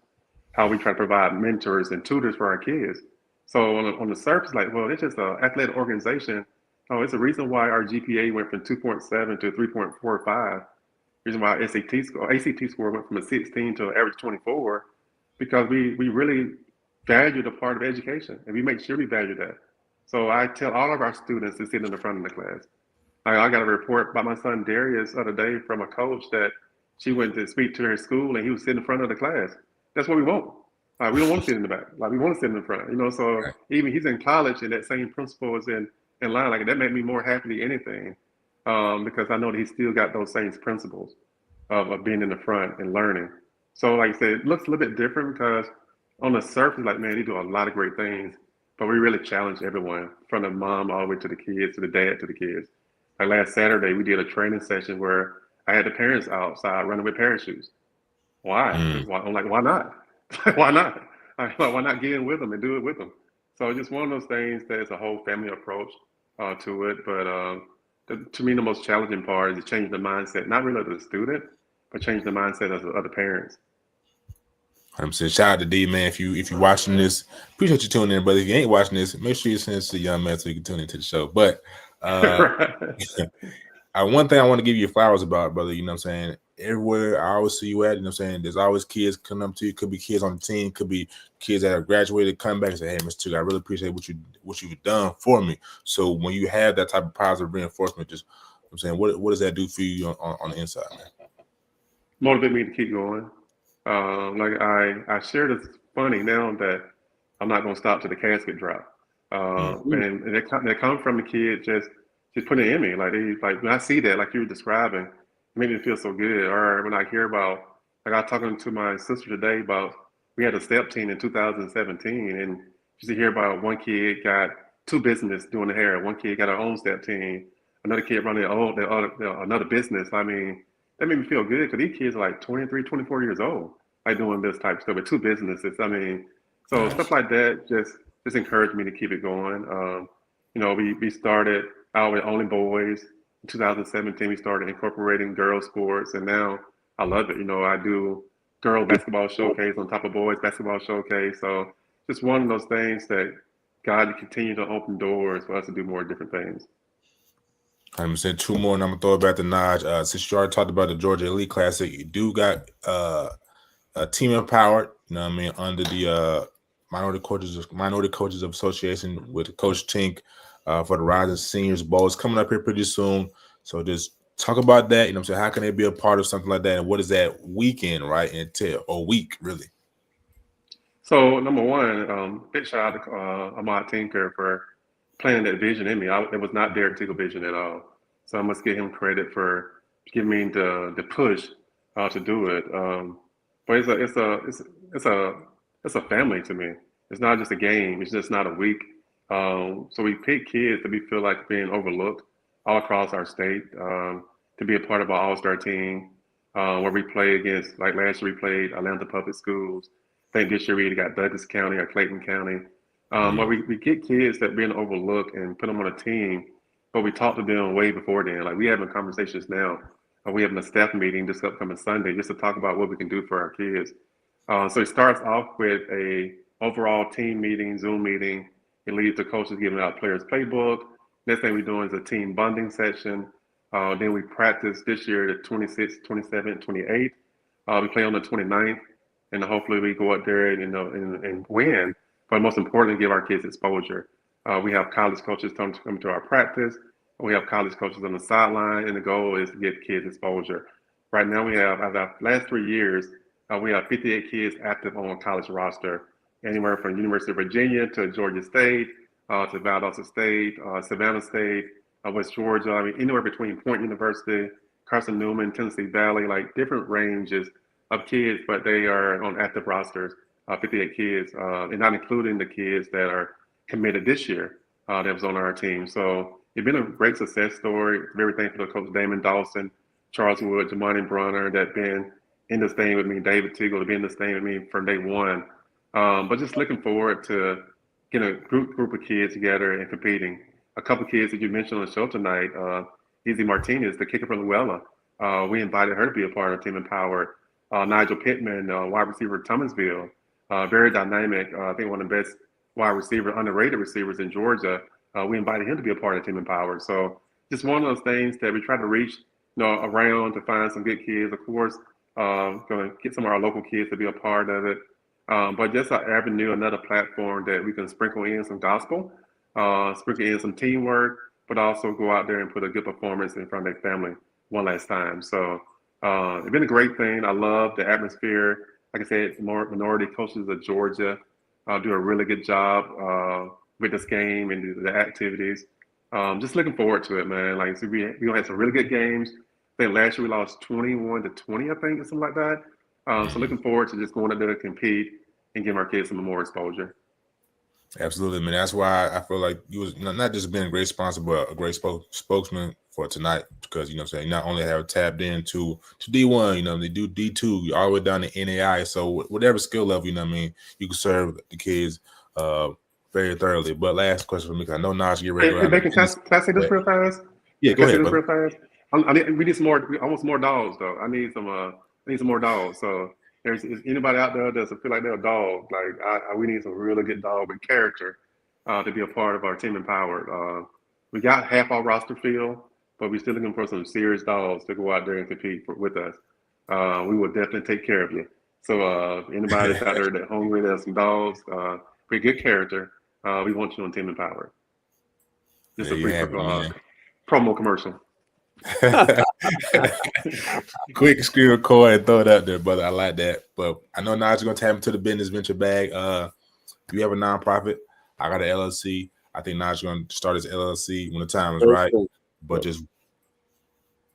S9: how we try to provide mentors and tutors for our kids. So on the surface, like, well, it's just an athletic organization. Oh, it's a reason why our GPA went from 2.7 to 3.45. Reason why ACT score went from a 16 to an average 24, because we really value the part of education, and we make sure we value that. So I tell all of our students to sit in the front of the class. I got a report about my son Darius the other day from a coach that she went to speak to her school, and he was sitting in front of the class. That's what we want. We don't want to sit in the back. Like we want to sit in the front. So
S1: Right.
S9: even he's in college, and that same principle is in line. Like that made me more happy than anything, because I know that he still got those same principles of being in the front and learning. So like I said, it looks a little bit different because on the surface, like man, they do a lot of great things, but we really challenge everyone from the mom all the way to the kids, to the dad, to the kids. Like last Saturday, we did a training session where I had the parents outside running with parachutes. Why?
S1: Mm.
S9: I'm like, why not? Why not? Why not get in with them and do it with them? So just one of those things that is a whole family approach to it. But to me, the most challenging part is changing the mindset, not really of the student, but change the mindset of the other parents.
S1: 100%. Shout out to D, man. If you watching this, appreciate you tuning in. But if you ain't watching this, make sure you send this to the young man so you can tune into the show. But
S9: Right.
S1: one thing I want to give you flowers about, brother, you know what I'm saying? Everywhere I always see you at, you know what I'm saying? There's always kids coming up to you. Could be kids on the team, could be kids that have graduated, come back and say, hey, Mr. Tug, I really appreciate what you've done for me. So when you have that type of positive reinforcement, just I'm saying, what does that do for you on the inside, man?
S9: Motivate me to keep going. Like I shared, it's funny now that I'm not going to stop till the casket drop. And they come from the kid just putting it in me. Like when I see that, like you were describing, it made me feel so good. Or when I hear about, like I was talking to my sister today about, we had a step team in 2017, and just to hear about one kid got two businesses doing the hair, one kid got her own step team, another kid running another business. I mean, that made me feel good because these kids are like 23, 24 years old, like doing this type of stuff with two businesses. I mean, so stuff
S1: Nice.
S9: like that just encouraged me to keep it going. We started out with only boys. In 2017, we started incorporating girls sports, and now I love it. I do girl basketball showcase on top of boys basketball showcase. So just one of those things that God continue to open doors for us to do more different things.
S1: I'm gonna send two more, and I'm gonna throw it back to Naj. Since you already talked about the Georgia Elite Classic, you do got a team empowered. You know what I mean, under the Minority Coaches of Association with Coach Tink for the Rising Seniors Bowl. It's coming up here pretty soon. So just talk about that. You know what I'm saying? How can they be a part of something like that? And what is that weekend, right? Entail, or week, really?
S9: So number one, big shout out to Ahmad Tinker for planting that vision in me. It was not Derek Tickle vision at all. So I must give him credit for giving me the push to do it. But it's a family to me. It's not just a game. It's just not a week. So we pick kids that we feel like being overlooked all across our state, to be a part of our All-Star team, where we play against, like last year we played Atlanta Public Schools. I think this year we either got Douglas County or Clayton County. Where we get kids that being overlooked and put them on a team, but we talk to them way before then. Like we having conversations now. We having a staff meeting this upcoming Sunday just to talk about what we can do for our kids. So it starts off with a overall team meeting, Zoom meeting. It leads to coaches giving out players playbook, Next thing we're doing is a team bonding session. Then we practice this year the 26th, 27th, 28th. We play on the 29th, and hopefully we go out there and and win. But most importantly, give our kids exposure. We have college coaches come to our practice. We have college coaches on the sideline, and the goal is to get kids exposure. Right now, we have, as our last 3 years, we have 58 kids active on a college roster, anywhere from University of Virginia to Georgia State, to Valdosta State, Savannah State, West Georgia. I mean, anywhere between Point University, Carson Newman, Tennessee Valley, like different ranges of kids, but they are on active rosters, 58 kids, and not including the kids that are committed this year that was on our team. So it's been a great success story. Very thankful to Coach Damon Dawson, Charles Wood, Jamani Brunner, that been in this thing with me, David Teagle, to be in this thing with me from day one. But just looking forward to getting a group of kids together and competing. A couple of kids that you mentioned on the show tonight, Izzy Martinez, the kicker from Luella. We invited her to be a part of Team Empowered. Nigel Pittman, wide receiver Thomasville, very dynamic. I think one of the best wide receiver, underrated receivers in Georgia. We invited him to be a part of Team Empowered. So just one of those things that we try to reach, around to find some good kids. Of course, going to get some of our local kids to be a part of it. But just an avenue, another platform that we can sprinkle in some gospel, sprinkle in some teamwork, but also go out there and put a good performance in front of their family one last time. So it's been a great thing. I love the atmosphere. Like I said, minority coaches of Georgia do a really good job with this game and the activities. Just looking forward to it, man. Like, so we had some really good games. I think last year we lost 21-20, I think, or something like that. So looking forward to just going out there to compete and give our kids some more exposure.
S1: Absolutely, man. That's why I feel like you was not just being a great sponsor, but a great spokesman for tonight, because what I'm saying, not only have tapped into D1, they do D2 all the way down to NAI. So whatever skill level, you can serve the kids very thoroughly. But last question for me, because I know Naj get ready.
S9: Hey, Bacon, can I say this real fast?
S1: Yeah, go ahead,
S9: real fast? We need some more. I want some more dogs, though. I need some more dogs. So is anybody out there that feel like they're a dog? Like we need some really good dog with character to be a part of our Team Empowered. We got half our roster filled, but we're still looking for some serious dogs to go out there and compete with us. We will definitely take care of you. So anybody that's out there that's hungry, there's some dogs with good character. We want you on Team Empowered. Just a brief promo commercial.
S1: Quick screen record and throw it out there, brother. I like that. But I know now you're gonna tap into the business venture bag. You have a nonprofit. I got an LLC. I think Naj's gonna start his LLC when the time is right. But just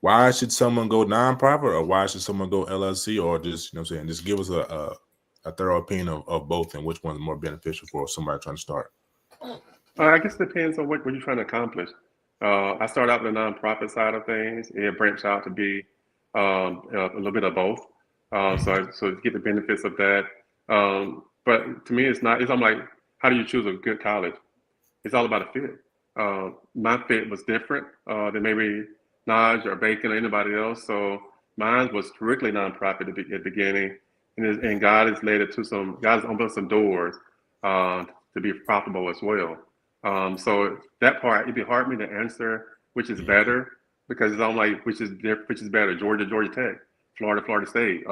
S1: why should someone go nonprofit, or why should someone go LLC, or just just give us a thorough opinion of both and which one's more beneficial for somebody trying to start.
S9: I guess it depends on what you're trying to accomplish. I started out with the nonprofit side of things. It branched out to be a little bit of both. So to get the benefits of that. But to me, it's not. I'm like, how do you choose a good college? It's all about a fit. My fit was different than maybe Naj or Bacon or anybody else. So mine was strictly nonprofit at the beginning, and God has led it to God has opened some doors to be profitable as well. So that part, it'd be hard for me to answer which is better, because I'm like, which is better, Georgia Tech, Florida State,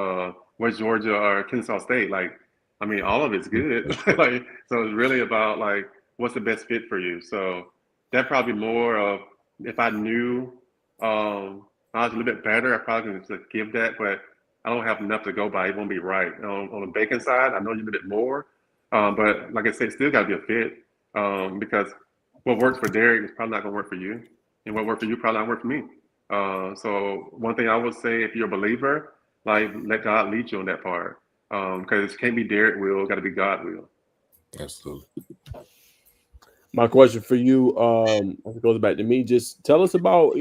S9: West Georgia or Kennesaw State. Like, I mean, all of it's good. Like, so it's really about like, what's the best fit for you. So that probably more of, if I knew I was a little bit better, I probably could give that, but I don't have enough to go by. It won't be right. On the Bacon side, I know you a bit more, but like I said, still got to be a fit. Because what works for Derek is probably not going to work for you, and what worked for you probably not work for me. So one thing I would say, if you're a believer, like, let God lead you on that part, because it can't be Derek will, got to be God will.
S1: Absolutely.
S3: My question for you, as it goes back to me, just tell us about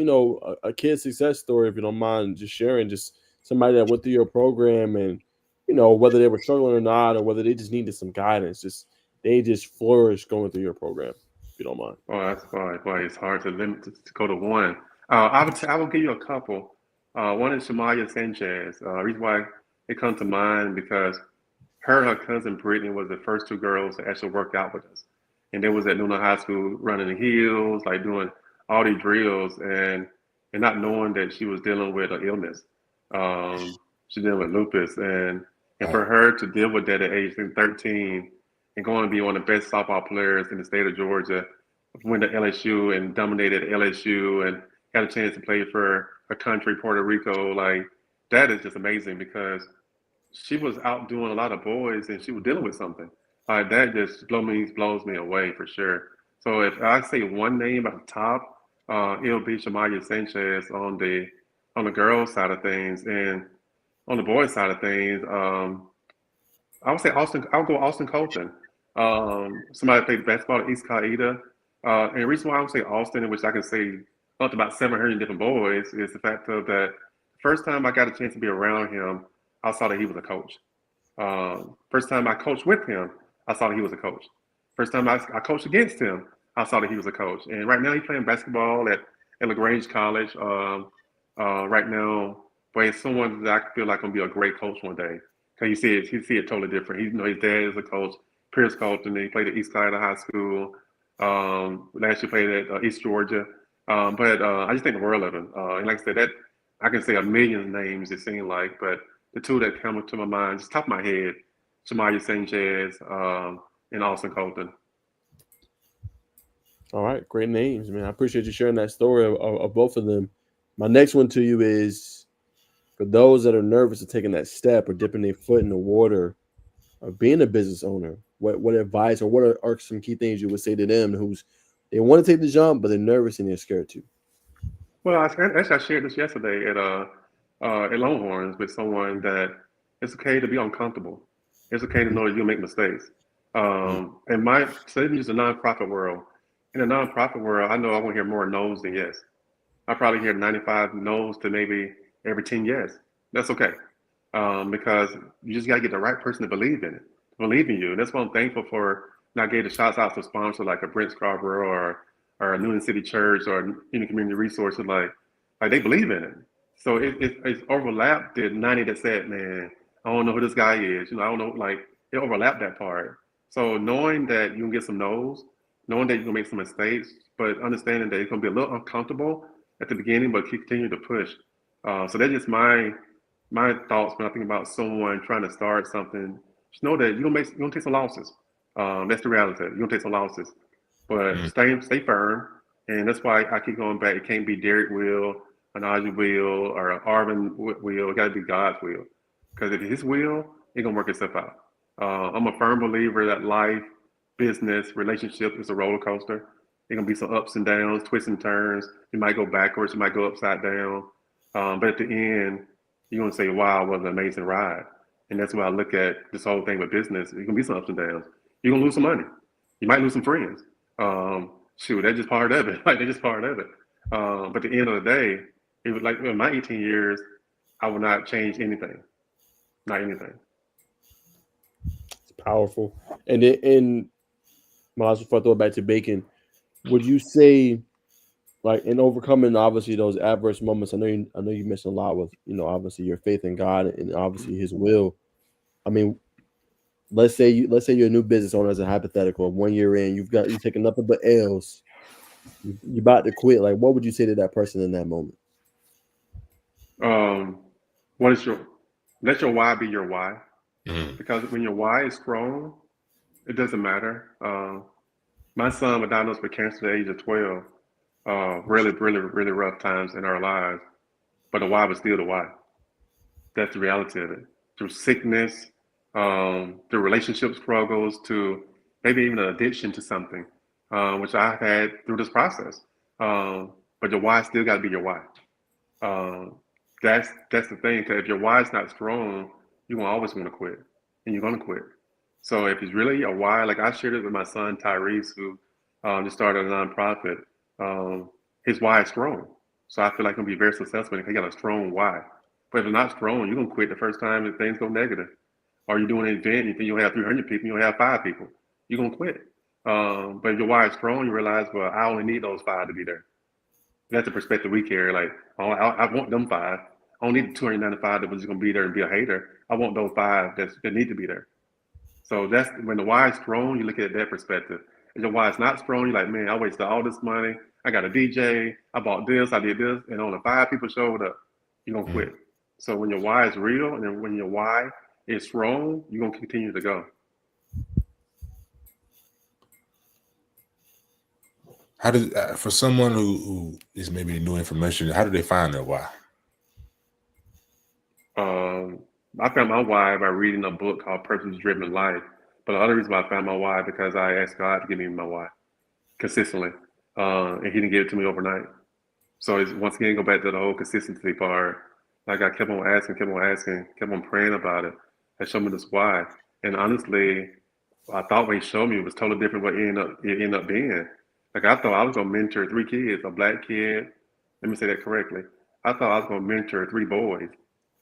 S3: a kid's success story, if you don't mind, just sharing, just somebody that went through your program and whether they were struggling or not, or whether they just needed some guidance. They just flourished going through your program, if you don't mind.
S9: Oh, that's fine. Boy, it's hard to limit to go to one. I will give you a couple. One is Shamaya Sanchez. Reason why it comes to mind, because her cousin Brittany was the first two girls that actually worked out with us, and they was at Nuna High School running the hills, like doing all these drills and not knowing that she was dealing with an illness. She's dealing with lupus, and for her to deal with that at age 13 and going to be one of the best softball players in the state of Georgia, went to LSU and dominated LSU and got a chance to play for her country, Puerto Rico. Like, that is just amazing because she was out doing a lot of boys and she was dealing with something. That just blows me away for sure. So if I say one name at the top, it'll be Shamaya Sanchez on the girls side of things, and on the boys side of things, I would say Austin. I'll go Austin Colton. Somebody played basketball at East Qaeda. And the reason why I would say Austin, in which I can say up to about 700 different boys, is the fact of that first time I got a chance to be around him, I saw that he was a coach. First time I coached with him, I saw that he was a coach. First time I coached against him, I saw that he was a coach. And right now he's playing basketball at LaGrange College. Right now, but he's someone that I feel like gonna be a great coach one day. Cause you see it totally different. His dad is a coach, Pierce Colton. He played at East Carolina High School. Last year played at East Georgia. But I just think the world of him. And like I said, that I can say a million names it seems like, but the two that come to my mind, just top of my head, Shamaya Sanchez and Austin Colton.
S3: All right, great names, man. I appreciate you sharing that story of both of them. My next one to you is for those that are nervous of taking that step or dipping their foot in the water of being a business owner. What advice or what are some key things you would say to them they want to take the jump but they're nervous and they're scared to?
S9: Well, I shared this yesterday at Longhorns with someone that it's okay to be uncomfortable. It's okay to know that you'll make mistakes. And so this is a nonprofit world. In a nonprofit world, I know I want to hear more no's than yes. I probably hear 95 no's to maybe every 10 yes. That's okay. Because you just got to get the right person to believe in it, believe in you. And that's what I'm thankful for. And I gave the shots out to sponsors like a Brent Scarborough or a Newton City Church or any community resources. Like they believe in it. So it's overlapped the 90 that said, man, I don't know who this guy is. I don't know, like it overlapped that part. So knowing that you can get some no's, knowing that you're gonna make some mistakes, but understanding that it's gonna be a little uncomfortable at the beginning, but continue to push. So that's just my thoughts when I think about someone trying to start something. Just know that you're gonna take some losses. That's the reality. You're gonna take some losses, but stay firm. And that's why I keep going back. It can't be Derek will, Anaji will, or Arvin will. It got to be God's will. Because if His will, it's gonna work itself out. I'm a firm believer that life, business, relationship is a roller coaster. There's gonna be some ups and downs, twists and turns. You might go backwards, you might go upside down. But at the end, you're gonna say, "Wow, what an amazing ride!" And that's why I look at this whole thing with business. There's gonna be some ups and downs. You're gonna lose some money. You might lose some friends. That's just part of it. Like they're just part of it. But at the end of the day, it was like in my 18 years, I would not change anything. Not anything.
S3: It's powerful. And Miles, before I throw it back to Bacon, would you say, like, in overcoming obviously those adverse moments? I know you mentioned a lot with obviously your faith in God and obviously His will. I mean, let's say you're a new business owner as a hypothetical. 1 year in, you're taking nothing but L's. You're about to quit. Like, what would you say to that person in that moment?
S9: Let your why be your why. Because when your why is strong, it doesn't matter. My son was diagnosed with cancer at the age of 12. Really, really, really rough times in our lives. But the why was still the why. That's the reality of it. Through sickness, through relationship struggles, to maybe even an addiction to something, which I had through this process. But your why still got to be your why. That's the thing. Because if your why is not strong, you're gonna always want to quit, and you're gonna quit. So if it's really a why, like I shared it with my son Tyrese, who just started a nonprofit. His why is strong, so I feel like he'll be very successful if he got a strong why. But if it's not strong, you're gonna quit the first time if things go negative. Or you're doing an event, you think you'll have 300 people, you'll have 5 people. You're gonna quit. But if your why is strong, you realize, well, I only need those 5 to be there. That's the perspective we carry. Like, I want them 5. I don't need the 295 that was just gonna be there and be a hater. I want those 5 that need to be there. So that's when the why is strong, you look at that perspective. If your why is not strong, you're like, man, I wasted all this money. I got a DJ. I bought this. I did this, and only 5 people showed up. You're gonna quit. So when your why is real, and then when your why is strong, you're gonna continue to go.
S1: How does for someone who is maybe new information, how do they find their why?
S9: I found my why by reading a book called Purpose Driven Life. But the other reason why I found my why because I asked God to give me my why consistently, and He didn't give it to me overnight. So it's, once again, go back to the whole consistency part. Like I kept on asking, kept on praying about it. And showed me this why. And honestly, I thought what He showed me was totally different what it ended up being. Like I thought I was gonna mentor 3 kids, a black kid. Let me say that correctly. I thought I was gonna mentor 3 boys,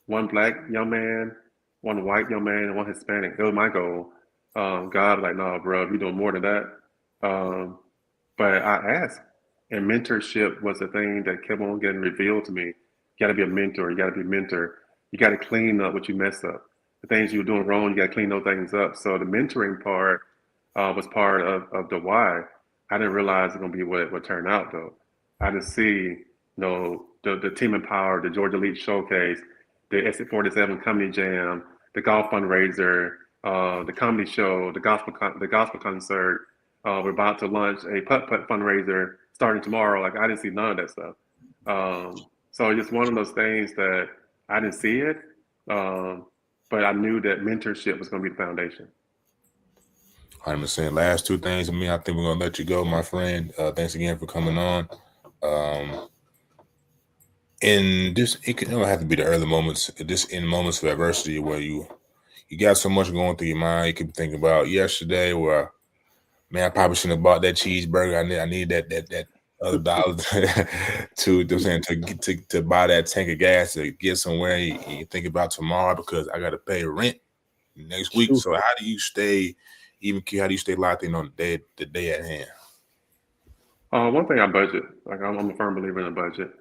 S9: one black young man, one white young man, and one Hispanic. That was my goal. God, like, no, bro, you're doing more than that. Um, but I asked, and mentorship was the thing that kept on getting revealed to me. You got to be a mentor. You got to be a mentor. You got to clean up what you messed up. The things you were doing wrong, you got to clean those things up. So the mentoring part was part of the why. I didn't realize it's going to be what it would turn out, though. I didn't see, the Team Empower, the Georgia Elite Showcase, the Exit 47 Comedy Jam, the golf fundraiser, the comedy show, the gospel concert. We're about to launch a putt-putt fundraiser starting tomorrow. Like I didn't see none of that stuff. So it's just one of those things that I didn't see it, but I knew that mentorship was going to be the foundation.
S1: 100%. Last 2 things, I think we're gonna let you go, my friend. Thanks again for coming on. In this, it don't have to be the early moments. Just in moments of adversity where you got so much going through your mind. You could be thinking about yesterday, where man, I probably shouldn't have bought that cheeseburger. I need that other dollar to buy that tank of gas to get somewhere. You think about tomorrow because I got to pay rent next week. So how do you stay locked in on the day at hand?
S9: One thing I budget. Like I'm a firm believer in a budget.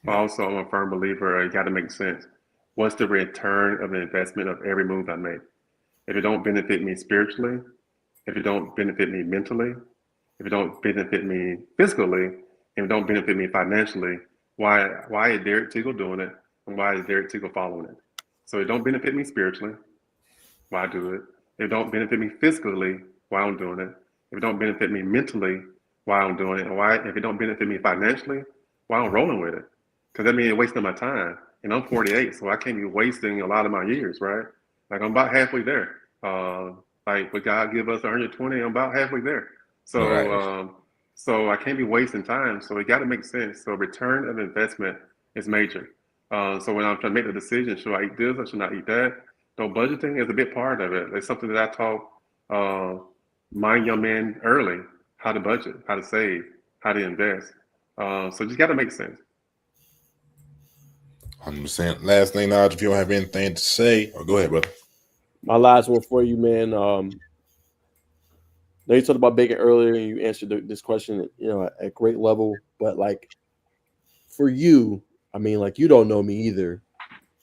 S9: But also, I'm a firm believer it got to make sense. What's the return of the investment of every move I make? If it don't benefit me spiritually, if it don't benefit me mentally, if it don't benefit me physically, if it don't benefit me financially, why is Derek Teagle doing it, and why is Derek Teagle following it? So it don't benefit me spiritually, why do it? If it don't benefit me physically, why I'm doing it? If it don't benefit me mentally, why I'm doing it? And why, if it don't benefit me financially, why I'm rolling with it? Because that means wasting my time. And I'm 48, so I can't be wasting a lot of my years, right? Like I'm about halfway there. Like would God give us 120? I'm about halfway there. So
S1: Right.
S9: so I can't be wasting time. So it got to make sense. So return of investment is major. So when I'm trying to make the decision, should I eat this or should I eat that? So budgeting is a big part of it. It's something that I taught my young men early, how to budget, how to save, how to invest. So just got to make sense.
S1: 100%. Last thing, Naj, if you don't have anything to say, or go ahead, brother.
S3: My last one for you, man. Now you talked about bacon earlier, and you answered this question, at great level. But like, for you, I mean, like you don't know me either.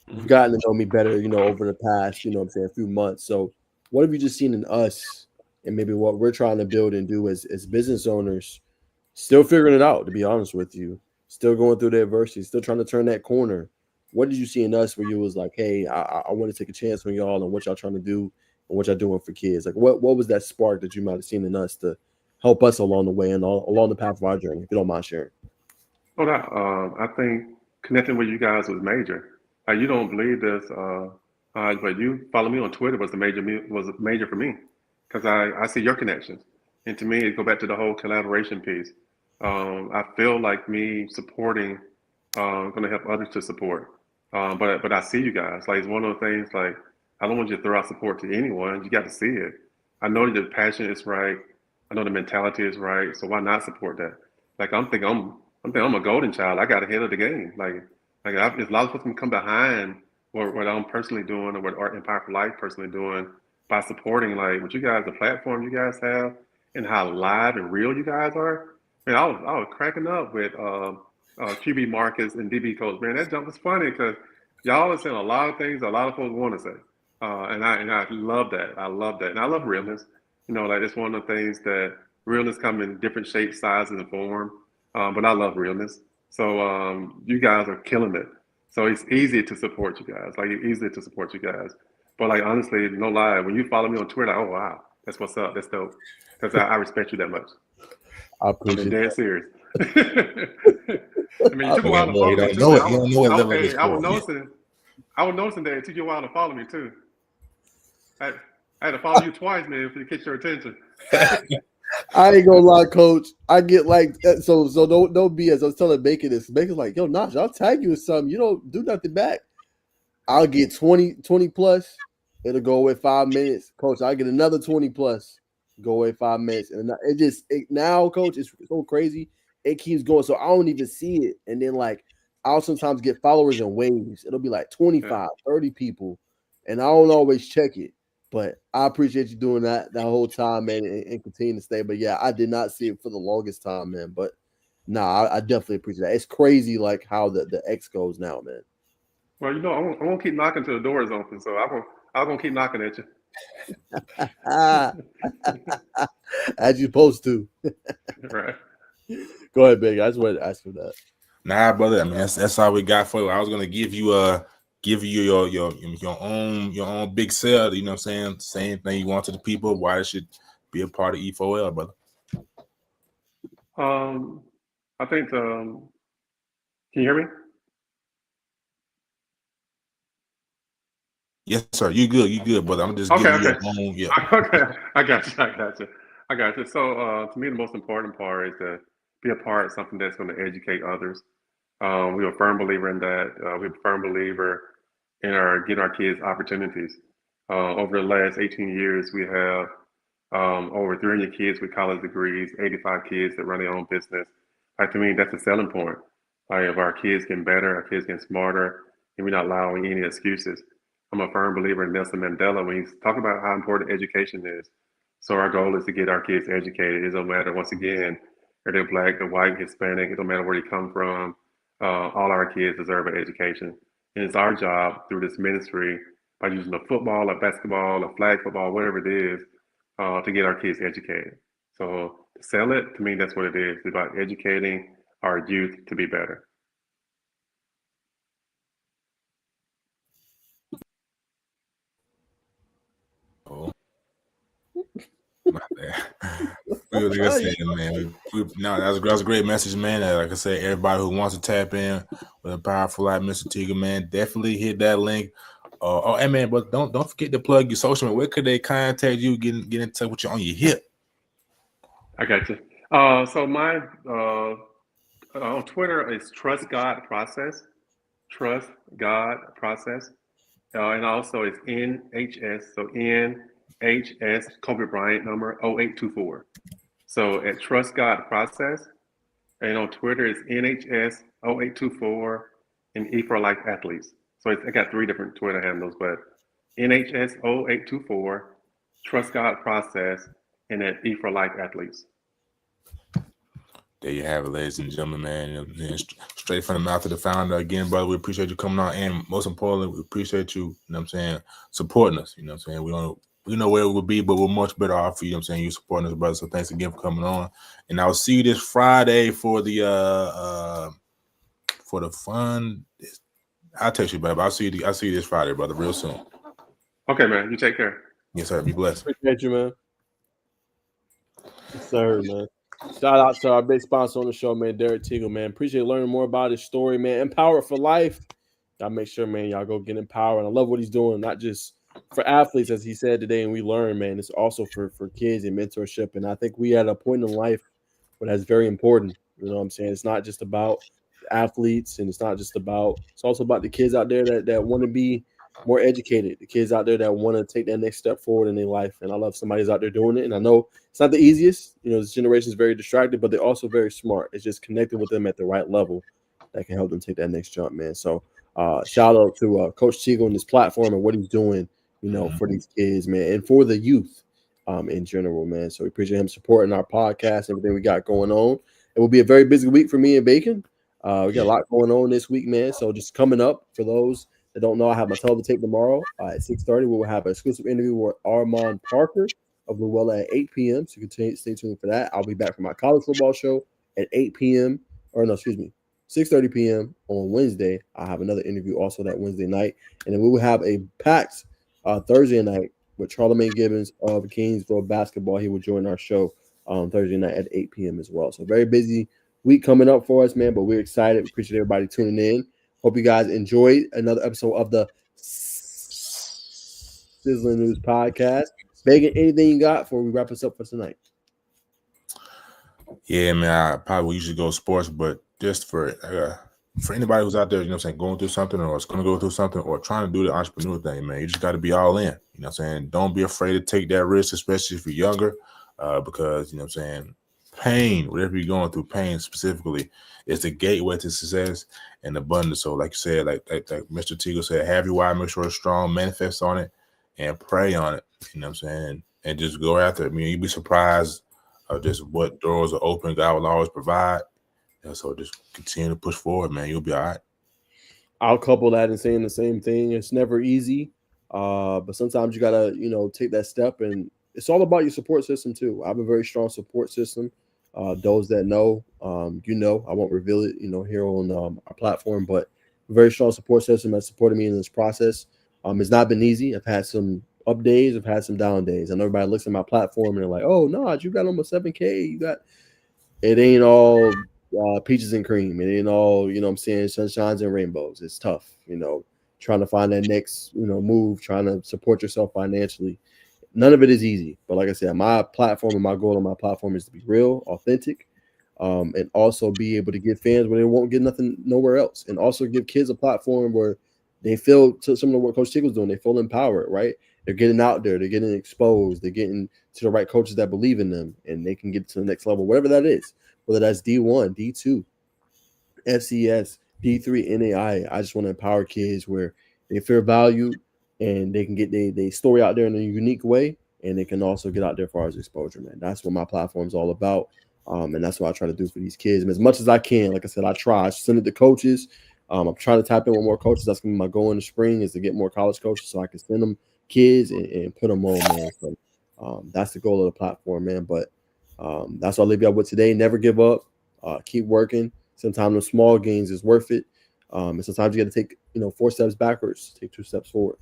S3: You've gotten to know me better, over the past, I'm saying, a few months. So, what have you just seen in us, and maybe what we're trying to build and do as business owners? Still figuring it out, to be honest with you. Still going through the adversity. Still trying to turn that corner. What did you see in us where you was like, hey, I want to take a chance on y'all and what y'all trying to do and what y'all doing for kids? Like, what was that spark that you might have seen in us to help us along the way and along the path of our journey, if you don't mind sharing?
S9: Oh, that, I think connecting with you guys was major. You don't believe this, but you follow me on Twitter was major for me because I see your connections, and to me it go back to the whole collaboration piece. I feel like me supporting, going to help others to support. But I see you guys. Like it's one of the things. Like I don't want you to throw out support to anyone. You got to see it. I know the passion is right. I know the mentality is right. So why not support that? Like I'm thinking I'm a golden child. I got ahead of the game. There's a lot of folks can come behind what I'm personally doing or what Art Empire for Life personally doing by supporting like what you guys, the platform you guys have, and how live and real you guys are. Man, I was cracking up with QB Marcus and DB Coach. Man, that jump was funny because y'all are saying a lot of things a lot of folks want to say, and I love that. I love that, and I love realness. Like it's one of the things that realness come in different shapes, sizes, and form. but I love realness. So you guys are killing it. So it's easy to support you guys. Like it's easy to support you guys. But like honestly, no lie, when you follow me on Twitter, oh wow, that's what's up. That's dope. Because I respect you that much.
S3: I
S9: I'm being
S3: appreciate
S9: dead
S3: that.
S9: serious. I mean, it took a while to follow
S1: You
S9: me
S1: don't
S9: too,
S1: know
S9: man.
S1: it. You don't know what level of
S9: Hey, I was
S1: sport. Yeah.
S9: noticing. I was noticing that it took you a while to follow me too. I, I had to follow you twice, man, to catch your attention.
S3: I ain't gonna lie, coach. I get like so don't BS. I was telling Bacon this. Bacon's like, yo, Naj, I'll tag you with something. You don't do nothing back. I'll get 20 plus. It'll go away 5 minutes. Coach, I'll get another 20 plus. Go away 5 minutes. And now, coach, it's so crazy. It keeps going. So I don't even see it. And then like I'll sometimes get followers in waves. It'll be like 25, 30 people. And I don't always check it. But I appreciate you doing that whole time, man, and continue to stay. But yeah, I did not see it for the longest time, man. But nah, I definitely appreciate that. It's crazy like how the X goes now, man.
S9: Well, you know, I won't keep knocking till the door is open, so I'm gonna keep knocking at you.
S3: As you supposed to.
S9: Right.
S3: Go ahead, Big. I just wanted to ask for that.
S1: Nah, brother. I mean, that's all we got for you. I was gonna give you your own big sell. You know what I'm saying? Same thing you want to the people. Why it should be a part of E4L, brother.
S9: I think. Can you hear me?
S1: Yes, sir. You good, brother. I'm just
S9: Okay,
S1: giving you
S9: okay.
S1: your own. Yeah.
S9: Okay, I got you. So to me, the most important part is to be a part of something that's going to educate others. We're a firm believer in that. We're a firm believer in getting our kids opportunities. Over the last 18 years, we have over 300 kids with college degrees, 85 kids that run their own business. Like to me, that's a selling point. Like if our kids getting better, our kids getting smarter, and we're not allowing any excuses. I'm a firm believer in Nelson Mandela when he's talking about how important education is. So our goal is to get our kids educated. It don't matter, once again, if they're black, they're white, Hispanic, it don't matter where they come from. All our kids deserve an education. And it's our job through this ministry by using a football, a basketball, a flag football, whatever it is, to get our kids educated. So to sell it, to me, that's what it is. It's about educating our youth to be better.
S1: Oh. My bad. Like I said, man, that was a great message, man. Like I said, everybody who wants to tap in with a powerful like Mr. Tiga, man, definitely hit that link. And man, but don't forget to plug your social media. Where could they contact you? Get in touch with you on your hip.
S9: I got you. So my on Twitter is Trust God Process. Trust God Process. And also it's NHS. So NHS Kobe Bryant number 0824. So at Trust God Process. And on Twitter it's NHS 0824 and E for Life Athletes. So I got 3 different Twitter handles, but NHS 0824, Trust God Process, and at E for Life Athletes.
S1: There you have it, ladies and gentlemen, man. Straight from the mouth of the founder. Again, brother, we appreciate you coming on. And most importantly, we appreciate you, you know what I'm saying, supporting us. You know what I'm saying? We know where it would be, but we're much better off for you. You know what I'm saying, you supporting us, brother. So thanks again for coming on. And I'll see you this Friday for the fun. I'll text you, brother. I'll see you this Friday, brother, real soon.
S9: Okay, man. You take care.
S1: Yes, sir. Be blessed.
S3: Appreciate you, man. Yes, sir, man. Shout out to our big sponsor on the show, man, Derek Teagle, man. Appreciate learning more about his story, man. Empowered for life. Y'all make sure, man, y'all go get empowered. I love what he's doing, not just for athletes, as he said today, and we learn, man. It's also for kids and mentorship. And I think we at a point in life where that's very important. You know what I'm saying? It's not just about athletes, and it's also about the kids out there that want to be more educated, the kids out there that want to take that next step forward in their life. And I love somebody's out there doing it. And I know it's not the easiest. You know, this generation is very distracted, but they're also very smart. It's just connecting with them at the right level that can help them take that next jump, man. So shout out to Coach Teagle and this platform and what he's doing, you know, for these kids, man, and for the youth in general, man. So we appreciate him supporting our podcast, everything we got going on. It will be a very busy week for me and Bacon. We got a lot going on this week, man. So just coming up for those that don't know, I have my tell the tape tomorrow at 6:30. We will have an exclusive interview with Armand Parker of Llewellyn at 8 p.m. So you can stay tuned for that. I'll be back for my college football show at 8 p.m. or no, excuse me, 6:30 p.m. on Wednesday. I have another interview also that Wednesday night, and then we will have a packed Thursday night with Charlamagne Gibbons of Kingsville Basketball. He will join our show Thursday night at 8 p.m. as well. So very busy week coming up for us, man. But we're excited. We appreciate everybody tuning in. Hope you guys enjoyed another episode of the Sizzling News Podcast. Megan, anything you got before we wrap this up for tonight?
S1: Yeah, man, I probably usually go sports, but just for anybody who's out there, you know what I'm saying, going through something or is going to go through something or trying to do the entrepreneur thing, man, you just got to be all in. You know what I'm saying? Don't be afraid to take that risk, especially if you're younger, because, you know what I'm saying, pain, whatever you're going through, pain specifically, is the gateway to success and abundance. So like you said, like Mr. Teagle said, have your why, make sure it's strong, manifest on it, and pray on it. You know what I'm saying? And just go after it. I mean, you'd be surprised just what doors are open. God will always provide. And so just continue to push forward, man. You'll be all right.
S3: I'll couple that in saying the same thing. It's never easy, but sometimes you gotta, take that step, and it's all about your support system too. I have a very strong support system. Those that know, I won't reveal it, here on our platform, but a very strong support system that supported me in this process. It's not been easy. I've had some up days, I've had some down days, and everybody looks at my platform and they're like, "Oh no, you got almost 7K. You got." It ain't all peaches and cream. It ain't all, sunshines and rainbows. It's tough, trying to find that next, move, trying to support yourself financially. None of it is easy. But like I said, my platform and my goal on my platform is to be real, authentic, and also be able to give fans where they won't get nothing nowhere else. And also give kids a platform where they feel, to some of what Coach Tiggle's doing, they feel empowered, right? They're getting out there. They're getting exposed. They're getting to the right coaches that believe in them, and they can get to the next level, whatever that is, whether that's D1, D2, FCS, D3, NAI. I just want to empower kids where they feel valued and they can get their story out there in a unique way, and they can also get out there as far as exposure, man. That's what my platform is all about, and that's what I try to do for these kids. And as much as I can, like I said, I send it to coaches. I'm trying to tap in with more coaches. That's going to be my goal in the spring, is to get more college coaches so I can send them kids and put them on, man. So that's the goal of the platform, man. But that's what I'll leave y'all with today. Never give up. Keep working. Sometimes the small gains is worth it. And sometimes you got to take 4 steps backwards, take 2 steps forward.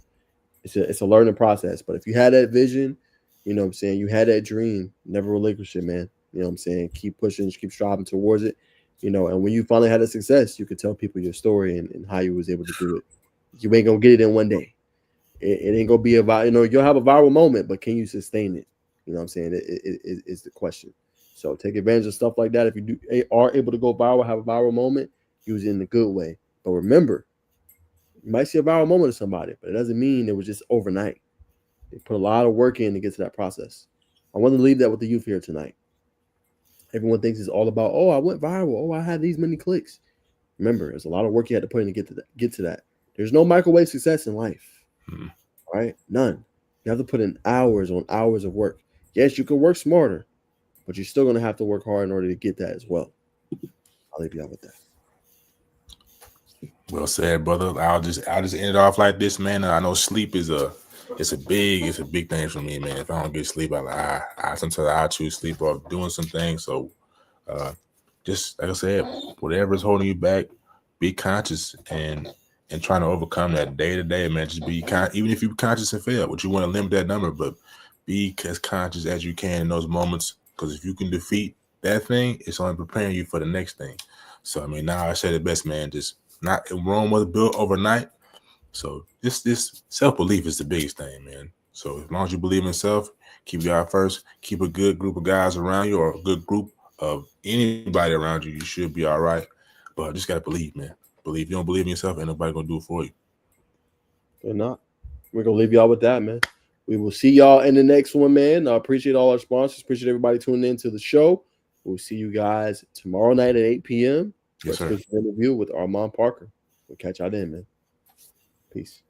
S3: It's a learning process. But if you had that vision, you had that dream, never relinquish it, man. Keep pushing, keep striving towards it. And when you finally had a success, you could tell people your story and how you was able to do it. You ain't gonna get it in one day. It ain't gonna be about, you'll have a viral moment, but can you sustain it? It's the question. So take advantage of stuff like that. If you are able to go viral, have a viral moment, use it in a good way. But remember, you might see a viral moment of somebody, but it doesn't mean it was just overnight. They put a lot of work in to get to that process. I want to leave that with the youth here tonight. Everyone thinks it's all about, I went viral. Oh, I had these many clicks. Remember, there's a lot of work you had to put in to get to that. There's no microwave success in life. Right? None. You have to put in hours on hours of work. Yes, you can work smarter, but you're still going to have to work hard in order to get that as well. I'll leave you out with that.
S1: Well said, brother. I'll just end it off like this, man. I know sleep is a big thing for me, man. If I don't get sleep, sometimes I choose sleep off doing some things. So just like I said, whatever is holding you back, be conscious and trying to overcome that day to day, man. Just be even if you're conscious and fail, but you want to limit that number, but be as conscious as you can in those moments. Because if you can defeat that thing, it's only preparing you for the next thing. So now I said it best, man. Just not Rome was built overnight. So this self-belief is the biggest thing, man. So as long as you believe in self, keep God first, keep a good group of guys around you or a good group of anybody around you, you should be all right. But just gotta believe, man. Believe. You don't believe in yourself, ain't nobody gonna do it for you.
S3: They're not. We're gonna leave y'all with that, man. We will see y'all in the next one, man. I appreciate all our sponsors. Appreciate everybody tuning in to the show. We'll see you guys tomorrow night at 8 p.m.
S1: Yes, sir.
S3: Interview with Armand Parker. We'll catch y'all then, man. Peace.